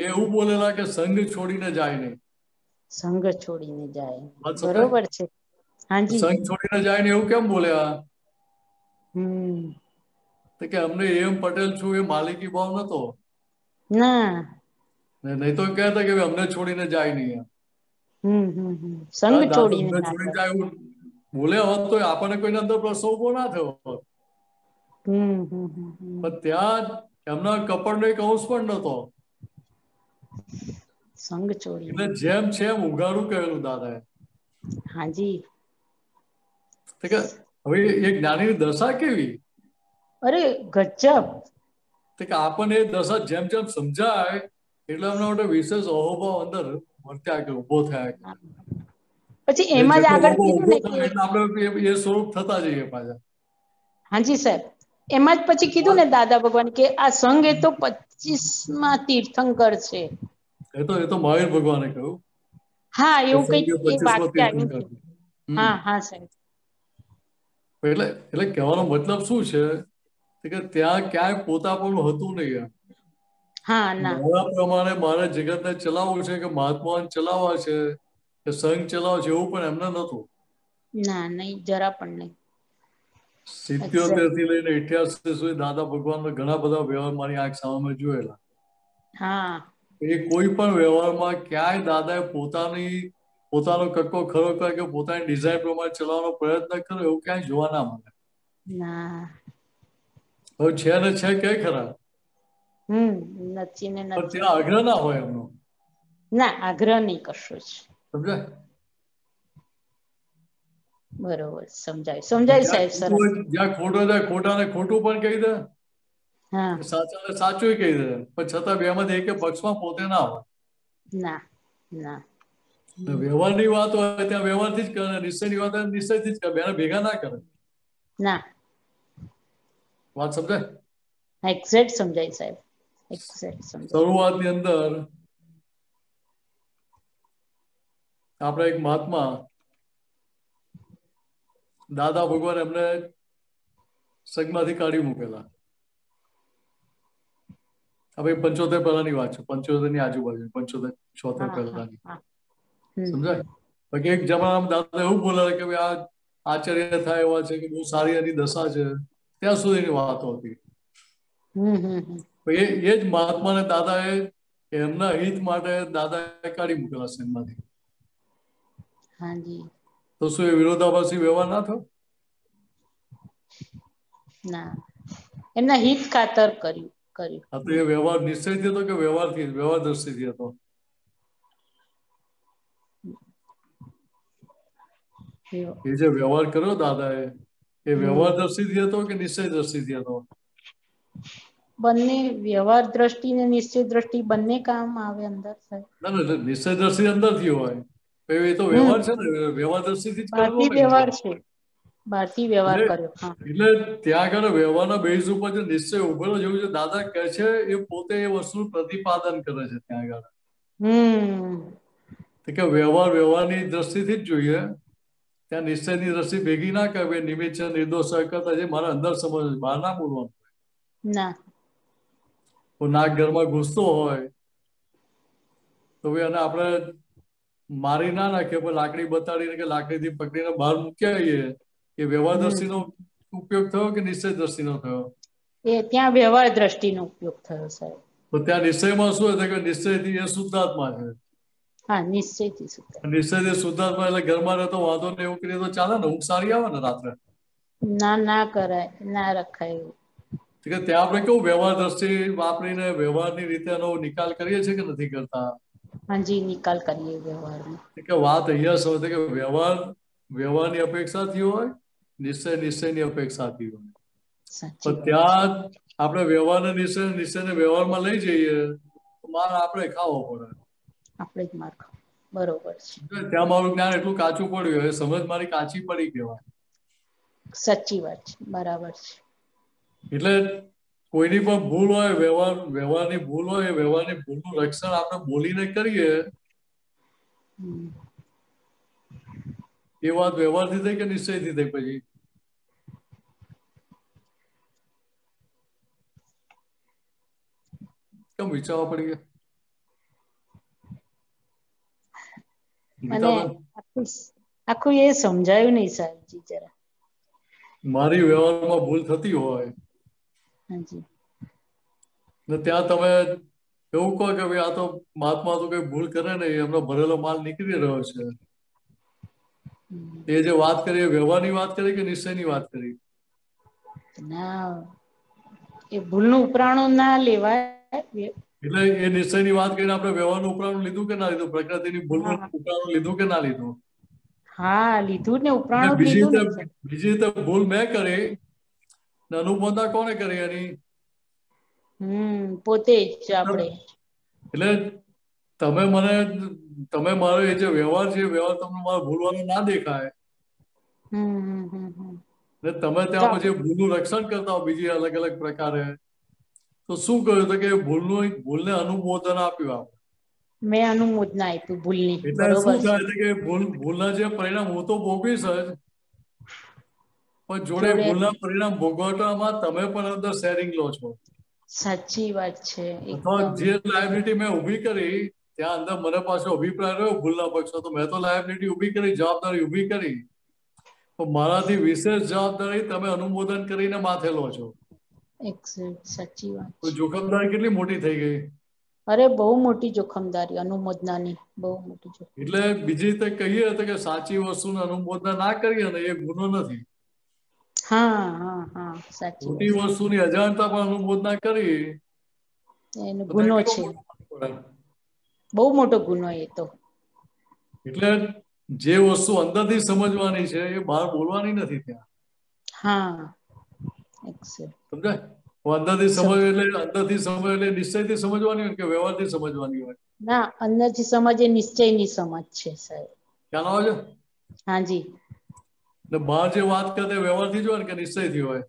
એવું બોલેલા કે સંઘ છોડીને જાય નહીં. સંઘ છોડીને જાય, બરોબર છે. હાજી. સંઘ છોડીને જાય ને એવું કેમ બોલ્યા? કે અમને એમ પટેલ છું એ માલિકી ભાવ નતો. ના, નહીં તો કહેતા કે અમને છોડીને જાય નહીં. સંઘ છોડીને જાય બોલે હોત તો આપણને કોઈને અંદર પ્રશ્ન ઉભો ના થયો હોત. પણ ત્યાં એમના કપડનો એક અંશ પણ નતો. સંઘ છોડી એટલે જેમ છે એમ ઉઘાડું કહેલું દાદાએ. હાજી. હવે એ જ્ઞાનીની દશા કેવી? અરે ગજબ. કે આપણને એ દશા જેમ જેમ સમજાય એટલે એમના માટે વિશેષ અહોભાવ અંદર વર્ત્યા કે ઉભો થયા. પછી એમાં જ આગળ આપણે એ સ્વરૂપ થતા જઈએ પાછા. હાજી સાહેબ. એમાં જ પછી કીધું ને દાદા ભગવાન કે આ સંઘ એ તો 25માં તીર્થંકર છે. એ તો મહાવીર ભગવાને કહ્યું. હા, એવું કઈક વાક્ય આવ્યું. હા હા સાહેબ. એટલે કહેવાનો મતલબ શું છે કે ત્યાં ક્યાંય પોતાપણું હતું નહીં. હા, ના. મારા પ્રમાણે મારે જગતને ચલાવવું છે કે મહાત્માઓને ચલાવવા છે કે સંઘ ચલાવવો છે એવું પણ એમને નતું. ના, નહીં, જરા પણ નહીં. 77 થી લઈને 88 સુધી દાદા ભગવાનના ઘણા બધા વ્યવહાર મારી આંખ સામે જોયેલા. હા. એ કોઈ પણ વ્યવહારમાં ક્યાંય દાદાએ પોતાનો કક્કો ખરો કરે કે પોતાની ડિઝાઇન પ્રમાણે ચલાવવાનો પ્રયત્ન કર્યો એવું ક્યાંય જોવા ના મળે. ના. હવે છે ને છે કે ખરા. નથી ને નથી. ત્યાં આગ્રહ ના હોય એમનો. ના, આગ્રહ નહીં કશું જ. સમજાય? બરોબર, સમજાય સાહેબ. સરસ. જ્યાં ખોટો જાય ખોટાને ખોટું પણ કહી દે, સાચાને સાચું કહી દે, પણ છતાં બેમાંથી એક પક્ષમાં પોતે ના હોય. ના, ના. વ્યવહારની વાત હોય ત્યાં વ્યવહારથી જ કરે, નિશ્ચયની વાત હોય નિશ્ચયથી જ કરે, બેને ભેગા ના કરે. ના. વાત સમજાય? એક્ઝેક્ટ સમજાય સાહેબ. એક્ઝેક્ટ સમજાય. શરૂઆતની અંદર આપણે એક મહાત્મા દાદા ભગવાન એમને સંઘમાંથી કાઢી મૂકેલા. હવે 75 પહેલાની વાત છે, 75 ની આજુબાજુ, 75 76 પહેલાની. સમજાય? બાકી એક જમાનામાં દાદા એવું બોલે કે આ આચાર્ય થાય એવા છે કે બહુ સારી એની દશા છે, ત્યાં સુધીની વાતો હતી. એ જ મહાત્માને દાદાએ એમના હિત માટે દાદાએ કાઢી મૂકેલા છે એમનાથી. હાજી. તો શું એ વિરોધાભાસી વ્યવહાર ના થયો? ના, એમના હિત ખાતર કર્યું. હા, તો એ વ્યવહાર નિશ્ચયથી હતો કે વ્યવહારથી, વ્યવહાર દ્રષ્ટિથી હતો? એ જે વ્યવહાર કર્યો દાદાએ, એ વ્યવહાર દ્રષ્ટિથી હતો કે નિશ્ચય દ્રષ્ટિથી હતો? બંને, વ્યવહાર દ્રષ્ટિ ને નિશ્ચય દ્રષ્ટિ બંને કામ આવે અંદર. ના ના, નિશ્ચય દ્રષ્ટિ અંદરથી હોય, એ તો વ્યવહાર છે ને, વ્યવહાર દ્રષ્ટિથી જ કરેલો ને. વ્યવહાર છે, બહારથી વ્યવહાર કર્યો. એટલે ત્યાં આગળ વ્યવહારના બેઝ ઉપર જે નિશ્ચય ઉભેલો જેવું છે, દાદા કહે છે એ પોતે એ વસ્તુનું પ્રતિપાદન કરે છે ત્યાં આગળ. કે વ્યવહારની દ્રષ્ટિથી જ જોઈએ, ત્યાં નિશ્ચયની દ્રષ્ટિ ભેગી ના કરે. નિમિત્ત છે, નિર્દોષ કરતા જે મારા અંદર સમજ, બહાર ના બોલવાનું. ના, નાક ઘરમાં ઘૂસતો હોય તો ભાઈ અને આપણે મારી ના નાખીએ, પણ લાકડી બતાડીને કે લાકડીથી પકડીને બહાર મૂકી આવીએ, એ વ્યવહાર દ્રષ્ટિનો ઉપયોગ થયો કે નિશ્ચય દ્રષ્ટિનો થયો? એ ત્યાં વ્યવહાર દ્રષ્ટિનો ઉપયોગ થયો સાહેબ. તો ત્યાં નિશ્ચયમાં શું હતું કે નિશ્ચયથી એ શુદ્ધાત્મા છે. હા, નિશ્ચયથી શુદ્ધાત્મા. નિશ્ચયથી શુદ્ધાત્મા એટલે ઘરમાં રહેતો વાંધો ને એવું કરીએ તો ચાલે ને? ઊંઘ સારી આવે ને રાત્રે? ના, ના કરાય, ના રખાય એવું. ત્યાં આપણે કેવું વ્યવહાર દ્રષ્ટિ વાપરીને વ્યવહારની રીતે એનો નિકાલ કરીએ છીએ કે નથી કરતા? હાજી, નિકાલ કરીએ વ્યવહારનો. કે વાત અહીંયા શું કે વ્યવહાર વ્યવહારની અપેક્ષાથી હોય, નિશ્ચય નિશ્ચયની અપેક્ષાથી હોય. પણ ત્યાં આપણે વ્યવહારને નિશ્ચયને વ્યવહારમાં લઈ જઈએ તો માર આપણે ખાવો પડે. આપણે જ માર ખાવો, બરોબર છે. ત્યાં મારું જ્ઞાન એટલું કાચું પડ્યું હોય, સમજ મારી કાચી પડી કહેવાય. સાચી વાત છે, બરાબર છે. એટલે કોઈની પણ ભૂલ હોય, વ્યવહારની ભૂલ હોય, વ્યવહારની ભૂલનું રક્ષણ આપણે બોલીને કરીએ, એ વાત વ્યવહારથી થઈ કે નિશ્ચયથી થઈ? પછી કેમ વિચારવા પડી ગયા? આખું એ સમજાયું નહીં સાહેબજી જરા. મારી વ્યવહારમાં ભૂલ થતી હોય ને ત્યાં તમે એવું કહો કે ભાઈ આ તો મહાત્મા તો કઈ ભૂલ કરે નહીં, એમનો ભરેલો માલ નીકળી રહ્યો છે, એ જે વાત કરી એ વ્યવહારની વાત કરી કે નિશ્ચયની વાત કરી? ના, એ ભૂલનું ઉપરાણું ના લેવાય. એટલે એ નિશ્ચયની વાત કરીને આપણે વ્યવહારનું ઉપરાણું લીધું કે ના લીધું? પ્રકૃતિની ભૂલનું ઉપરાણું લીધું કે ના લીધું? હા, લીધું ને, ઉપરાણું લીધું ને. બીજી રીતે ભૂલ મેં કરી ને અનુમોદના કોને કરી એની? પોતે જ આપણે. એટલે તમે મારો એ જે વ્યવહાર છે, વ્યવહાર તમને મારો ભૂલવાનો ના દેખાય ને તમે ત્યાં પછી ભૂલનું રક્ષણ કરતા હો બીજી અલગ અલગ પ્રકારે, તો શું કહ્યું તો કે ભૂલને અનુમોદન આપ્યું આપણે. મેં અનુમોદના આપ્યું ભૂલની. એટલે શું થાય છે કે ભૂલના જે પરિણામ હું તો ભોગવીશ જ, પણ જોડે ભૂલના પરિણામ ભોગવટામાં તમે પણ અંદર શેરિંગ લો છો. સાચી વાત છે. જે લાયબિલિટી મેં ઉભી કરી ત્યાં અંદર મને પાછો અભિપ્રાય રહ્યો ભૂલના પક્ષનો, તો મેં તો લાયબિલિટી ઉભી કરી, જવાબદારી ઉભી કરી, તો મારાથી વિશેષ જવાબદારી તમે અનુમોદન કરીને માથે લો છો. સાચી વાત. તો જોખમદારી કેટલી મોટી થઈ ગઈ? અરે બહુ મોટી જોખમદારી અનુમોદનાની, બહુ મોટી જોખમદારી. એટલે બીજી રીતે કહીએ તો કે સાચી વસ્તુને અનુમોદના ના કરીએ ને એ ગુનો નથી. હા હા હા, સાચી મોટી વસ્તુની અજાણતા પણ અનુમોદના કરી એનો ગુનો છે, બહુ મોટો ગુનો એ તો. એટલે જે વસ્તુ અંદરથી સમજવાની છે એ બહાર બોલવાની નથી ત્યાં. હા, સમજાય? અંદરથી સમજ એટલે નિશ્ચયથી સમજવાની હોય કે વ્યવહારથી સમજવાની હોય? ના, અંદરથી સમજ એ નિશ્ચયની સમજ છે સાહેબ. ખ્યાલ આવે છે? હાજી. ને બહાર જે વાત કરે વ્યવહારથી જ હોય કે નિશ્ચયથી હોય?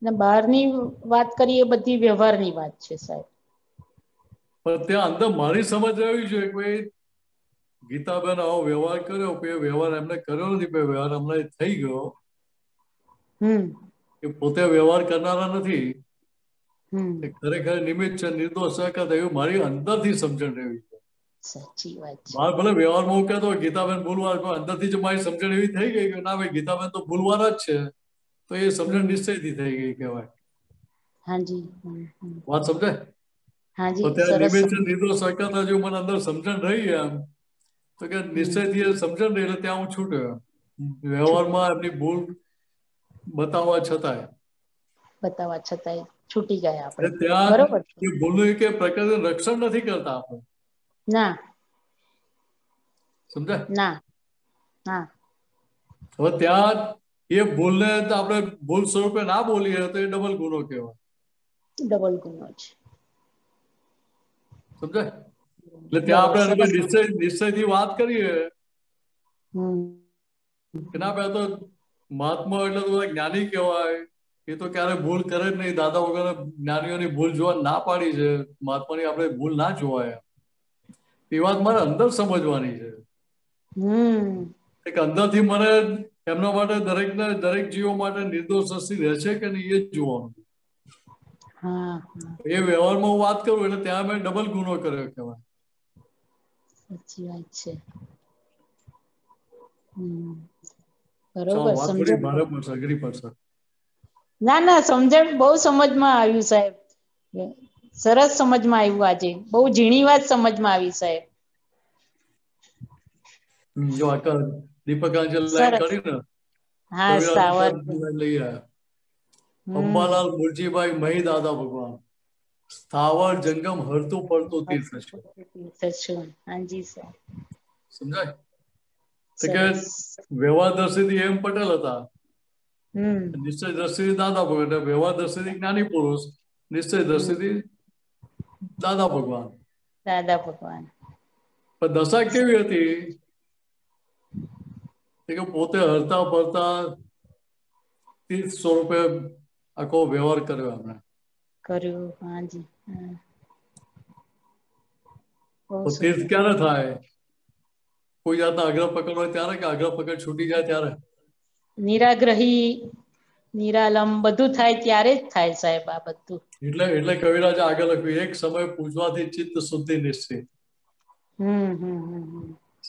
ને બહારની વાત કરીએ એ બધી વ્યવહારની વાત છે સાહેબ. પણ ત્યાં અંદર મારી સમજ રહેવી જોઈએ કે ગીતાબેન આવો વ્યવહાર કર્યો, એ વ્યવહાર એમને કર્યો નથી, વ્યવહાર હમણાં થઈ ગયો, એ પોતે વ્યવહાર કરનારા નથી, ખરેખર નિમિત્ત છે, નિર્દોષ એવું મારી અંદરથી સમજણ રહેવી છે. સાચી વાત છે. મારે ભલે વ્યવહારમાં હું કહેતો ગીતાબેન ભૂલવાર, અંદરથી જ મારી સમજણ એવી થઈ ગઈ કે ના ભાઈ ગીતાબેન તો ભૂલવાર જ છે, તો એ સમજણ નિશ્ચયથી થઈ ગઈ કહેવાય. હાજી. વાત સમજાય? હાજી, તો ત્યાં સરસ. નિર્દોષ નિર્દોષ શકતા જો મને અંદર સમજણ રહી એમ તો કે નિશ્ચયથી એ સમજણ રહી એટલે ત્યાં હું છૂટ્યો. વ્યવહારમાં એમની ભૂલ બતાવવા છતાંય છૂટી ગયા આપણે. ત્યાં બરોબર. એ ભૂલનું કે પ્રકૃતિનું રક્ષણ નથી કરતા આપણે. ના સમજાય? ના ના. હવે ત્યાં એ ભૂલને આપણે ભૂલ સ્વરૂપે ના બોલીએ તો એ ડબલ ગુનો કહેવાય. ડબલ ગુનો છે. સમજાય? એટલે ત્યાં આપણે નિશ્ચયથી વાત કરીએ કે ના ભાઈ તો મહાત્મા એટલે તો જ્ઞાની કહેવાય. એ તો ક્યારે ભૂલ કરે જ નહીં. દાદા વગર જ્ઞાનીઓની ભૂલ જોવા ના પાડી છે. મહાત્માની આપણે ભૂલ ના જોવાય. એ વાત મારે અંદર સમજવાની છે કે અંદરથી મને એમના માટે દરેક જીવો માટે નિર્દોષ દ્રષ્ટિ રહેશે કે નહીં એ જ જોવાનું. એ વ્યવહારમાં હું વાત કરું એટલે ત્યાં મેં ડબલ ગુનો કર્યો કહેવાય. સાચી વાત છે. બરોબર. અઘરી પડશે. ના ના, સમજણ બહુ સમજમાં આવ્યું સાહેબ. સરસ સમજમાં આવ્યું. આજે બહુ ઝીણી વાત સમજમાં આવી સાહેબ. જો આકા દીપકાંજલ લાઈન કરી ને હા, સાવર લઈ આવ્યા. અંબાલાલ મુરજીભાઈ મહી દાદા ભગવાન સ્થાવર જંગમ હરતું પડતું તીર્થ છે. હાજી સર. સમજાય? કે વ્યવહાર દર્શીથી એમ પટેલ હતા. નિશ્ચય દ્રષ્ટિથી દાદા ભગવાન. વ્યવહાર દર્શીથી જ્ઞાની પુરુષ, નિશ્ચય દ્રષ્ટિથી દાદા ભગવાન. પણ દશા કેવી હતી કે પોતે હરતા ફરતા તીર્થ સ્વરૂપે આખો વ્યવહાર કર્યો એમણે. તીર્થ ક્યારે થાય? કોઈ જાતના આગ્રહ પકડ હોય ત્યારે કે આગ્રહ પકડ છૂટી જાય ત્યારે? નિરાગ્રહી નિરાલમ બધું થાય ત્યારે જ થાય સાહેબ આ બધું. એટલે કવિરાજે આગળ લખ્યું એક સમય પૂજવાથી ચિત્ત શુદ્ધિ નિશ્ચય.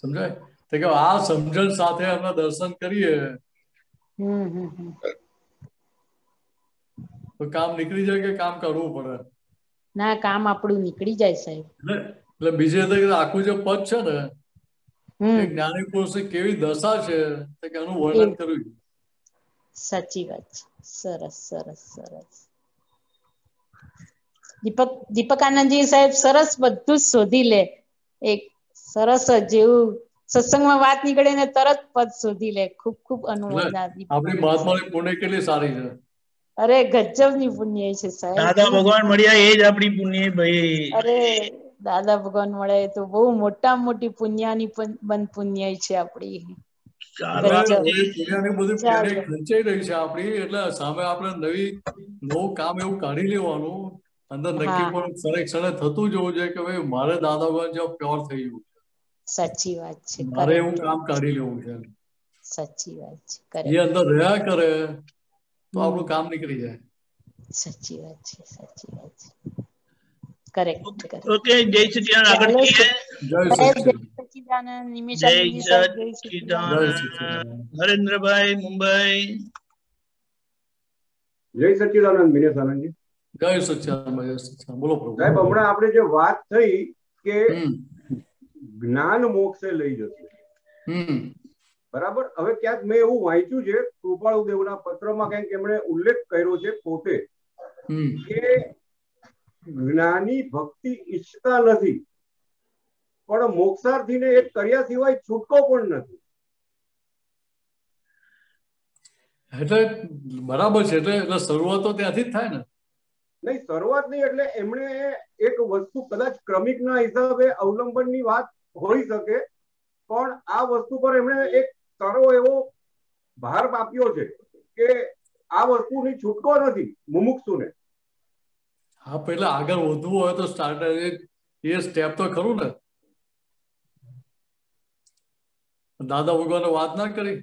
સમજાય? તો કે આ સમજણ સાથે અમે દર્શન કરીએ તો કામ નીકળી જાય કે કામ કરવું પડે? ના, કામ આપણું નીકળી જાય સાહેબ. એટલે બીજે આખું જે પદ છે ને એ જ્ઞાની પુરુષની કેવી દશા છે એનું વર્ણન કર્યું. સાચી વાત છે. સરસ સરસ સરસ. દીપકાનંદજી સાહેબ સરસ બધું જ શોધી લે. એક સરસ જેવું સત્સંગમાં વાત નીકળે ને તરત પદ શોધી લે. ખૂબ ખૂબ અનુમોદના. આપણી મહાત્માની પુણ્ય કેટલી સારી છે. અરે ગજબની પુણ્ય છે સાહેબ. દાદા ભગવાન મળ્યા એ જ આપણી પુણ્ય ભાઈ. અરે દાદા ભગવાન મળે તો બહુ મોટામાં મોટી પુણ્યની બંધ પુણ્ય છે આપણી. પુણ્યની બધી ખંચાઈ રહી છે આપણી. એટલે સામે આપણે નવું કામ એવું કાઢી લેવાનું. અંદર નક્કી પણ ક્ષણે થતું જવું જોઈએ કે ભાઈ મારે દાદા ભગવાન જેવું પ્યોર થઈ ગયું. સાચી વાત છે. મારે એવું કામ કાઢી લેવું છે. સાચી વાત છે. એ અંદર રહ્યા કરે તો આપણું કામ નીકળી જાય. સાચી વાત છે. સાચી વાત છે. કરેક્ટ. ઓકે, જય સચિદાનંદ. આગળ જઈએ. જય સચિદાનંદ. નિમિષાનંદજી સાહેબ જય સચિદાનંદ. નરેન્દ્રભાઈ મુંબઈ. જય સચિદાનંદ મિનેશાનંદજી. જય સચિદાનંદ. બોલો પ્રભુ. સાહેબ, હમણાં આપણે જે વાત થઈ કે જ્ઞાન મોક્ષે લઈ જશે, બરાબર. હવે ક્યાંક મેં એવું વાંચ્યું છે કૃપાળુદેવના પત્રમાં, કંઈક એમણે ઉલ્લેખ કર્યો છે પોતે કે જ્ઞાની ભક્તિ ઈચ્છતા નથી પણ મોક્ષાર્થીને એક કર્યા સિવાય છૂટકો પણ નથી. એટલે બરાબર છે. એટલે શરૂઆત તો ત્યાંથી જ થાય ને. નહીં, શરૂઆત નહીં. એટલે એમણે એક વસ્તુ કદાચ ક્રમિકના હિસાબે અવલંબનની વાત હોઈ શકે, પણ આ વસ્તુ પર એમણે એક સારો એવો ભાર આપ્યો છે કે આ વસ્તુની છૂટકો નથી મુમુક્ષુને. હા, પેલા આગળ વધવું હોય તો સ્ટાર્ટર એ સ્ટેપ તો ખરું ને. દાદા ભગવાને વાત ના કરી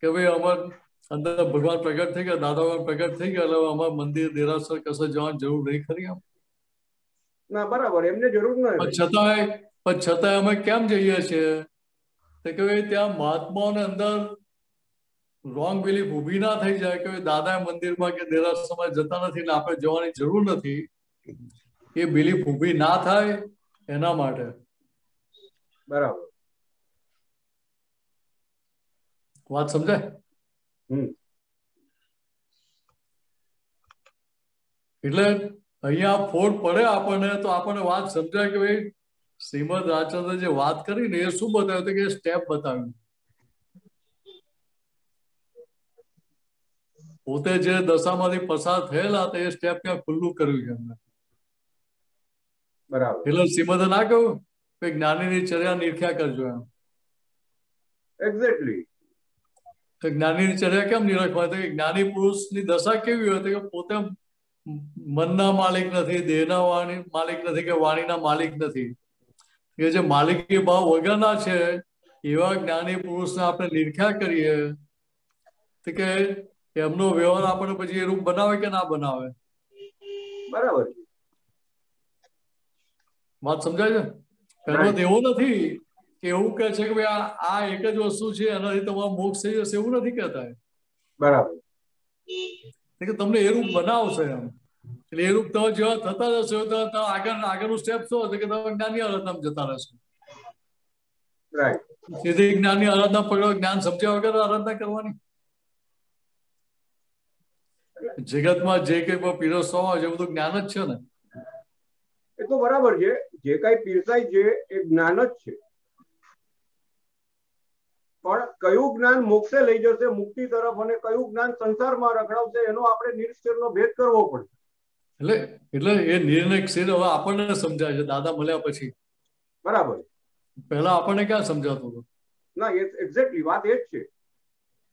કે ભાઈ અમાર અંદર ભગવાન પ્રગટ થઈ ગયા, દાદા ભગવાન પ્રગટ થઈ ગયા, એટલે અમારે મંદિર દેરાસર કશે જવાની જરૂર નહીં ખરી? આમ ના, બરાબર, એમને જરૂર નથી. છતાંય અમે કેમ જઈએ છીએ કે ભાઈ ત્યાં મહાત્માઓને અંદર રોંગ બિલીફ ઊભી ના થઈ જાય કે દાદા મંદિરમાં કે દેરાસરમાં જતા નથી એટલે આપણે જવાની જરૂર નથી, એ બિલીફ ઊભી ના થાય એના માટે. બરાબર, વાત સમજાય? એટલે અહીંયા ફોડ પડે આપણને તો આપણને વાત સમજાય કે ભાઈ શ્રીમદ રાજચંદ્ર જે વાત કરી ને એ શું બતાવ્યું કે સ્ટેપ બતાવ્યું. પોતે જે દશામાંથી પસાર થયેલા હતા એ સ્ટેપ ક્યાં ખુલ્લું કર્યું છે એમને. બરાબર. એટલે શ્રીમદે ના કહ્યું કે જ્ઞાનીની ચર્યા નિરખ્યા કરજો એમ. એક્ઝેક્ટલી. જ્ઞાનીની ચર્યા કેમ નિરખવા? જ્ઞાની પુરુષની દશા કેવી હોય કે પોતે મનના માલિક નથી, દેહના માલિક નથી કે વાણીના માલિક નથી. એ જે માલિકી ભાવ વગરના છે એવા જ્ઞાની પુરુષને આપણે નિરખ્યા કરીએ તો કે એમનો વ્યવહાર આપણે પછી એ રૂપ બનાવે કે ના બનાવે? બરાબર. વાત સમજાય છે? પેલો એવો નથી કે એવું કહે છે કે ભાઈ આ એક જ વસ્તુ છે એનાથી તમારો મોક્ષ થઈ જશે, એવું નથી કહેતા. બરાબર. કે તમને એ રૂપ બનાવશે એમ. એટલે એ રૂપ તમે જેવા થતા જશો તો આગળનું સ્ટેપ શું હશે કે તમે જ્ઞાની આરાધનામાં જતા રહેશો. રાઈટ. સીધી જ્ઞાની આરાધના પકડો, જ્ઞાન સમજ્યા વગર આરાધના કરવાની. જગતમાં જે કઈ પણ પીરસવામાં આવે છે બધું જ્ઞાન જ છે ને. એ તો બરાબર છે, જે કઈ પીરસાય છે એ જ્ઞાન જ છે. પણ કયું જ્ઞાન મોક્ષે લઈ જશે મુક્તિ તરફ અને કયું જ્ઞાન સંસારમાં રખડાવશે એનો આપણે નિર્ક્ષેરનો ભેદ કરવો પડશે. એટલે એ નિર્ણયશીલ હવે આપણને સમજાય છે દાદા મળ્યા પછી. બરાબર. પહેલા આપણને ક્યાં સમજાતું હતું? ના, એક્ઝેક્ટલી વાત એ જ છે.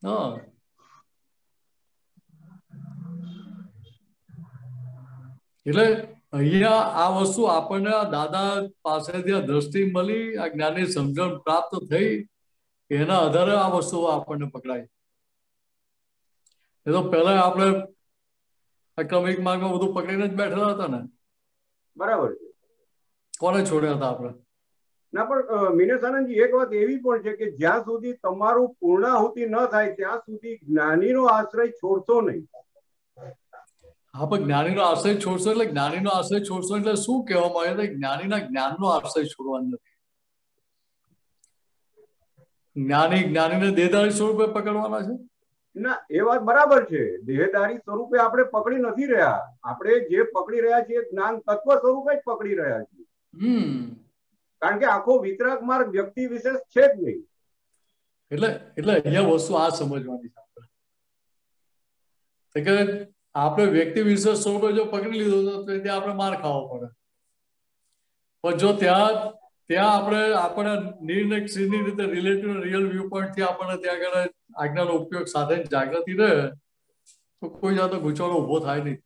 હા, એટલે અહીંયા આ વસ્તુ આપણને દાદા પાસેથી આ દ્રષ્ટિ મળી, આ જ્ઞાનની સમજણ પ્રાપ્ત થઈ, એના આધારે આ વસ્તુ આપણને પકડાય. એ તો પહેલા આપણે ક્રમિક માર્ગમાં બધું પકડીને જ બેઠેલા હતા ને. બરાબર છે. કોને છોડ્યા હતા આપણે? ના, પણ મિનેશ આનંદજી એક વાત એવી પણ છે કે જ્યાં સુધી તમારું પૂર્ણાહુતિ ન થાય ત્યાં સુધી જ્ઞાનીનો આશ્રય છોડશો નહીં. હા, પણ જ્ઞાનીનો આશ્રય છોડશો એટલે જ્ઞાનીનો આશ્રય છોડશો એટલે શું કહેવામાં આવે? જ્ઞાનીના જ્ઞાનનો આશ્રય છોડવાનો નથી. જ્ઞાનીને દેહધારી સ્વરૂપે પકડવાના છે. ના, એ વાત બરાબર છે. દેહધારી સ્વરૂપે આપણે પકડી નથી રહ્યા. આપણે જે પકડી રહ્યા છીએ જ્ઞાન તત્વ સ્વરૂપે જ પકડી રહ્યા છીએ. કારણ કે આખો વિતરાગ માર્ગ વ્યક્તિ વિશેષ છે જ નહીં. એટલે અહીંયા વસ્તુ આ સમજવાની છે કે આપણે વ્યક્તિ વિશેષ સ્વરૂપે જો પકડી લીધું તો ત્યાં આપણે માર ખાવો પડે. પણ જો ત્યાં આપણે નિર્ણયની રીતે રિલેટિવ રિયલ વ્યૂ પોઈન્ટ થી આપણને ત્યાં આગળ આજ્ઞાનો ઉપયોગ સાથે જાગૃતિ રહે તો કોઈ જાતનો ગૂંચવણો ઉભો થાય નહીં.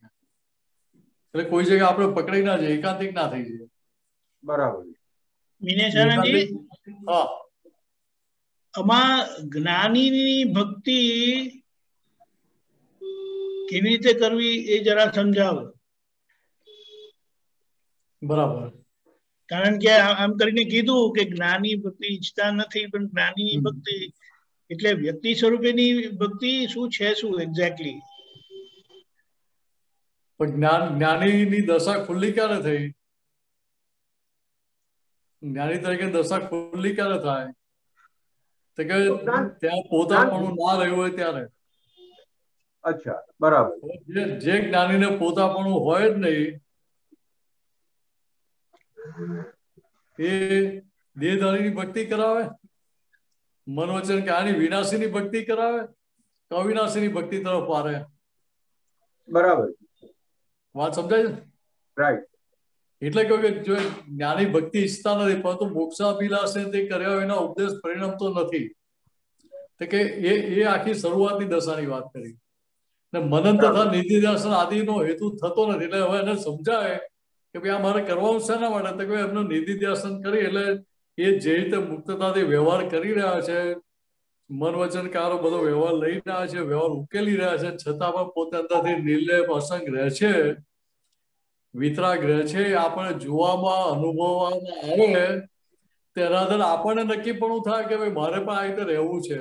એટલે કોઈ જગ્યાએ આપણે પકડી ના જઈએ, એકાંતિક ના થઈ જઈએ. બરાબર. મિનેશ આનંદજી, હા, આમાં જ્ઞાનીની ભક્તિ કેવી રીતે કરવી એ જરા સમજાવો. બરાબર. કારણ કે આમ કરીને કીધું કે જ્ઞાની ભક્તિ ઈચ્છતા નથી, પણ જ્ઞાની ભક્તિ એટલે વ્યક્તિ સ્વરૂપેની ભક્તિ શું છે, શું એક્ઝેક્ટલી? પણ જ્ઞાનીની દશા ખુલ્લી ક્યારે થઈ? જ્ઞાની તરીકે દશા ખુલ્લી ક્યારે થાય? તો કે ત્યાં પોતાપણું ના રહ્યું હોય ત્યારે. અચ્છા, બરાબર. જે જ્ઞાનીને પોતાપણું હોય જ નહીં એ દેહધારીની ભક્તિ કરાવે, મન વચન કે આની વિનાશીની ભક્તિ કરાવે, અવિનાશીની ભક્તિ તરફ વારે. બરાબર. વાત સમજાય છે? રાઈટ. એટલે કહ્યું કે જો જ્ઞાની ભક્તિ ઈચ્છતા નથી પરંતુ મોક્ષાભિલાષે તે કર્યા વિના ઉપદેશ પરિણમતો નથી. તો કે એ આખી શરૂઆતની દશાની વાત કરી. મનન તથા નિધિધ્યાસન આદિનો હેતુ થતો નથી. એટલે હવે એને સમજાય કે ભાઈ આ મારે કરવાનું શેના માટે? તો કે એમનું નિધિધ્યાસન કરી એટલે એ જે રીતે મુક્તતાથી વ્યવહાર કરી રહ્યા છે, મન વચનકારો બધો વ્યવહાર લઈ રહ્યા છે, વ્યવહાર ઉકેલી રહ્યા છે, છતાં પણ પોતે અંદરથી નિર્લેપ અસંગ રહે છે, વિતરાગ રહે છે. આપણે જોવામાં અનુભવવામાં આવે તેના આધારે આપણને નક્કી પણ થાય કે ભાઈ મારે પણ આ રીતે રહેવું છે.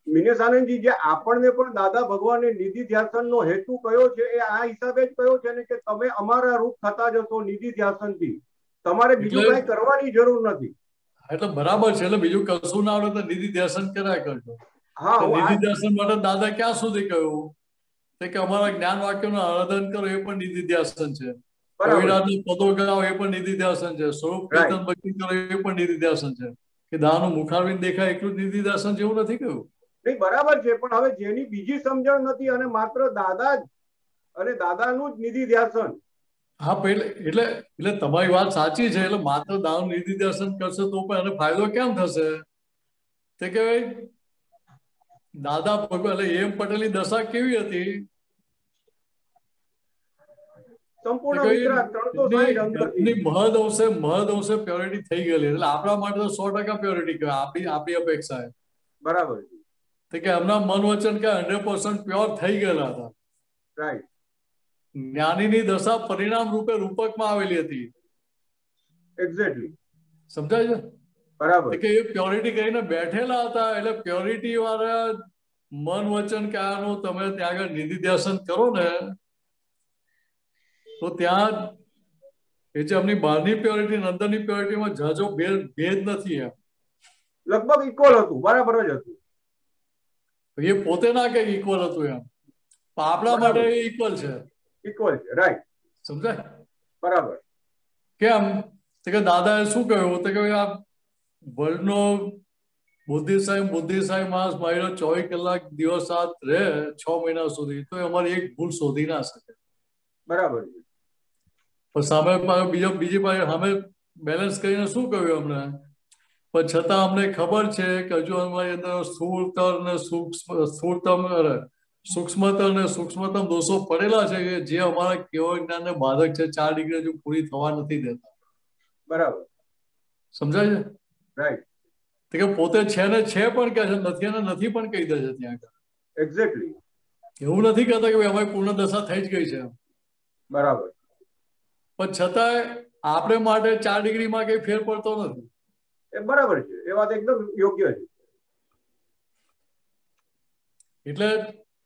મિનેશ આનંદજી, જે આપણને પણ દાદા ભગવાને નિધિ ધ્યાસન નો હેતુ કયો છે એ આ હિસાબે જ કયો છે ને કે તમે અમારા રૂપ થતા જશો નિધિ ધ્યાસન થી, તમારે બીજું કઈ કરવાની જરૂર નથી. એટલે બરાબર છે. એટલે બીજું કશું ના આવડે તો નિધિ ધ્યાસન કર્યા કરજો. હા, નિધિ ધ્યાસન માટે દાદા ક્યાં સુધી કહ્યું કે અમારા જ્ઞાન વાક્યનું આરાધન કરો એ પણ નિધિ ધ્યાસન છે. પદો ગાઓ એ પણ નિધિ ધ્યાસન છે. સ્વરૂપ કીર્તન ભક્તિ કરો એ પણ નિધિ ધ્યાસન છે. કે દાનું મુખારવિંદ દેખાય એટલું નિધિ ધ્યાસન જેવું નથી કહ્યું. નહીં, બરાબર છે. પણ હવે જેની બીજી સમજણ નથી અને માત્ર દાદા જ અને દાદાનું જ નિધિ ધ્યાસન. હા, એટલે તમારી વાત સાચી છે. એટલે માત્ર દાનું નિધિ ધ્યાસન કરશે તો પણ એને ફાયદો કેમ થશે? તે કે દાદા ભગવાન એટલે એમ પટેલની દશા કેવી હતી? મહદ અંશે પ્યોરિટી થઈ ગયેલી. એટલે આપણા માટે તો 100% પ્યોરિટી કહેવાય આપણી અપેક્ષા. બરાબર કે એમના મન વચન કે 100% પ્યોર થઈ ગયેલા હતા. રાઈટ. જ્ઞાનીની દશા પરિણામ રૂપે રૂપકમાં આવેલી હતી. એક્ઝેક્ટલી. સમજાય છે? બરાબર. કે એ પ્યોરિટી કરીને બેઠેલા હતા. એટલે પ્યોરિટી વાળા મન વચન કાયાનું તમે ત્યાં આગળ નિધિ ધ્યાસન કરો ને તો ત્યાં એ જે એમની બહારની પ્યોરિટી અંદરની પ્યોરિટીમાં જાજો ભેદ નથી. એમ લગભગ ઇક્વલ હતું. બરાબર જ હતું. એ પોતે ના કે ઇક્વલ હતું એમ, આપણા માટે ઇક્વલ છે. ઇક્વલ છે. રાઈટ. સમજાય? બરાબર. કેમ? કે દાદાએ શું કહ્યું? તો કે આ વર્લ્ડનો બુદ્ધિશાળી માણસ માર્યો 24 કલાક દિવસ રાત રહે 6 મહિના સુધી તો અમારી એક ભૂલ શોધી ના શકે. બરાબર. પણ સામે બીજી પાસે સામે બેલેન્સ કરીને શું કહ્યું અમને? પણ છતાં અમને ખબર છે કે હજુ અમારી અંદર સ્થૂળતર ને સૂક્ષ્મતર ને સૂક્ષ્મતમ દોષો પડેલા છે કે જે અમારા કેવળ જ્ઞાનને બાધક છે. 4 ડિગ્રી હજુ પૂરી થવા નથી દેતા. બરાબર. સમજાય છે? રાઈટ. કે પોતે છે ને છે પણ કહે છે, નથી અને નથી પણ કહી દે છે ત્યાં આગળ. એક્ઝેક્ટલી. એવું નથી કહેતા કે અમારી પૂર્ણ દશા થઈ જ ગઈ છે. બરાબર. પણ છતાંય આપણે માટે 4 ડિગ્રીમાં કઈ ફેર પડતો નથી. એ બરાબર છે. એ વાત એકદમ યોગ્ય છે. એટલે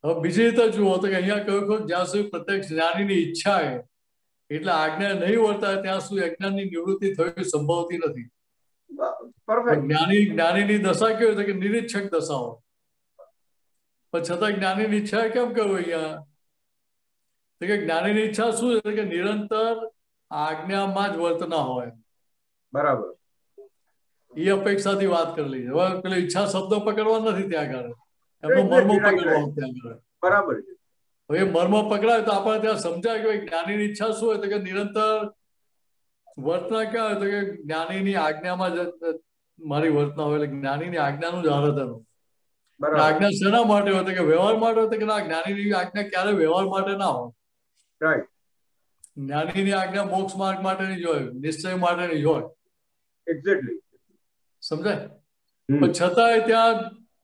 હવે બીજી રીતે જુઓ તો કે અહીંયા કહ્યું કે જ્યાં સુધી પ્રત્યક્ષ જ્ઞાનીની ઈચ્છા છે એટલે આજ્ઞા નહીં વર્તાય ત્યાં સુધી અજ્ઞાનની નિવૃત્તિ થવી સંભવતી નથી. જ્ઞાનીની દશા કેવી છે કે નિરીક્ષક દશા હોય, પણ છતાં જ્ઞાનીની ઈચ્છા કેમ કહ્યું અહીંયા? કે જ્ઞાનીની ઈચ્છા શું છે કે નિરંતર આજ્ઞામાં જ વર્તના હોય. બરાબર. એ અપેક્ષાથી વાત કરેલી છે. હવે પેલી ઈચ્છા શબ્દ પકડવા નથી ત્યાં આગળ, એમનો મર્મ પકડવાનો ત્યાં આગળ. બરાબર છે. હવે મર્મ પકડાય તો આપણે ત્યાં સમજાય કે જ્ઞાનીની ઈચ્છા શું હોય તો કે નિરંતર વર્તના ક્યાં હોય તો કે જ્ઞાનીની આજ્ઞામાં જ મારી વર્તના હોય. એટલે જ્ઞાનીની આજ્ઞાનું જ આરાધન હોય. આજ્ઞા શેના માટે હોય કે વ્યવહાર માટે હોય કે ના, જ્ઞાનીની આજ્ઞા ક્યારે વ્યવહાર માટે ના હોય. રાઈટ. જ્ઞાનીની આજ્ઞા મોક્ષ માર્ગ માટેની જ હોય, નિશ્ચય માટેની જ હોય. એક્ઝેક્ટલી. સમજાય? પણ છતાંય ત્યાં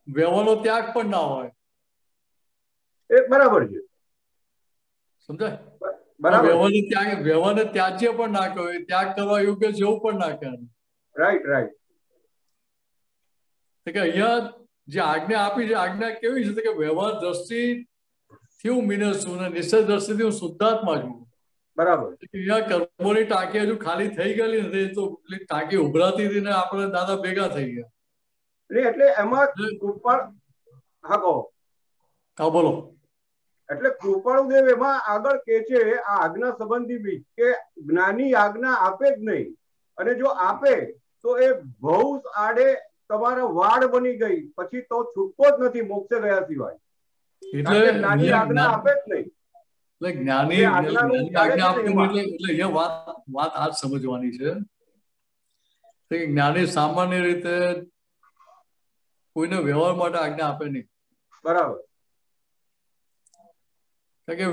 વ્યવહારનો ત્યાગ પણ ના હોય. એ બરાબર છે. સમજાય? વ્યવહારને ત્યાજ્ય પણ ના કહે, ત્યાગ કરવા યોગ્ય છે એવું પણ ના કહે. રાઈટ. રાઈટ. કે અહીંયા જે આજ્ઞા આપી છે, આજ્ઞા કેવી છે કે વ્યવહાર દ્રષ્ટિથી હું મિનસ છું અને નિશ્ચય દ્રષ્ટિથી હું શુદ્ધાત્મા છું. બરાબર. અહીંયા કર્મોની ટાંકી હજુ ખાલી થઈ ગયેલી નથી તો ટાંકી ઉભરાતી હતી ને આપણે દાદા ભેગા થઈ ગયા. એટલે એમાં કૃપાળ. હા કહો. હા બોલો. એટલે કૃપાળુદેવ એમાં આગળ કે છે આ આજ્ઞા સંબંધી બી કે જ્ઞાની આજ્ઞા આપે જ નહીં, અને જો આપે તો એ બહુ આડે તમારા વાડ બની ગઈ, પછી તો છૂટકો જ નથી મોક્ષે ગયા સિવાય. એટલે જ્ઞાની આજ્ઞા આપે જ નહીં. એટલે જ્ઞાની આજ્ઞા આપતું એટલે એ વાત આ જ સમજવાની છે કે જ્ઞાની સામાન્ય રીતે કોઈને વ્યવહાર માટે આજ્ઞા આપે નહીં. બરાબર. કારણ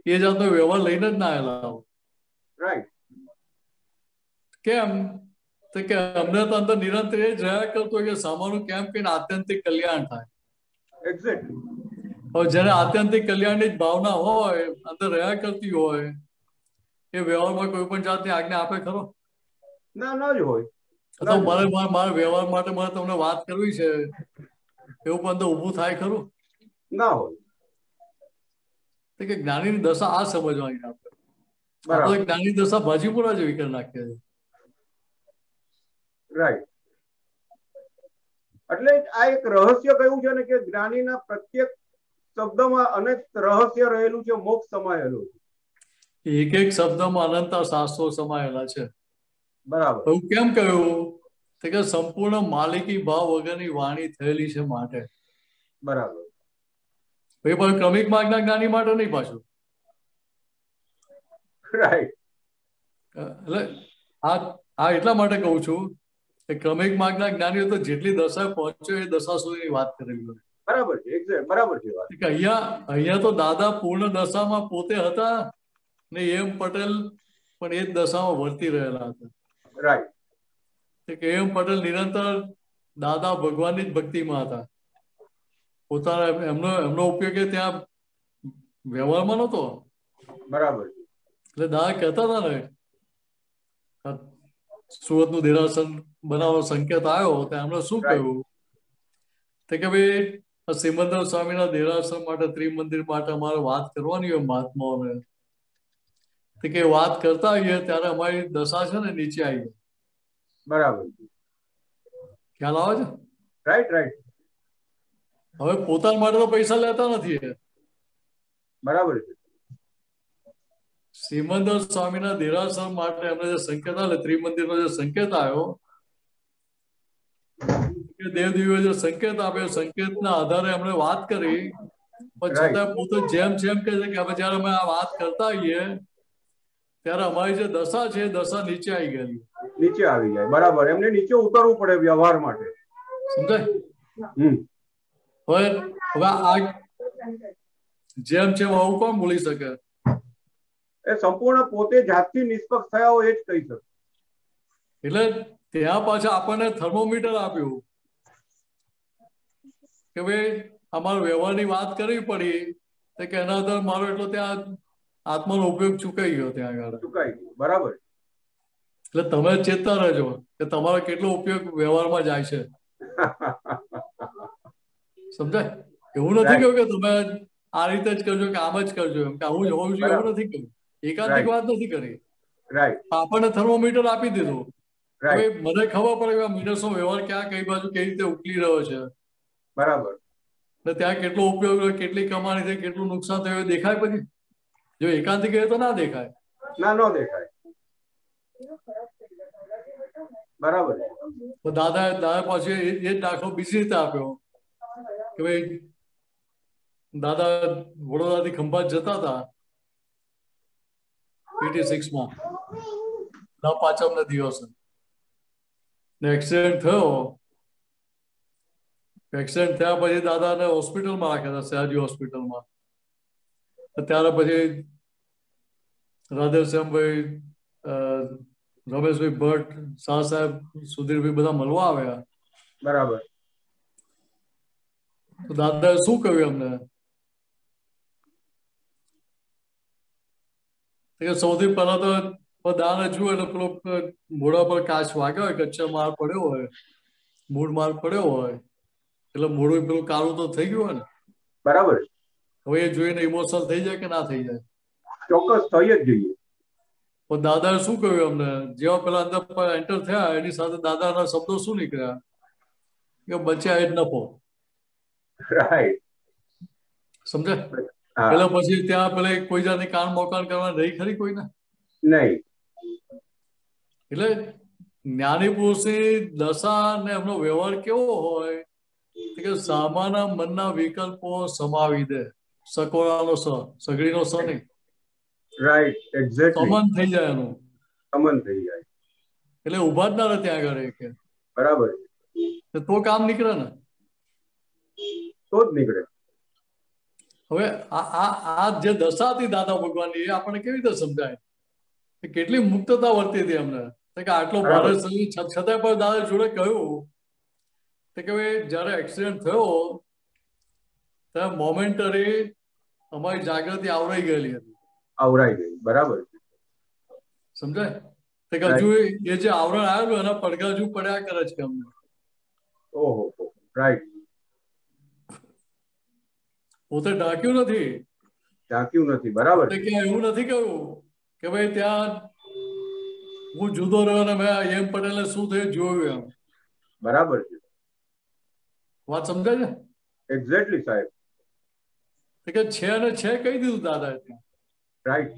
કે એ જાતનો વ્યવહાર લઈને જ ના આવેલા. રાઈટ. કેમ? તો કે અમને તો અંદર નિરંતર એ જ રહ્યા કરતો કે સામાનું કેમ કે આત્યંતિક કલ્યાણ થાય. એક્ઝેક્ટલી. હવે જેને આત્યંતિક કલ્યાણની જ ભાવના હોય, અંદર રહ્યા કરતી હોય, એ વ્યવહારમાં કોઈ પણ જાતની આજ્ઞા આપે ખરો? ના, ન જ હોય. તો મારા વ્યવહાર માટે મારે તમને વાત કરવી છે એવું પણ તો ઊભું થાય ખરું ના હોય. કે જ્ઞાનીની દશા આ સમજવાની આપણે જ્ઞાની દશા ભાજીપુરા જેવી કરી નાખીએ છે. રાઈટ. એટલે આ એક રહસ્ય કયું છે ને કે જ્ઞાનીના પ્રત્યેક શબ્દમાં અનેક રહસ્ય રહેલું છે, મોક્ષ સમાયેલું છે. એક એક શબ્દમાં અનંત શાસ્ત્રો સમાયેલા છે. બરાબર. એવું કેમ કહ્યું કે સંપૂર્ણ માલિકી ભાવ વગરની વાણી થયેલી છે માટે. બરાબર. એ પણ ક્રમિક માર્ગના જ્ઞાની માટે નહીં પાછું. રાઈટ. એટલે આ એટલા માટે કહું છું કે ક્રમિક માર્ગના જ્ઞાનીઓ તો જેટલી દશા પહોંચ્યો એ દશા સુધીની વાત કરેલી હોય. બરાબર છે, એક્ઝેક્ટ બરાબર છે વાત. કે અહીંયા તો દાદા પૂર્ણ દશામાં પોતે હતા ને એમ પટેલ પણ એ જ દશામાં વર્તી રહેલા હતા. રાઈટ. કે એમ પટેલ નિરંતર દાદા ભગવાનની જ ભક્તિમાં હતા. પોતાના એમનો ઉપયોગ ત્યાં વ્યવહારમાં નહોતો. બરાબર. એટલે દાદા કહેતા હતા ને સુરતનું દેરાસર બનાવવાનો સંકેત આવ્યો તો એમણે શું કહ્યું કે ભાઈ સિમંદર સ્વામીના દેરાસર માટે ત્રિમંદિર માટે અમારે વાત કરવાની હોય મહાત્માઓને કે વાત કરતા આવીએ ત્યારે અમારી દશા છે ને નીચે આવી. બરાબર. ખ્યાલ આવે છે? Right right. હવે પોતાના માટે તો પૈસા લેતા નથી. બરાબર છે. સિમંદર સ્વામીના દેરાસર માટે એમને જે સંકેત આવે ત્રિમંદિરનો જે સંકેત આવ્યો કે દેવદેવીઓ જે સંકેત આપ્યો સંકેતના આધારે એમણે વાત કરી પણ છતાં પોતે જેમ કે છે કે હવે જયારે અમે આ વાત કરતા આવીએ ત્યારે અમારી જે દશા છે એ દશા નીચે આવી ગયેલી. નીચે આવી જાય. બરાબર. એમને નીચે ઉતરવું પડે વ્યવહાર માટે. સમજાય? હવે આ જેમ આવું કોણ બોલી શકે? એ સંપૂર્ણ પોતે જાતથી નિષ્પક્ષ થયા હોય એ જ કહી શકે. એટલે ત્યાં પાછા આપણને થર્મોમીટર આપ્યું કે ભાઈ અમારો વ્યવહારની વાત કરવી પડી કે એના આધારે મારો એટલો ત્યાં આત્માનો ઉપયોગ ચૂકાઈ ગયો. ત્યાં આગળ ચૂકાઈ ગયો. બરાબર. એટલે તમે ચેતતા રહેજો કે તમારો કેટલો ઉપયોગ વ્યવહારમાં જાય છે. સમજાય? એવું નથી કહ્યું કે તમે આ રીતે જ કરજો કે આમ જ કરજો એમ કે આવું જ હોવું જોઈએ એવું નથી કહ્યું. એકાંતિક વાત નથી કરી. આપણને થર્મોમીટર આપી દીધું. હવે મને ખબર પડે કે મીટર્સનો વ્યવહાર ક્યાં કઈ બાજુ કઈ રીતે ઉકલી રહ્યો છે. બરાબર. ત્યાં કેટલો ઉપયોગ કેટલી કમાણી થઈ કેટલું નુકસાન થયું દેખાય પછી? જો એકાંતિક તો ના દેખાય. ના ન દેખાય. બરાબર. દાદા પાછું એ જ દાખલો બીજી રીતે આપ્યો કે ભાઈ દાદા વડોદરાથી ખંભાત જતા હતા 86માં પાંચમના દિવસે એક્સિડન્ટ થયો. એક્સિડન્ટ થયા પછી દાદાને હોસ્પિટલમાં રાખ્યા હતા સયાજી હોસ્પિટલમાં. ત્યારે પછી રાધેશ્યામભાઈ રમેશભાઈ ભટ્ટ શાહ સાહેબ સુધીરભાઈ બધા મળવા આવ્યા. બરાબર. તો દાદાએ શું કહ્યું અમને કે સૌથી પહેલા તો દાદાને જુઓ એટલે પેલો મોઢા પર કાચ વાગ્યો હોય કચ્ચો માર પડ્યો હોય મૂળ માર પડ્યો હોય એટલે મોઢું પેલું કાળું તો થઈ ગયું હોય ને. બરાબર. હવે એ જોઈને ઇમોશનલ થઈ જાય કે ના થઈ જાય? ચોક્કસ થઈ જ જોઈએ. પણ દાદાએ શું કહ્યું અમને જેવા પેલા અંદર એન્ટર થયા એની સાથે દાદાના શબ્દો શું નીકળ્યા કે બચ્યા એ જ નફો. રાઈટ. સમજાય? પેલા પછી ત્યાં પેલા કોઈ જાતની કાન મોકાન કરવાની રહી ખરી કોઈને નહીં. એટલે જ્ઞાની પુરુષની દશા ને એમનો વ્યવહાર કેવો હોય કે સામાના મનના વિકલ્પો સમાવી દે. સકોરાનો સ સગડીનો સ નહીં. રાઈટ. એક્ઝેક્ટલી. સમન થઈ જાય એનું. સમન થઈ જાય એટલે ઉભા જ ના રહે ત્યાં આગળ કે. બરાબર. તો કામ નીકળે ને. તો જ નીકળે. હવે આ જે દશા હતી દાદા ભગવાનની એ આપણને કેવી રીતે સમજાય કે કેટલી મુક્તતા વર્તી હતી એમને કે આટલો ભારે શરીર છતાં પણ દાદા જોડે કહ્યું કે ભાઈ જયારે એક્સિડન્ટ થયો ત્યારે મોમેન્ટરી અમારી જાગૃતિ આવરાઈ ગયેલી હતી. આવરાઈ ગઈ. બરાબર. સમજાય? હજુ એ જે આવરણ આવેલું એના પડઘા હજુ પડ્યા કરે છે અમને. ઓહો, રાઈટ. પોતે ઢાંક્યું નથી. ઢાંક્યું નથી, બરાબર. ક્યાં એવું નથી કહ્યું કે ભાઈ ત્યાં હું જુદો રહ્યો ને મેં એમ પટેલ શું થયું જોયું એમ. બરાબર છે. વાત સમજાય છે? એક્ઝેક્ટલી સાહેબ. કે છે અને છે કહી દીધું દાદા. રાઈટ.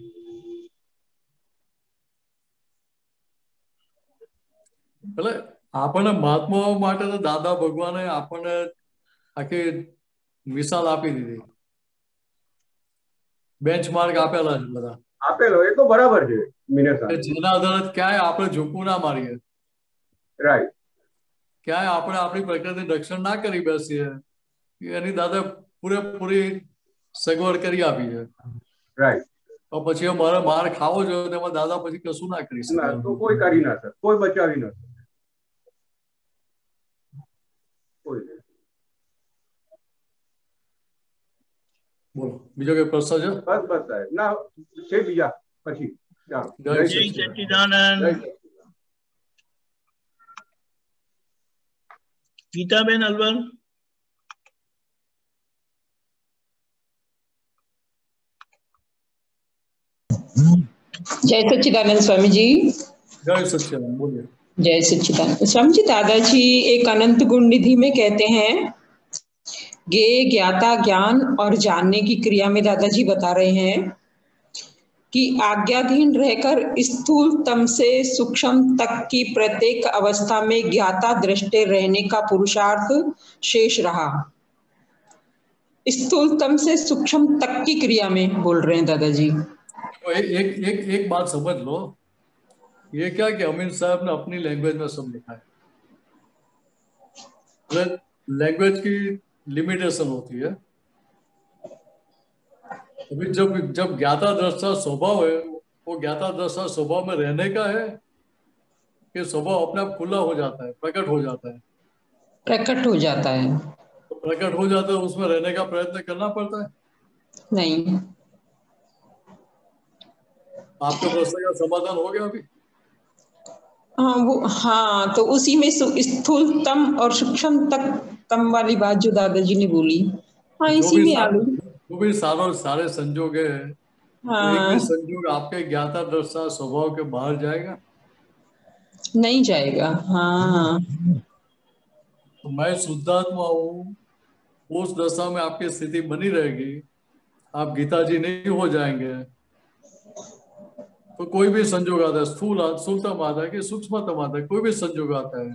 એટલે આપણને મહાત્માઓ માટે તો દાદા ભગવાને આપણને આખી મિસાલ આપી દીધી, બેન્ચમાર્ક આપેલા છે બધા. આપેલો એ તો બરાબર છે મિનેશ સાહેબ. જેના આધારે ક્યાંય આપણે ઝૂકવું ના મારીએ. રાઈટ. ક્યાંય આપણે આપણી પ્રકૃતિ રક્ષણ ના કરી બેસીએ, એની દાદા પૂરેપૂરી સગવડ કરી આપી છે. રાઈટ. તો પછી મારે માર ખાવો જોઈએ તેમાં દાદા પછી કશું ના કરી શકે. તો કોઈ કરી ના શકે, કોઈ બચાવી ના શકે. બોલો બીજો કઈ પ્રશ્ન છે? બસ બસ સાહેબ ના છે બીજા પછી. જય સચ્ચિદાનંદ. ગીતાબેન અલવર. जय सच्चिदानंद स्वामी जी। जय सच्चिदानंद, बोलिए। जय सच्चिदानंद स्वामी जी। दादाजी एक अनंत गुण निधि में कहते हैं ज्ञेय ज्ञाता ज्ञान और जानने की क्रिया में दादाजी बता रहे हैं कि आज्ञाधीन रहकर स्थूलतम से सूक्ष्म तक की प्रत्येक अवस्था में ज्ञाता दृष्टे रहने का पुरुषार्थ शेष रहा। स्थूलतम से सूक्ष्म तक की क्रिया में बोल रहे हैं दादाजी। एक बात समझ लो, ये क्या कि अमीन साहब ने अपनी लैंग्वेज में सब लिखा है। लैंग्वेज की लिमिटेशन होती है। अभी जब ज्ञाता दृष्टा स्वभाव है, वो ज्ञाता दृष्टा स्वभाव में रहने का है कि स्वभाव अपने आप खुला हो जाता है, प्रकट हो जाता है? प्रकट हो जाता है। तो प्रकट हो जाता है, उसमें रहने का प्रयत्न करना पड़ता है? नहीं। आपके प्रश्न का समाधान हो गया अभी? हाँ, तो उसी में स्थूलतम और सूक्ष्म तक तम वाली बात जो दादाजी ने बोली, हाँ इसी में आ गई। जो भी सारे संयोग है, हाँ। एक भी संयोग आपके ज्ञाता दृष्टा स्वभाव के बाहर जाएगा? नहीं जाएगा। हाँ। तो मैं शुद्धात्मा हूँ, उस दशा में आपकी स्थिति बनी रहेगी, आप गीता जी नहीं हो जाएंगे तो कोई भी संयोग आता है, स्थूलतम आता है कि सूक्ष्मतम आता है, कोई भी संयोग आता है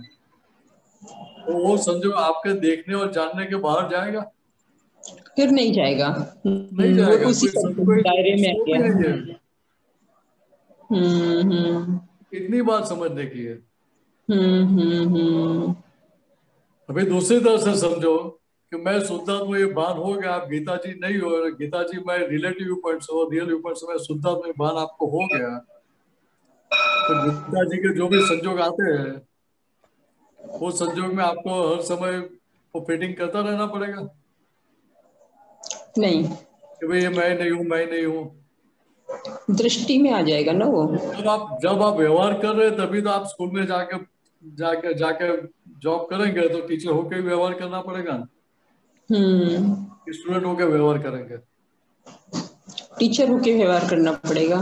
तो वो संयोग आपके देखने और जानने के बाहर जाएगा? फिर नहीं जाएगा। नहीं जाएगा। उसी दायरे में आ गया। इतनी बात समझने की है। अभी दूसरी तरह से समझो कि मैं शुद्धात्मा, ये भान हो गया, आप गीता जी नहीं हो, गीता जी मैं रिलेटिव व्यू पॉइंट से, रियल व्यू पॉइंट से मैं शुद्धात्मा भान आपको हो गया, तो गीता जी के जो भी संयोग आते हैं वो संयोग में आपको हर समय वो फिटिंग करता रहना पड़ेगा? नहीं कि भाई ये मैं नहीं हूँ, मैं नहीं हूँ। दृष्टि में आ जाएगा ना वो। जब आप व्यवहार कर रहे हैं तभी तो आप स्कूल में जाके जॉब करेंगे तो टीचर होके भी व्यवहार करना पड़ेगा ना। स्टूडेंट होके व्यवहार करेंगे, टीचर होके व्यवहार करना पड़ेगा।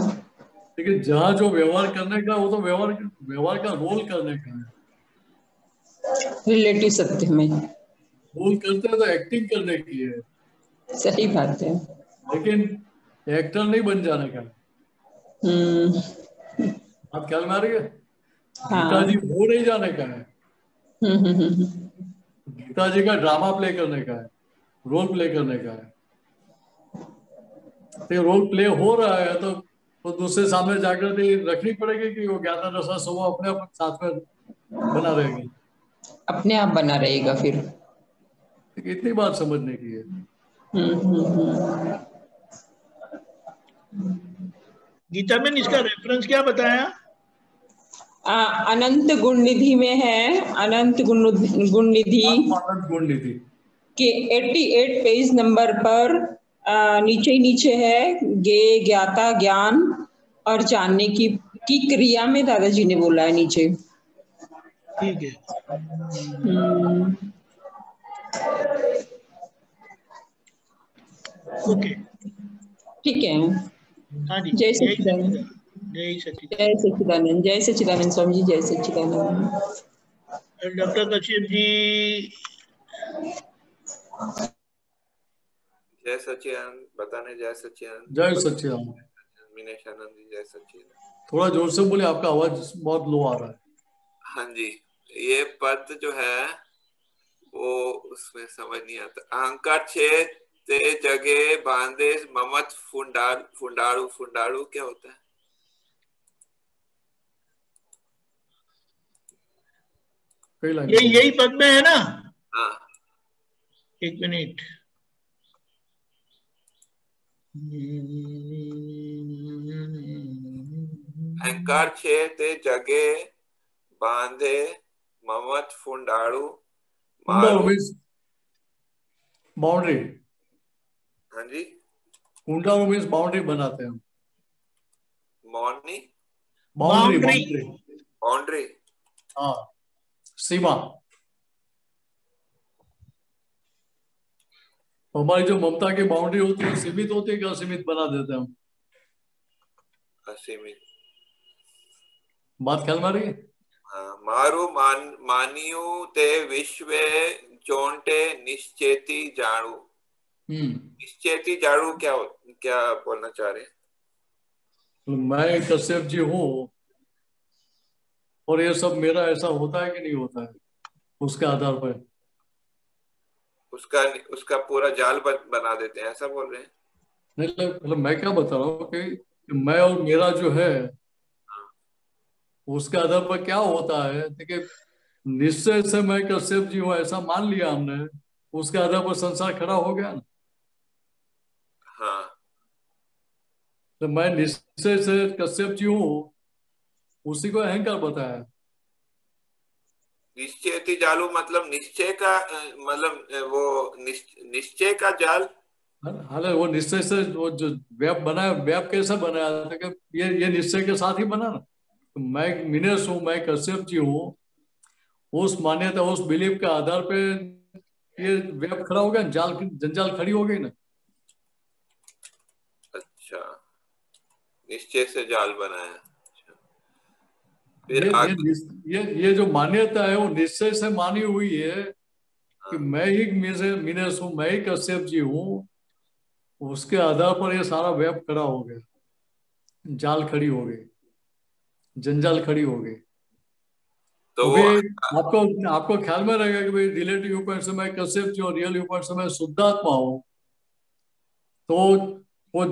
लेकिन जहाँ जो व्यवहार करने का वो तो व्यवहार का रोल करने का है। रिलेटिव सत्य में रोल करते हैं तो एक्टिंग करने की है। सही बात है। लेकिन एक्टर नहीं बन जाने का। आप ख्याल में आ रही है? गीता जी वो नहीं जाने का है। गीता जी का ड्रामा प्ले करने का है, रोल प्ले करने का है। तो रोल प्ले हो रहा है तो दूसरे सामने जागृति रखनी पड़ेगी कि वो ज्ञाता दशा स्वभाव अपने आप साथ में बना रहेगा, अपने आप बना रहेगा। फिर इतनी बात समझने की है। गीता में इसका रेफरेंस क्या बताया? अनंत गुण निधि में है। अनंत गुण निधि के 88 पेज नंबर पर नीचे है ज्ञाता ज्ञान और जानने की की क्रिया में दादाजी ने बोला है नीचे। ठीक है। ओके ठीक है। हाँ जी। जय सच्चिदानंद। जय सच्चिदानंद। जय सच्चिदानंद। जय सच्चिदानंद स्वामी जी। जय सच्चिदानंद। डॉक्टर कश्यप जी। जय सच्चिदानंद बताने। जय सच्चिदानंद। जय सच्चिदानंद। मीनेश आनंद जी जय सच्चिदानंद। थोड़ा जोर से बोले, आपका आवाज बहुत लो आ रहा है। हाँ जी, ये पद जो है वो उसमें समझ नहीं आता। अहंकार छे ते जगे बांधे ममत फुंडारू फुंडारू क्या होता है? यही पद में है ना? हाँ। एक मिनट। अहंकार छे ते जगे बांधे ममत फुंडारू बाउंड्री। हाँ जी, कुंडारू मीन्स बाउंड्री बनाते हैं। मौनी बाउंड्री। बाउंड्री। हाँ, सीमा। हमारी जो ममता की बाउंड्री होती है सीमित होती है कि असीमित बना देते हैं हम? असीमित। बात ख्याल में आ रही है? हाँ, मारू मानियू ते विश्व जोंटे निश्चेती जाणु। निश्चेती जाणु क्या बोलना चाह रहे हैं? मैं कश्यप जी हूँ और ये सब मेरा, ऐसा होता है कि नहीं होता है, उसके आधार पर उसका पूरा जाल बना देते हैं, ऐसा बोल रहे हैं? नहीं, मतलब मैं क्या बता रहा हूँ कि मैं और मेरा जो है उसके आधार पर क्या होता है। देखिए, निश्चय से मैं कश्यप जी हूँ ऐसा मान लिया हमने, उसके आधार पर संसार खड़ा हो गया ना। हाँ। तो मैं निश्चय से कश्यप जी हूँ, उसी को अहंकार बताया। निश्चयती जालू मतलब निश्चय का, मतलब वो निश्चय का जाल। हालांकि वो निश्चय से वो जो व्याप बनाया, व्याप कैसे बनाया था कि ये निश्चय के साथ ही बना ना। तो मैं मिनेश हूँ, मैं कश्यप जी हूँ, उस मान्यता उस बिलीफ के आधार पे ये व्याप खड़ा हो गया, जंजाल खड़ी हो गई ना। अच्छा, निश्चय से जाल बनाया। ये जो मान्यता है वो निश्चय से मानी हुई है कि मैं ही मिनेश हूँ, मैं ही कश्यप जी हूँ, उसके आधार पर ये सारा वेब खड़ा हो गया, जाल खड़ी हो गई, जंजाल खड़ी हो गई। तो आपको ख्याल में रहेगा कि भाई रिलेटिव व्यू पॉइंट से मैं कश्यप जी और रियल व्यू पॉइंट से मैं शुद्धात्मा हूँ, तो वो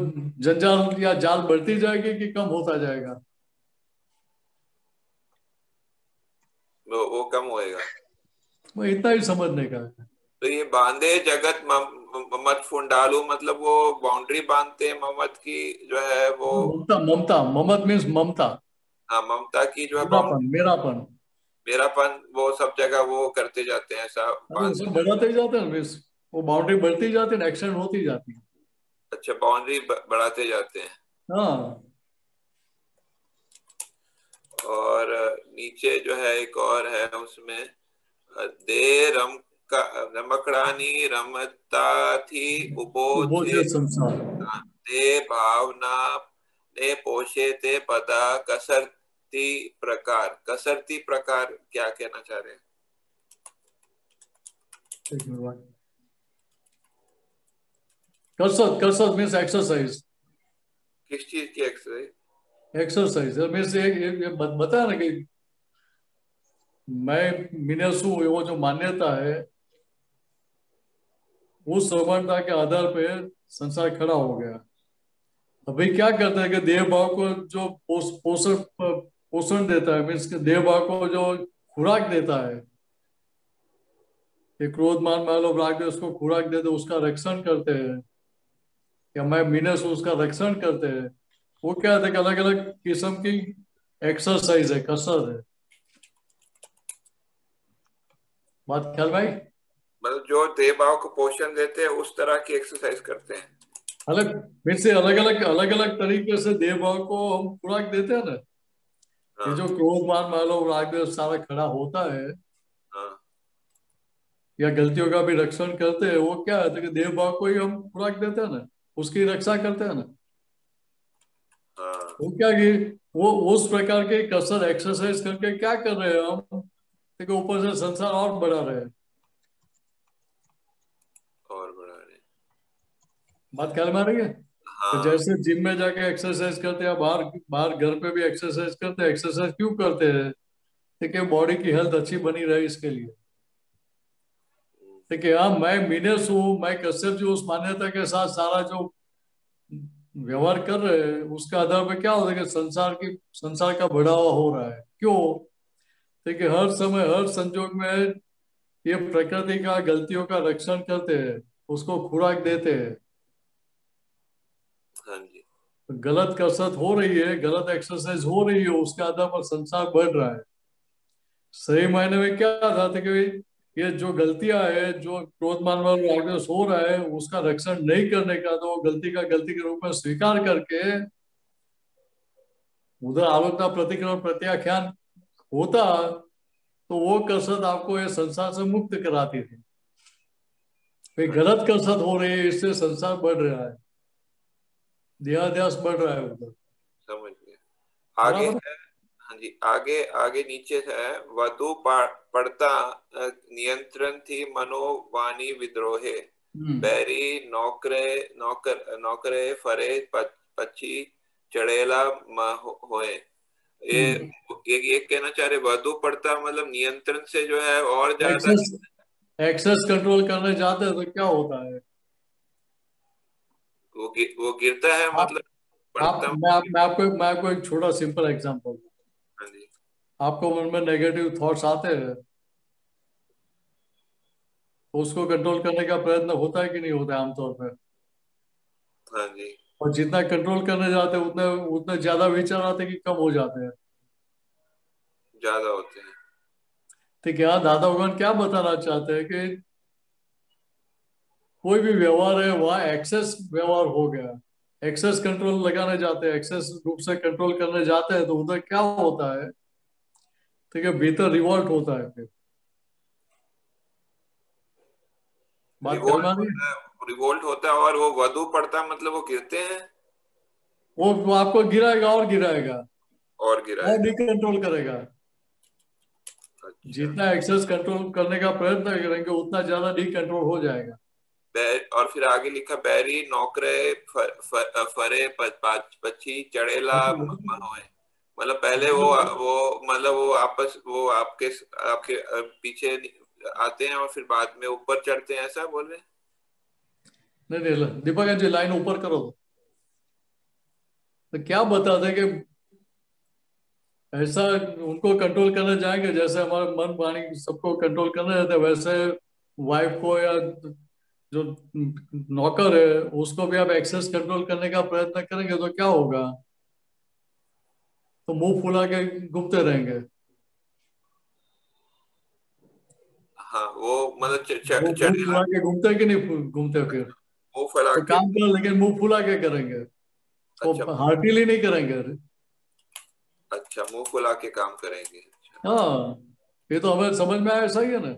जंजाल या जाल बढ़ती जाएगी कि कम होता जाएगा? वो कम होएगा। वो इतना ही समझने का है। तो ये बांधे जगत ममत फुंडालू मतलब वो बाउंड्री बांधते हैं ममत की जो है वो ममता ममत मीन्स ममता। हाँ, ममता की जो है मेरापन वो सब जगह वो करते जाते हैं, ऐसा बढ़ाते ही जाते हैं। वो बाउंड्री बढ़ती जाती है, एक्सटेंड होती जाती है। अच्छा, बाउंड्री बढ़ाते जाते हैं। हाँ। और नीचे जो है एक और है, उसमें दे रमकड़ानी रमता थी उबोधे संसार, दे भावना ने पोषे ते पदा कसरती प्रकार। कसरती प्रकार क्या कहना चाह रहे हैं? कसरत मीन्स एक्सरसाइज। किस चीज की एक्सरसाइज? एक्सरसाइज मीन्स ये बताया ना कि मैं मिनेसू, वो जो मान्यता है उस समानता के आधार पे संसार खड़ा हो गया। अभी क्या करता है कि देह भाव को जो पोषण देता है, मीन्स के देह भाव को जो खुराक देता है, कि क्रोध मान लोभ राग उसको खुराक देते, उसका रक्षण करते हैं, या मैं मिनेस उसका रक्षण करते हैं। वो क्या है कि अलग अलग किस्म की एक्सरसाइज है, कसरत है। बात ख्याल भाई? मतलब जो देह भाव को पोषण देते हैं उस तरह की एक्सरसाइज करते हैं। अलग अलग तरीके से देह भाव को हम खुराक देते हैं ना। ये जो क्रोध मान लो राग द्वेष सारा खड़ा होता है या गलतियों का भी रक्षण करते हैं, वो क्या है कि देव भाव को ही हम खुराक देते हैं ना, उसकी रक्षा करते हैं ना। वो क्या कि वो उस प्रकार के कसरत एक्सरसाइज करके क्या कर रहे हैं हम, देखो ऊपर से संसार और बढ़ा रहे हैं, बात ख्याल में आ रही है। तो जैसे जिम में जाके एक्सरसाइज करते हैं, बाहर बाहर घर पे भी एक्सरसाइज करते हैं। एक्सरसाइज क्यों करते हैं? देखिए बॉडी की हेल्थ अच्छी बनी रहे इसके लिए। देखिए हाँ, मैं मीनस हूँ, मैं कश्यप जी उस मान्यता के साथ सारा जो व्यवहार कर रहे हैं उसका आधार पे क्या होता है कि संसार का बढ़ावा हो रहा है। क्यों? देखिए हर समय हर संजोग में ये प्रकृति का गलतियों का रक्षण करते हैं, उसको खुराक देते हैं। गलत कसरत हो रही है, गलत एक्सरसाइज हो रही है, उसके आधार पर संसार बढ़ रहा है। सही मायने में क्या था कि ये जो गलतियां है, जो क्रोध मान राग हो रहा है, उसका रक्षण नहीं करने का, तो गलती का गलती के रूप में स्वीकार करके उधर आलोचना प्रतिक्रमण प्रत्याख्यान होता, तो वो कसरत आपको ये संसार से मुक्त कराती थी। गलत कसरत हो रही है, इससे संसार बढ़ रहा है, देहाध्यास बढ़ रहा है उधर। समझ गए। आगे है, हाँ जी, आगे आगे नीचे है, वधु पड़ता नियंत्रण थी मनोवाणी विद्रोहे, बैरी नौकरे फरे पक्षी चढ़ेला होए। ये कहना चाह रहे वधु पड़ता मतलब नियंत्रण से जो है और ज्यादा एक्सेस कंट्रोल करने जाते हैं तो क्या होता है? वो गिरता है, मतलब मैं आपको एक छोटा सिंपल एग्जांपल। हाँ जी। आपको मन में नेगेटिव थॉट्स आते हैं तो उसको कंट्रोल करने का प्रयत्न होता है कि नहीं होता है आमतौर पर? हाँ जी। और जितना कंट्रोल करने जाते हैं उतने ज्यादा विचार आते हैं कि कम हो जाते हैं? ज्यादा होते हैं। तो क्या दादा भगवान क्या बताना चाहते हैं कि कोई भी व्यवहार है वहां एक्सेस व्यवहार हो गया, एक्सेस कंट्रोल लगाने जाते हैं, एक्सेस रूप से कंट्रोल करने जाते हैं, तो उधर क्या होता है? ठीक है, भीतर रिवॉल्ट होता है। फिर रिवोल्ट होता है और वो वधु पड़ता मतलब वो गिरते हैं, वो आपको गिराएगा और गिराएगा और कंट्रोल करेगा। जितना एक्सेस कंट्रोल करने का प्रयत्न करेंगे उतना ज्यादा डी कंट्रोल हो जाएगा। और फिर आगे लिखा बैरी नौकरे फरे पक्षी चढ़ेला होए, मतलब पहले वो मतलब वो आपके पीछे आते हैं और फिर बाद में ऊपर चढ़ते हैं, ऐसा बोल रहे हैं? नहीं दीपक जी लाइन ऊपर करो। तो क्या बताते हैं कि ऐसा उनको कंट्रोल करने जाएंगे जैसे हमारे मन वाणी सबको कंट्रोल करने रहते हैं, वैसे वाइफ को या जो नौकर है उसको भी आप एक्सेस कंट्रोल करने का प्रयत्न करेंगे तो क्या होगा? तो मुंह फुला के घूमते रहेंगे। हाँ, वो मतलब मुंह फुला के घूमते कि नहीं घूमते? फिर मुंह फुला तो काम करें, लेकिन मुंह फुला के करेंगे, तो हार्टिली नहीं करेंगे। अच्छा, मुंह फुला के काम करेंगे। हाँ, ये तो हमें समझ में आया, सही है ना?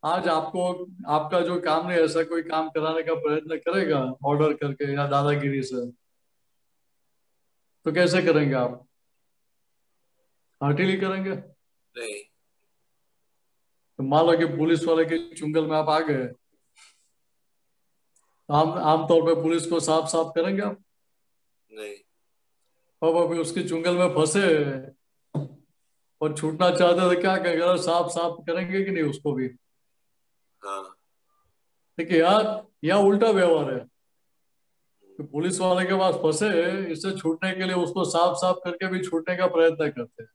आज आपको आपका जो काम नहीं, ऐसा कोई काम कराने का प्रयत्न करेगा ऑर्डर करके या दादागिरी से, तो कैसे करेंगे आप? हार्टिली करेंगे? नहीं। तो मान लो कि पुलिस वाले के चुंगल में आप आ गए, आमतौर पे पुलिस को साफ साफ करेंगे आप? नहीं। अब अभी उसके चुंगल में फंसे और छूटना चाहते तो क्या करेंगे? साफ साफ करेंगे कि नहीं उसको भी? हाँ। देखिए यहाँ उल्टा व्यवहार है कि पुलिस वाले के पास फंसे, इससे छूटने के लिए उसको साफ साफ करके भी छूटने का प्रयत्न करते हैं।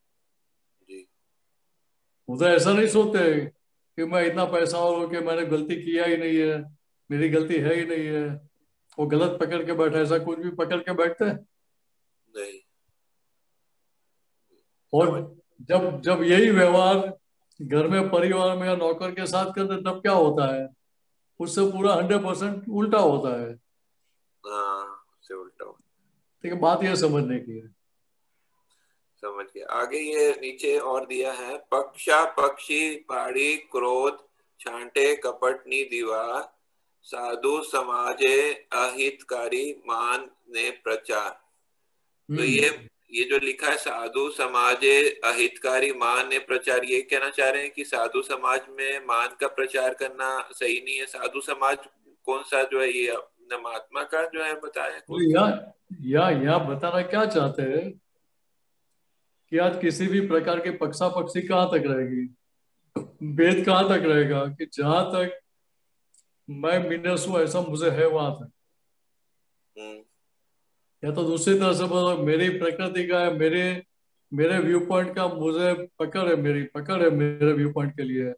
उधर ऐसा नहीं सोचते कि मैं इतना पैसा और कि मैंने गलती किया ही नहीं है, मेरी गलती है ही नहीं है, वो गलत पकड़ के बैठा, ऐसा कुछ भी पकड़ के बैठते हैं? नहीं। और जब जब यही व्यवहार घर में परिवार में या नौकर के साथ करते तब क्या होता है? उससे पूरा 100% उल्टा होता है। हाँ, उससे उल्टा होता है। ठीक है, बात यह समझने की है। समझ गया। आगे ये नीचे और दिया है, पक्षा पक्षी पाड़ी क्रोध छांटे कपटनी दीवा साधु समाजे अहितकारी मान ने प्रचार। तो ये जो लिखा है साधु समाजे अहितकारी मान ने प्रचार, ये कहना चाह रहे हैं कि साधु समाज में मान का प्रचार करना सही नहीं है। साधु समाज कौन सा जो है, ये अपने महात्मा का जो है बताया या बताना क्या चाहते हैं कि आज किसी भी प्रकार के पक्षा पक्षी कहाँ तक रहेगी, भेद कहाँ तक रहेगा कि जहां तक मैं मिनस हूं ऐसा मुझे है वहां तक, या तो दूसरी तरह से बोलो मेरी प्रकृति का है, मेरे व्यू पॉइंट का मुझे पकड़ है, मेरी पकड़ है मेरे व्यू पॉइंट के लिए,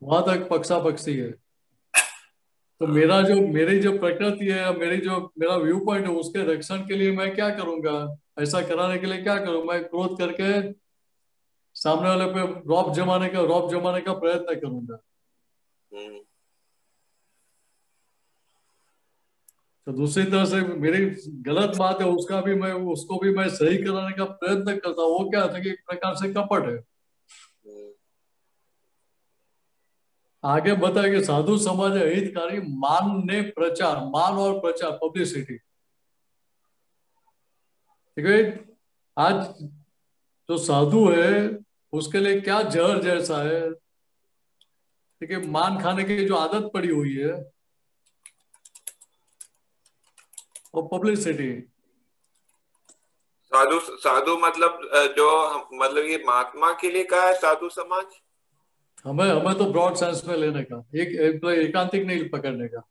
वहां तक पक्षा पक्षी है। तो मेरी जो प्रकृति है, मेरा व्यू पॉइंट है, उसके रक्षण के लिए मैं क्या करूंगा, ऐसा कराने के लिए क्या करूं, मैं क्रोध करके सामने वाले पे रौब जमाने का प्रयत्न करूंगा। तो दूसरी तरह से मेरी गलत बात है उसको भी मैं सही कराने का प्रयत्न करता हूँ, वो क्या था कि एक प्रकार से कपट है। आगे बताया कि साधु समाज हितकारी मान ने प्रचार, मान और प्रचार पब्लिसिटी। ठीक है, आज जो साधु है उसके लिए क्या जहर जैसा है, ठीक है, मान खाने की जो आदत पड़ी हुई है और पब्लिसिटी। साधु मतलब ये महात्मा के लिए कहा है साधु समाज, हमें तो ब्रॉड सेंस में लेने का, एकांतिक नहीं पकड़ने का।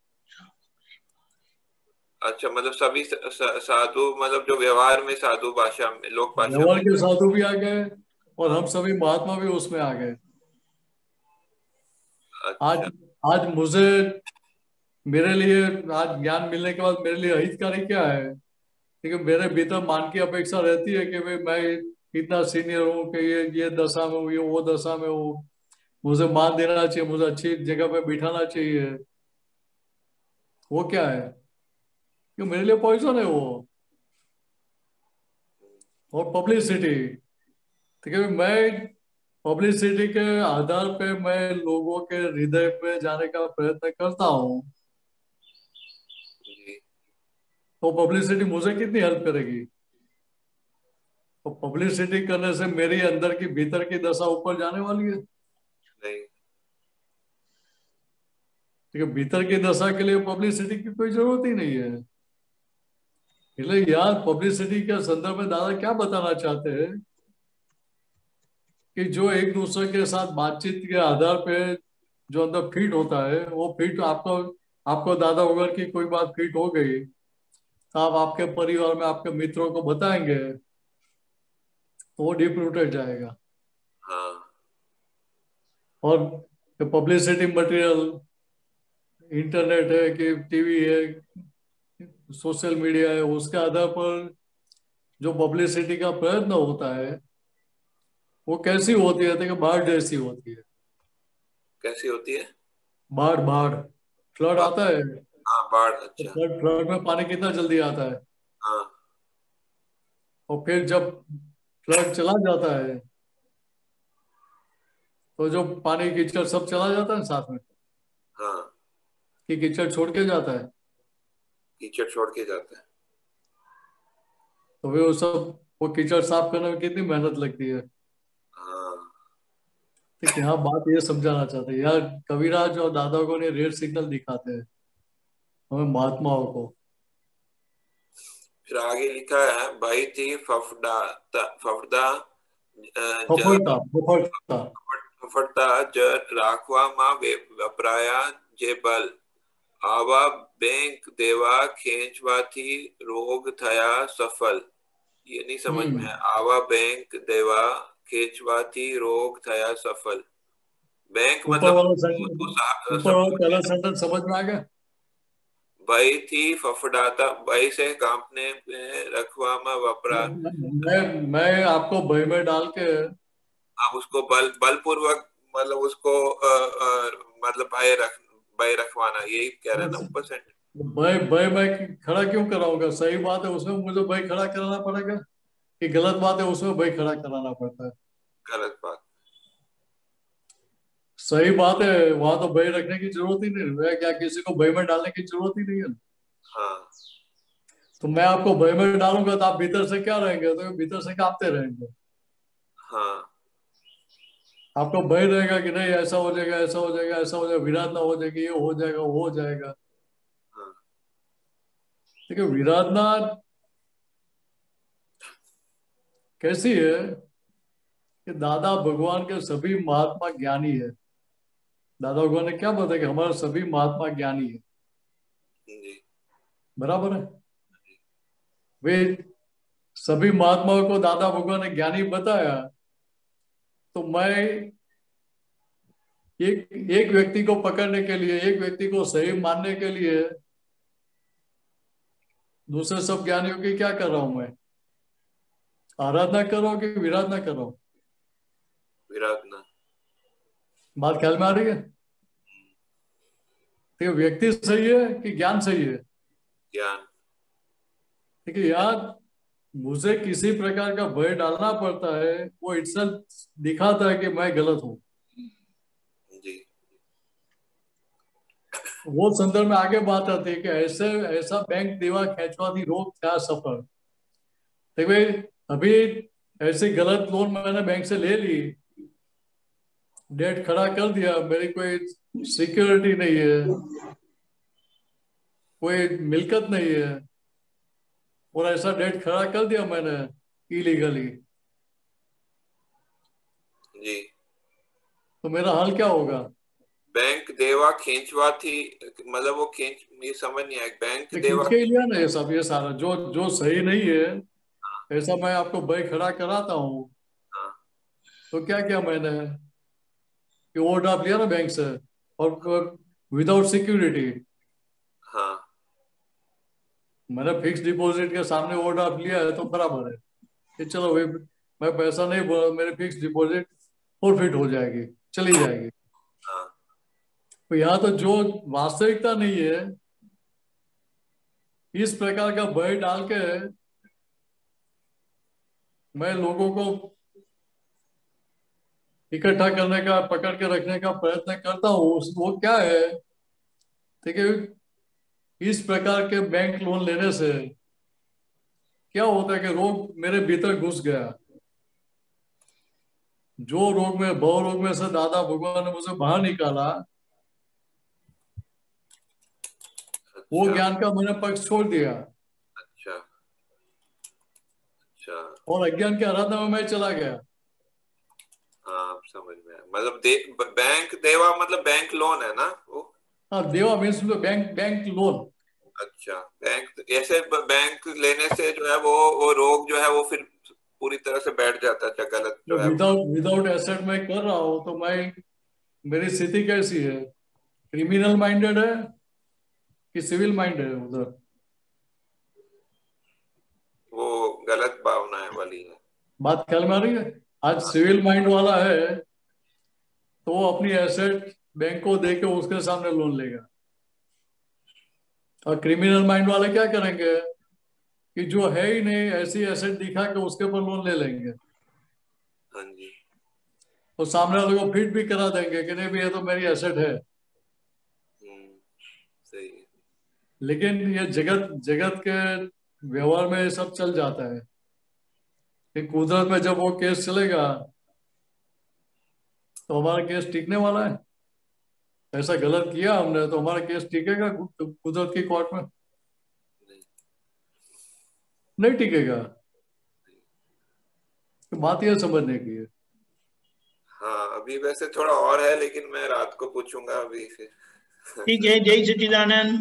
अच्छा, मतलब सभी साधु मतलब जो व्यवहार में साधु भाषा में, लोक भाषा व्यवहार के साधु भी आ गए और हम सभी महात्मा भी उसमें आ गए। अच्छा। आज मुझे, मेरे लिए आज ज्ञान मिलने के बाद मेरे लिए हितकारी क्या है, ठीक है, मेरे भीतर मान की अपेक्षा रहती है कि भाई मैं इतना सीनियर हूँ कि ये दशा में हूँ, ये वो दशा में हूँ, मुझे मान देना चाहिए, मुझे अच्छी जगह पे बिठाना चाहिए। वो क्या है कि मेरे लिए पॉइजन है वो। और पब्लिसिटी, ठीक है, मैं पब्लिसिटी के आधार पे मैं लोगों के हृदय पे जाने का प्रयत्न करता हूँ, तो पब्लिसिटी मुझे कितनी हेल्प करेगी? तो पब्लिसिटी करने से मेरी अंदर की भीतर की दशा ऊपर जाने वाली है? नहीं। ठीक है, भीतर की दशा के लिए पब्लिसिटी की कोई जरूरत ही नहीं है। इसलिए यार पब्लिसिटी के संदर्भ में दादा क्या बताना चाहते हैं कि जो एक दूसरे के साथ बातचीत के आधार पे जो अंदर फिट होता है, वो फिट आपको दादा वगैरह की कोई बात फिट हो गई तो आप आपके परिवार में आपके मित्रों को बताएंगे तो वो डीप रूटेड जाएगा। और पब्लिसिटी मटेरियल इंटरनेट है कि टीवी है, सोशल मीडिया है, उसके आधार पर जो पब्लिसिटी का प्रयत्न होता है वो कैसी होती है? देखिए, बाढ़ जैसी होती है। कैसी होती है? बाढ़ फ्लड आता है। हाँ, बाढ़। अच्छा। फ्लड में पानी कितना जल्दी आता है। हाँ। और फिर जब फ्लड चला जाता है तो जो पानी कीचड़ सब चला जाता है साथ में। हाँ। कि कीचड़ छोड़ के जाता है? कीचड़ छोड़ के जाता है। तो वो कीचड़ साफ करने में कितनी मेहनत लगती है। ठीक है, हाँ, बात ये समझाना चाहते हैं यार, कविराज और दादा को ने रेड सिग्नल दिखाते हैं हमें महात्माओं को। फिर आगे लिखा है, भाई थी फफड़ता जर राखवा मां वपराया जे बल आवा बैंक देवा खेचवा थी रोग थया सफल। ये नहीं समझ में है। आवा बैंक देवा खेचवा थी रोग थया सफल। बैंक मतलब पहला सेंटेंस समझ में आ गया? भाई थी फफड़ाता, भाई से कांपने में रखवा में वपरा। मैं आपको भय में डाल के आप उसको बलपूर्वक मतलब उसको मतलब भय रखवाना, यही कह रहे हैं ना ऊपर से। भय मैं खड़ा क्यों कराऊंगा? सही बात है, उसमें मुझे भय खड़ा कराना पड़ेगा कि गलत बात है उसमें भय खड़ा कराना पड़ता है। गलत बात, सही बात है वहां तो भय रखने की जरूरत ही नहीं है, क्या किसी को भय में डालने की जरूरत ही नहीं है। हाँ तो मैं आपको भय में डालूंगा तो आप भीतर से क्या रहेंगे, तो भीतर से कांपते रहेंगे। हाँ आपको भय रहेगा कि नहीं ऐसा हो जाएगा, ऐसा हो जाएगा, ऐसा हो जाएगा, विराधना हो जाएगी, ये हो जाएगा, वो हो जाएगा। हाँ ठीक है, विराधना कैसी है कि दादा भगवान के सभी महात्मा ज्ञानी है। दादा भगवान ने क्या बताया कि हमारे सभी महात्मा ज्ञानी है, जी, बराबर है। वे सभी महात्माओं को दादा भगवान ने ज्ञानी बताया, तो मैं एक व्यक्ति को पकड़ने के लिए, एक व्यक्ति को सही मानने के लिए दूसरे सब ज्ञानियों की क्या कर रहा हूं मैं, आराधना कर रहा हूं कि विराधना कर रहा हूं? विराधना। बात ख्याल में आ रही है? ठीक है, व्यक्ति सही है कि ज्ञान सही है? ज्ञान। ठीक है, यार मुझे किसी प्रकार का भय डालना पड़ता है, वो इटसेल्फ दिखाता है कि मैं गलत हूं। जी, वो संदर्भ में आगे बात आती है कि ऐसा बैंक देवा खेचवादी रोग क्या सफल। देखो भाई, अभी ऐसी गलत लोन मैंने बैंक से ले ली, डेट खड़ा कर दिया, मेरी कोई सिक्योरिटी नहीं है, कोई मिलकत नहीं है, और ऐसा डेट खड़ा कर दिया मैंने इलीगली, जी। तो मेरा हाल क्या होगा? बैंक देवा खींचवा थी, मतलब वो खींच, ये समझ नहीं आया। बैंक देवा के लिया ना ये सब, ये सारा जो सही नहीं है, ऐसा मैं आपको भय खड़ा कराता हूँ। हाँ तो क्या किया मैंने कि ओवरड्राफ्ट लिया ना बैंक से, और विदाउट सिक्योरिटी। हाँ मैंने फिक्स डिपॉजिट के सामने ओवरड्राफ्ट लिया है तो बराबर है कि चलो भाई मैं पैसा नहीं बोला, मेरी फिक्स डिपॉजिट फॉरफिट हो जाएगी, चली जाएगी। हाँ तो यहाँ तो जो वास्तविकता नहीं है, इस प्रकार का भय डाल के मैं लोगों को इकट्ठा करने का, पकड़ के रखने का प्रयत्न करता हूँ। वो क्या है, ठीक है, इस प्रकार के बैंक लोन लेने से क्या होता है कि रोग मेरे भीतर घुस गया। जो रोग में, भव रोग में से दादा भगवान ने मुझे बाहर निकाला, वो ज्ञान का मैंने पक्ष छोड़ दिया। अच्छा अच्छा। और अज्ञान की आराधना में मैं चला गया। हाँ समझ में आया। मतलब बैंक देवा मतलब बैंक लोन है ना वो? हाँ, देवा मीन्स बैंक लोन। अच्छा, बैंक ऐसे बैंक लेने से जो है वो रोग जो है वो फिर पूरी तरह से बैठ जाता है, गलत जो है। विदाउट एसेट में कर रहा हूँ तो मैं, मेरी स्थिति कैसी है, क्रिमिनल माइंडेड है कि सिविल माइंडेड है? उधर वो गलत भावनाएं वाली है। बात ख्याल में आ रही है? आज सिविल माइंड वाला है तो वो अपनी एसेट बैंक को देके उसके सामने लोन लेगा, और क्रिमिनल माइंड वाले क्या करेंगे कि जो है ही नहीं ऐसी एसेट दिखा के उसके ऊपर लोन ले लेंगे। हाँ जी। तो सामने वाले को फिट भी करा देंगे कि नहीं भी ये तो मेरी एसेट है। सही है। लेकिन ये जगत के व्यवहार में ये सब चल जाता है कि कुदरत में जब वो केस चलेगा तो हमारा केस टिकने वाला है। ऐसा गलत किया हमने तो हमारा केस टिकेगा कुदरत की कोर्ट में? नहीं टिकेगा। तो बात यह समझने की है। हाँ अभी वैसे थोड़ा और है, लेकिन मैं रात को पूछूंगा अभी फिर। ठीक है। जय सच्चिदानंद।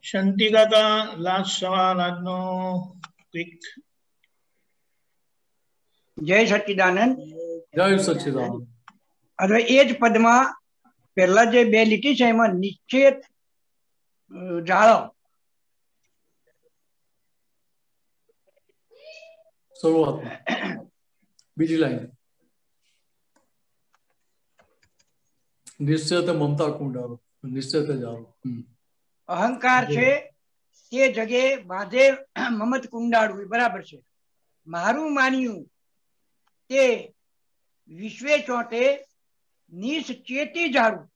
शंतिका का लास्ट सवाल आज नो क्विक। जय सच्चिदानंद। जय सच्चिदानंद। अरे एज पदमा पहला जे बे લીટી છે એમાં નિશ્ચિત જાળો शुरुआत में बीजी लाइन निश्चय ममता कुंडारो, निश्चय जारो। अहंकार છે તે જગ્યાએ બાંધે મમત કુંડાળવું, બરાબર છે? મારું માન્યું તે વિશ્વે ચોટે નિશ્ચેતી ઝાડું.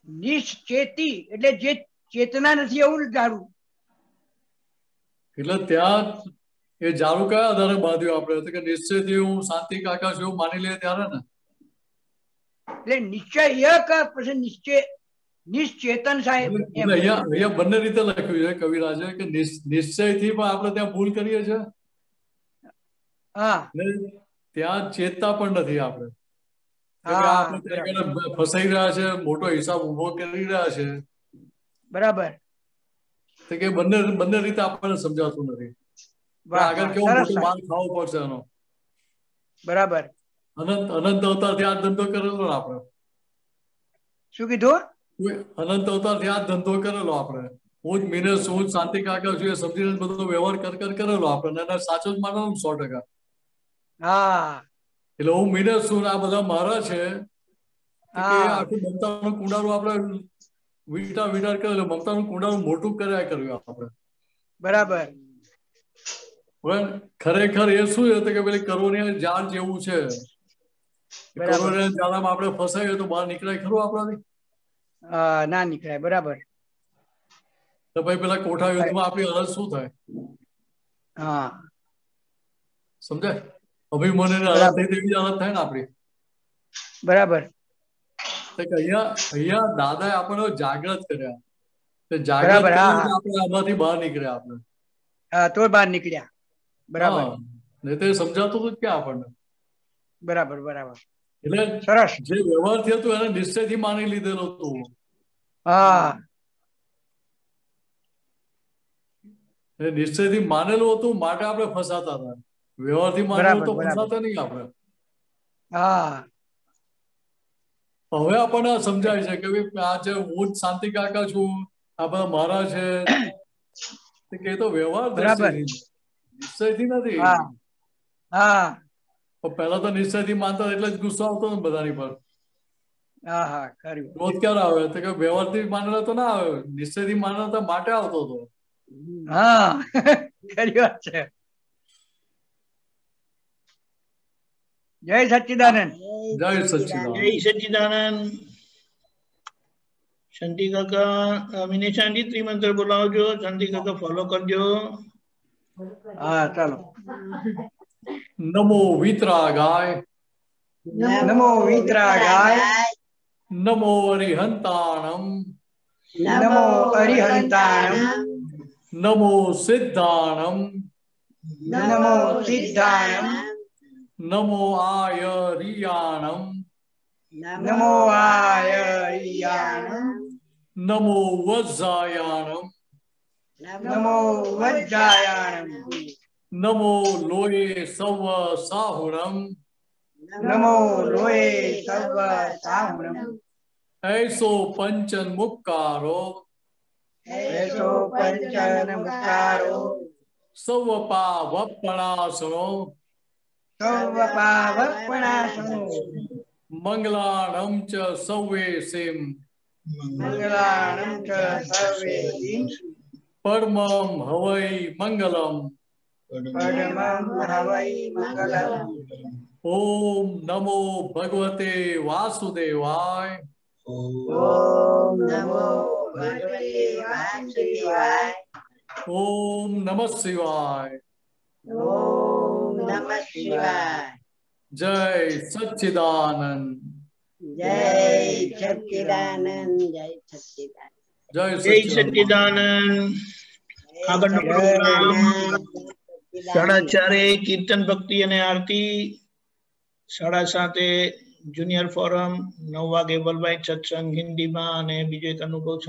નિશ્ચેતી એટલે જે ચેતના નથી એવું ઝાડું. એટલે ત્યાં એ ઝાડું કયા આધારે બાંધ્યું આપણે? કે નિશ્ચયથી હું શાંતિ કાકા છું એવું માની લે ત્યારે ને. એટલે નિશ્ચય પછી નિશ્ચય નિશ્ચેતન સાહેબ. અહીંયા બંને રીતે લખ્યું છે કવિરાજે કે નિશ્ચયથી પણ આપણે ત્યાં ભૂલ કરીએ છીએ. હા, ત્યાં ચેતતા પણ નથી આપણે. ફસાઈ રહ્યા છે, મોટો હિસાબ ઉભો કરી રહ્યા છે. બરાબર. તો કે બંને રીતે આપણને સમજાતું નથી. આગળ કેવો મોટો માલ ખાવો પડશે એનો. બરાબર. અનંત અવતાર થી આ ધંધો કરેલો આપણે. શું કીધું? અનંત અવતાર થી આ ધંધો કરેલો આપણે. હું જ મિનેશ, હું જ શાંતિ કાકા છું એ સમજીને બધો વ્યવહાર કરેલો આપણે. સાચો જ માનવાનું 100%. હા, એટલે હું મિનેશ છું, આ બધા મારા છે. આખું મમતાનું કુંડારું આપણે વિટાર કરેલું, મમતાનું કુંડારું મોટું કર્યા કર્યું આપણે. બરાબર. ખરેખર એ શું છે કે પેલી કરોડિયા ઝાડ જેવું છે. કરોડિયા ઝાડમાં આપણે ફસાઈએ તો બહાર નીકળાય ખરું આપણાથી? ના નીકળાય. બરાબર. તો ભાઈ પેલા કોઠા યુદ્ધમાં આપણી અરજ શું થાય? હા, સમજાય? અભિમન્યુને અરજ થઈ તેવી અરજ થાય ને આપણી. બરાબર. અહીંયા દાદાએ આપણને જાગૃત કર્યા. જાગૃત કર્યા આપણે આમાંથી બહાર નીકળ્યા. આપણે તો બહાર નીકળ્યા. બરાબર. નહીં તો સમજાતું હતું ક્યાં આપણને. બરાબર. બરાબર. એટલે સરસ. જે વ્યવહારથી હતું એને નિશ્ચયથી માની લીધેલો હતું. હા, નિશ્ચયથી માનેલું હતું માટે આપણે ફસાતા હતા. વ્યવહારથી માનેલું તો ફસાતા નહીં આપણે. હા, હવે આપણને સમજાય છે કે આ જે હું જ શાંતિ કાકા છું, આ બધા મારા છે, કે તો વ્યવહાર નિશ્ચયથી નથી. હા, પહેલા તો નિશ્ચયથી માનતા એટલે જ ગુસ્સો આવતો ને બધાની પર. હા, હા, ખરું. ક્રોધ ક્યારે આવે? તો કે વ્યવહારથી માનેલા તો ના આવે, નિશ્ચયથી માનેલા માટે આવતો હતો. હા, ખરી વાત છે. જય સચ્ચિદાનંદ. જય સચ્ચિદાનંદ. જય સચ્ચિદાનંદ. શાંતિ કાકા, મિનેશ આંટી ત્રિમંત્ર બોલાવજો. શાંતિ કાકા ફોલો કરજો. હા, ચાલો. નમો વિતરાગાય. નમો વિતરાગાય. નમો અરિહંતાણમ. નમો અરિહંતાણમ. નમો સિદ્ધાણમ. નમો સિદ્ધાણમ. નમો આયરિયાણમ. નમો આયરિયાણમ. નમો વજ્જાયાણમ. નમો વજ્જાયાણમ. નમો લોયે સવ સાહુરમ. નમો લોયે સવ સાહુરમ. ऐसो पंचन मुक्कारो. ऐसो पंचन मुक्कारो. सव पावपणासनो. सव पावपणासनो. मंगलाणं च सव्वेसिं. मंगलाणं च सर्वेसिं. परमं हवै मंगलम्. परमं हवै मंगलम्. ओम नमो भगवते वासुदेवाय. ओम नमो भगवते वासुदेवाय. ओम नमः शिवाय. ओम नमः शिवाय. जय सच्चिदानंद. जय सच्चिदानंद. जय सच्चिदानंद. जय સચ્ચિદાનંદ. આગળનો પ્રોગ્રામ 4:30 કીર્તન ભક્તિ અને આરતી, 7:30 જુનિયર ફોરમ, 9 વાગે વર્લ્ડ વાઇડ સત્સંગ હિન્દીમાં અને બીજો એક અનુભવ